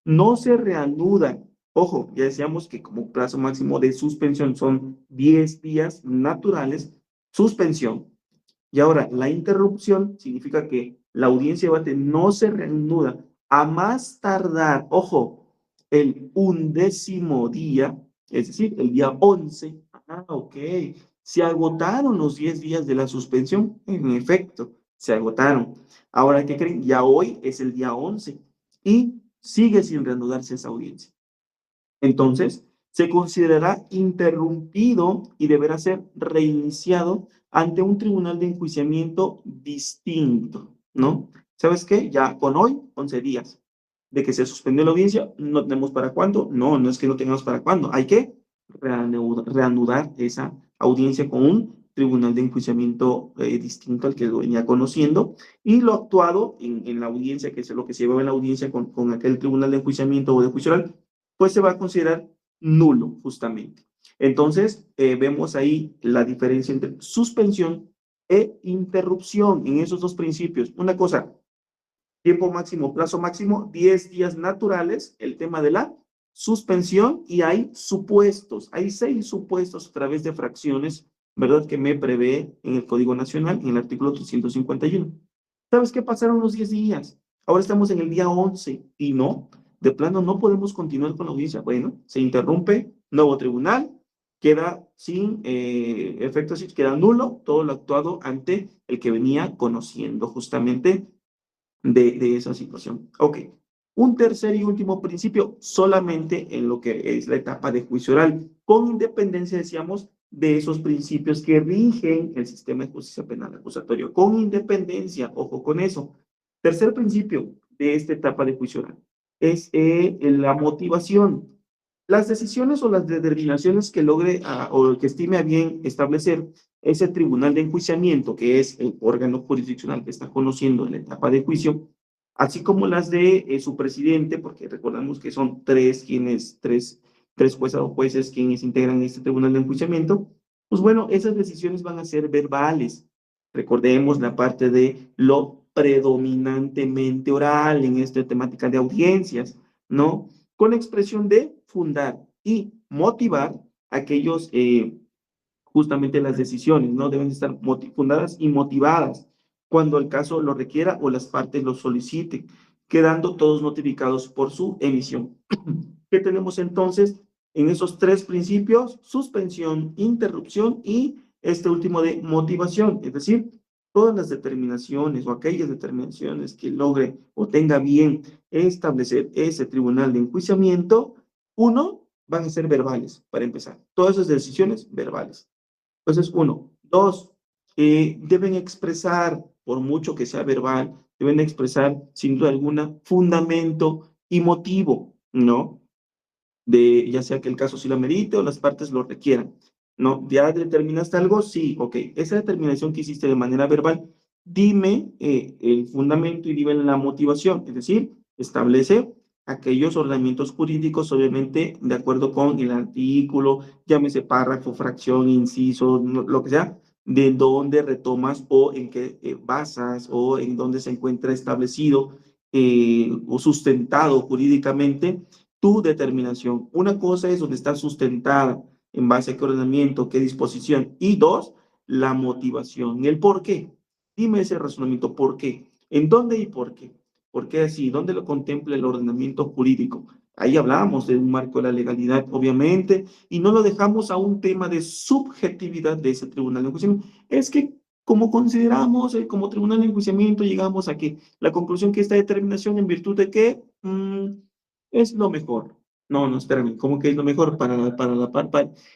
no se reanuda, ojo, ya decíamos que como plazo máximo de suspensión son 10 días naturales, suspensión. Y ahora, la interrupción significa que la audiencia de debate no se reanuda a más tardar, ojo, el 11º día, es decir, el día 11. Ok, se agotaron los 10 días de la suspensión, en efecto, se agotaron. Ahora, ¿qué creen? Ya hoy es el día 11 y sigue sin reanudarse esa audiencia. Entonces, se considerará interrumpido y deberá ser reiniciado ante un tribunal de enjuiciamiento distinto, ¿no? ¿Sabes qué? Ya con hoy, 11 días de que se suspendió la audiencia, no tenemos para cuándo. No, no es que no tengamos para cuándo. Hay que reanudar esa audiencia con un tribunal de enjuiciamiento distinto al que lo venía conociendo, y lo actuado en la audiencia, que es lo que se llevaba en la audiencia con aquel tribunal de enjuiciamiento o de juicio oral, pues se va a considerar nulo, justamente. Entonces, vemos ahí la diferencia entre suspensión e interrupción en esos dos principios. Una cosa, tiempo máximo, plazo máximo, 10 días naturales, el tema de la suspensión, y hay supuestos, hay 6 supuestos a través de fracciones, ¿verdad? Que me prevé en el Código Nacional, en el artículo 351. ¿Sabes qué? Pasaron los 10 días. Ahora estamos en el día 11 y no, de plano no podemos continuar con la audiencia. Bueno, se interrumpe, nuevo tribunal, queda sin efectos, queda nulo todo lo actuado ante el que venía conociendo justamente de esa situación. Ok. Un tercer y último principio, solamente en lo que es la etapa de juicio oral, con independencia, decíamos, de esos principios que rigen el sistema de justicia penal acusatorio, con independencia, ojo con eso. Tercer principio de esta etapa de juicio oral es la motivación. Las decisiones o las determinaciones que logre o que estime a bien establecer ese tribunal de enjuiciamiento, que es el órgano jurisdiccional que está conociendo en la etapa de juicio, así como las de su presidente, porque recordamos que son tres juezas o jueces quienes integran este tribunal de enjuiciamiento, pues bueno, esas decisiones van a ser verbales. Recordemos la parte de lo predominantemente oral en esta temática de audiencias, ¿no? Con expresión de fundar y motivar aquellos, justamente las decisiones, ¿no? Deben estar fundadas y motivadas cuando el caso lo requiera o las partes lo soliciten, quedando todos notificados por su emisión. ¿Qué tenemos entonces en esos 3 principios? Suspensión, interrupción y este último de motivación, es decir, todas las determinaciones o aquellas determinaciones que logre o tenga bien establecer ese tribunal de enjuiciamiento, van a ser verbales, para empezar. Todas esas decisiones verbales. Entonces, 1. 2, deben expresar, por mucho que sea verbal, deben expresar, sin duda alguna, fundamento y motivo, ¿no? Ya sea que el caso sí lo amerite o las partes lo requieran, ¿no? ¿Ya determinaste algo? Sí, ok. Esa determinación que hiciste de manera verbal, dime el fundamento y dime la motivación, es decir, establece aquellos ordenamientos jurídicos, obviamente, de acuerdo con el artículo, llámese párrafo, fracción, inciso, lo que sea, de dónde retomas o en qué basas o en dónde se encuentra establecido o sustentado jurídicamente tu determinación. Una cosa es donde está sustentada en base a qué ordenamiento, qué disposición, y dos, la motivación, el por qué. Dime ese razonamiento, ¿por qué? ¿En dónde y por qué? ¿Por qué así? ¿Dónde lo contempla el ordenamiento jurídico? Ahí hablamos de un marco de la legalidad, obviamente, y no lo dejamos a un tema de subjetividad de ese tribunal de enjuiciamiento. Es que como consideramos, como tribunal de enjuiciamiento, llegamos a que la conclusión que esta determinación en virtud de que es lo mejor. No, no, espérame, ¿cómo que es lo mejor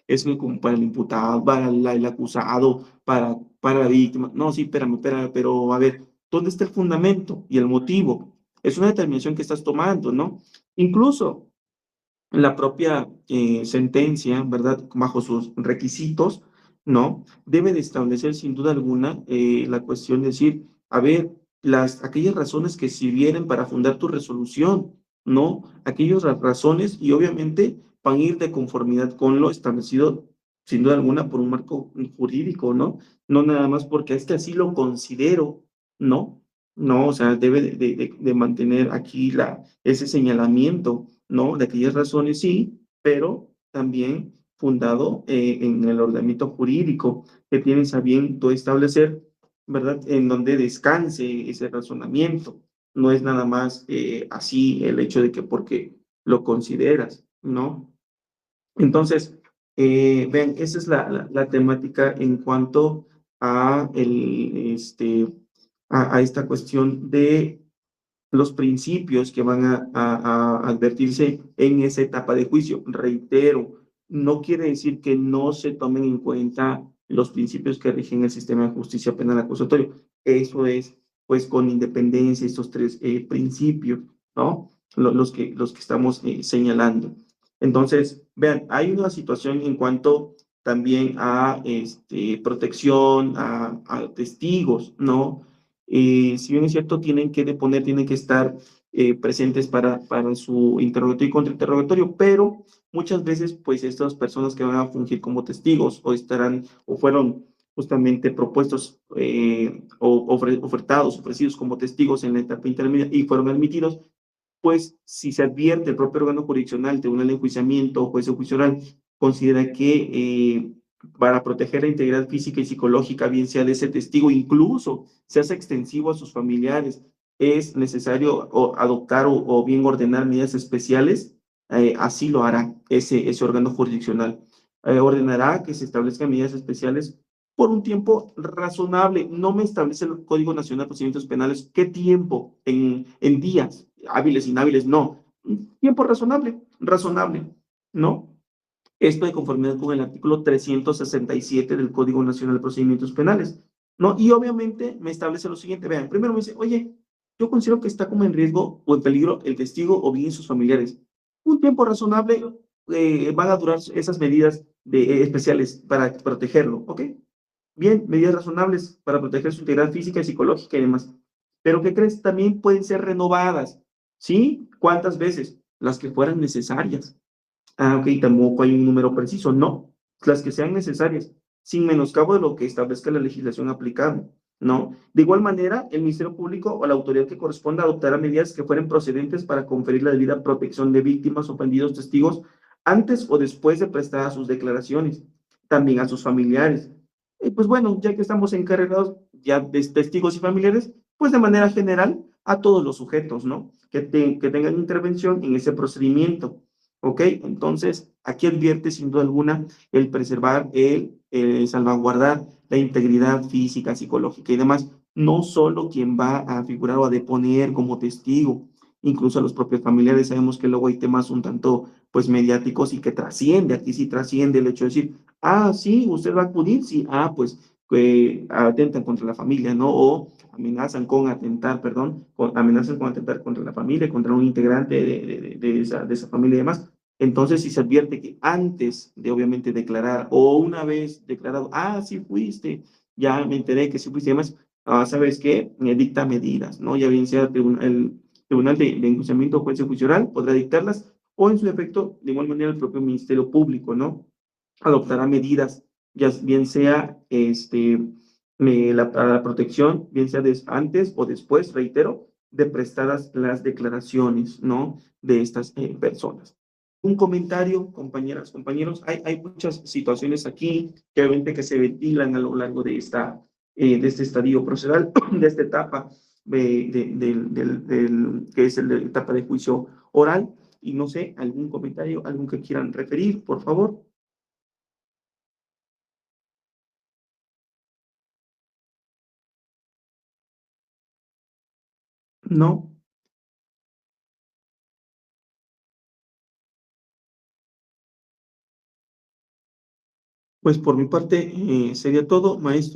es como para el imputado, para el acusado, para la víctima? No, sí, espérame, pero a ver, ¿dónde está el fundamento y el motivo? Es una determinación que estás tomando, ¿no? Incluso la propia sentencia, ¿verdad? Bajo sus requisitos, ¿no? Debe de establecer sin duda alguna la cuestión de decir, a ver, aquellas razones que sirvieron para fundar tu resolución, ¿no? Aquellas razones y obviamente van a ir de conformidad con lo establecido sin duda alguna por un marco jurídico, ¿no? No nada más porque es que así lo considero, ¿no? No, o sea, debe de mantener aquí ese señalamiento, ¿no? De aquellas razones, sí, pero también fundado en el ordenamiento jurídico que tienes a bien tú establecer, ¿verdad? En donde descanse ese razonamiento. No es nada más así el hecho de que porque lo consideras, ¿no? Entonces, vean, esa es la temática en cuanto a, a esta cuestión de los principios que van a advertirse en esa etapa de juicio. Reitero, no quiere decir que no se tomen en cuenta los principios que rigen el sistema de justicia penal acusatorio. Eso es, pues, con independencia, estos tres principios, ¿no? Los que estamos señalando. Entonces, vean, hay una situación en cuanto también a protección a testigos, ¿no? Si bien es cierto, tienen que deponer, tienen que estar presentes para su interrogatorio y contrainterrogatorio, pero muchas veces, pues, estas personas que van a fungir como testigos o estarán o fueron justamente propuestos ofertados, ofrecidos como testigos en la etapa intermedia y fueron admitidos, pues si se advierte el propio órgano jurisdiccional, tribunal de enjuiciamiento o juez de juicio oral, considera que para proteger la integridad física y psicológica, bien sea de ese testigo, incluso se hace extensivo a sus familiares, es necesario adoptar o bien ordenar medidas especiales, así lo hará ese órgano jurisdiccional. Ordenará que se establezcan medidas especiales por un tiempo razonable. No me establece el Código Nacional de Procedimientos Penales qué tiempo, en días, hábiles, inhábiles, no. Un tiempo razonable, ¿no? Esto de conformidad con el artículo 367 del Código Nacional de Procedimientos Penales, ¿no? Y obviamente me establece lo siguiente, vean, primero me dice, oye, yo considero que está como en riesgo o en peligro el testigo o bien sus familiares. Un tiempo razonable van a durar esas medidas especiales para protegerlo, ¿ok? Bien, medidas razonables para proteger su integridad física y psicológica y demás. Pero ¿qué crees? También pueden ser renovadas, ¿sí? ¿Cuántas veces? Las que fueran necesarias. Ah, ok, tampoco hay un número preciso, no, las que sean necesarias, sin menoscabo de lo que establezca la legislación aplicable, ¿no? De igual manera, el Ministerio Público o la autoridad que corresponda adoptará medidas que fueren procedentes para conferir la debida protección de víctimas, ofendidos, testigos, antes o después de prestar sus declaraciones, también a sus familiares. Y pues bueno, ya que estamos encarregados ya de testigos y familiares, pues de manera general a todos los sujetos, ¿no? Que tengan intervención en ese procedimiento. ¿Ok? Entonces, aquí advierte sin duda alguna el preservar, el salvaguardar la integridad física, psicológica y demás. No solo quien va a figurar o a deponer como testigo, incluso a los propios familiares. Sabemos que luego hay temas un tanto, pues, mediáticos y que trasciende, aquí sí trasciende el hecho de decir, ah, sí, usted va a acudir, sí, ah, pues, atentan contra la familia, ¿no? O amenazan con atentar, perdón, amenazan con atentar contra la familia, contra un integrante de esa familia y demás. Entonces, si se advierte que antes de obviamente declarar o una vez declarado, ah, sí fuiste, ya me enteré que sí fuiste y demás, ¿sabes qué? Dicta medidas, ¿no? Ya bien sea el Tribunal de Enjuiciamiento o Juez de Juicio Oral podrá dictarlas o en su efecto, de igual manera, el propio Ministerio Público, ¿no? Adoptará medidas, ya bien sea la protección, bien sea antes o después, reitero, de prestadas las declaraciones, ¿no? De estas personas. Un comentario, compañeras, compañeros, hay muchas situaciones aquí que obviamente que se ventilan a lo largo de de este estadio procesal, de esta etapa que es la etapa de juicio oral, y no sé, algún comentario, algún que quieran referir, por favor. No. Pues por mi parte sería todo, maestro.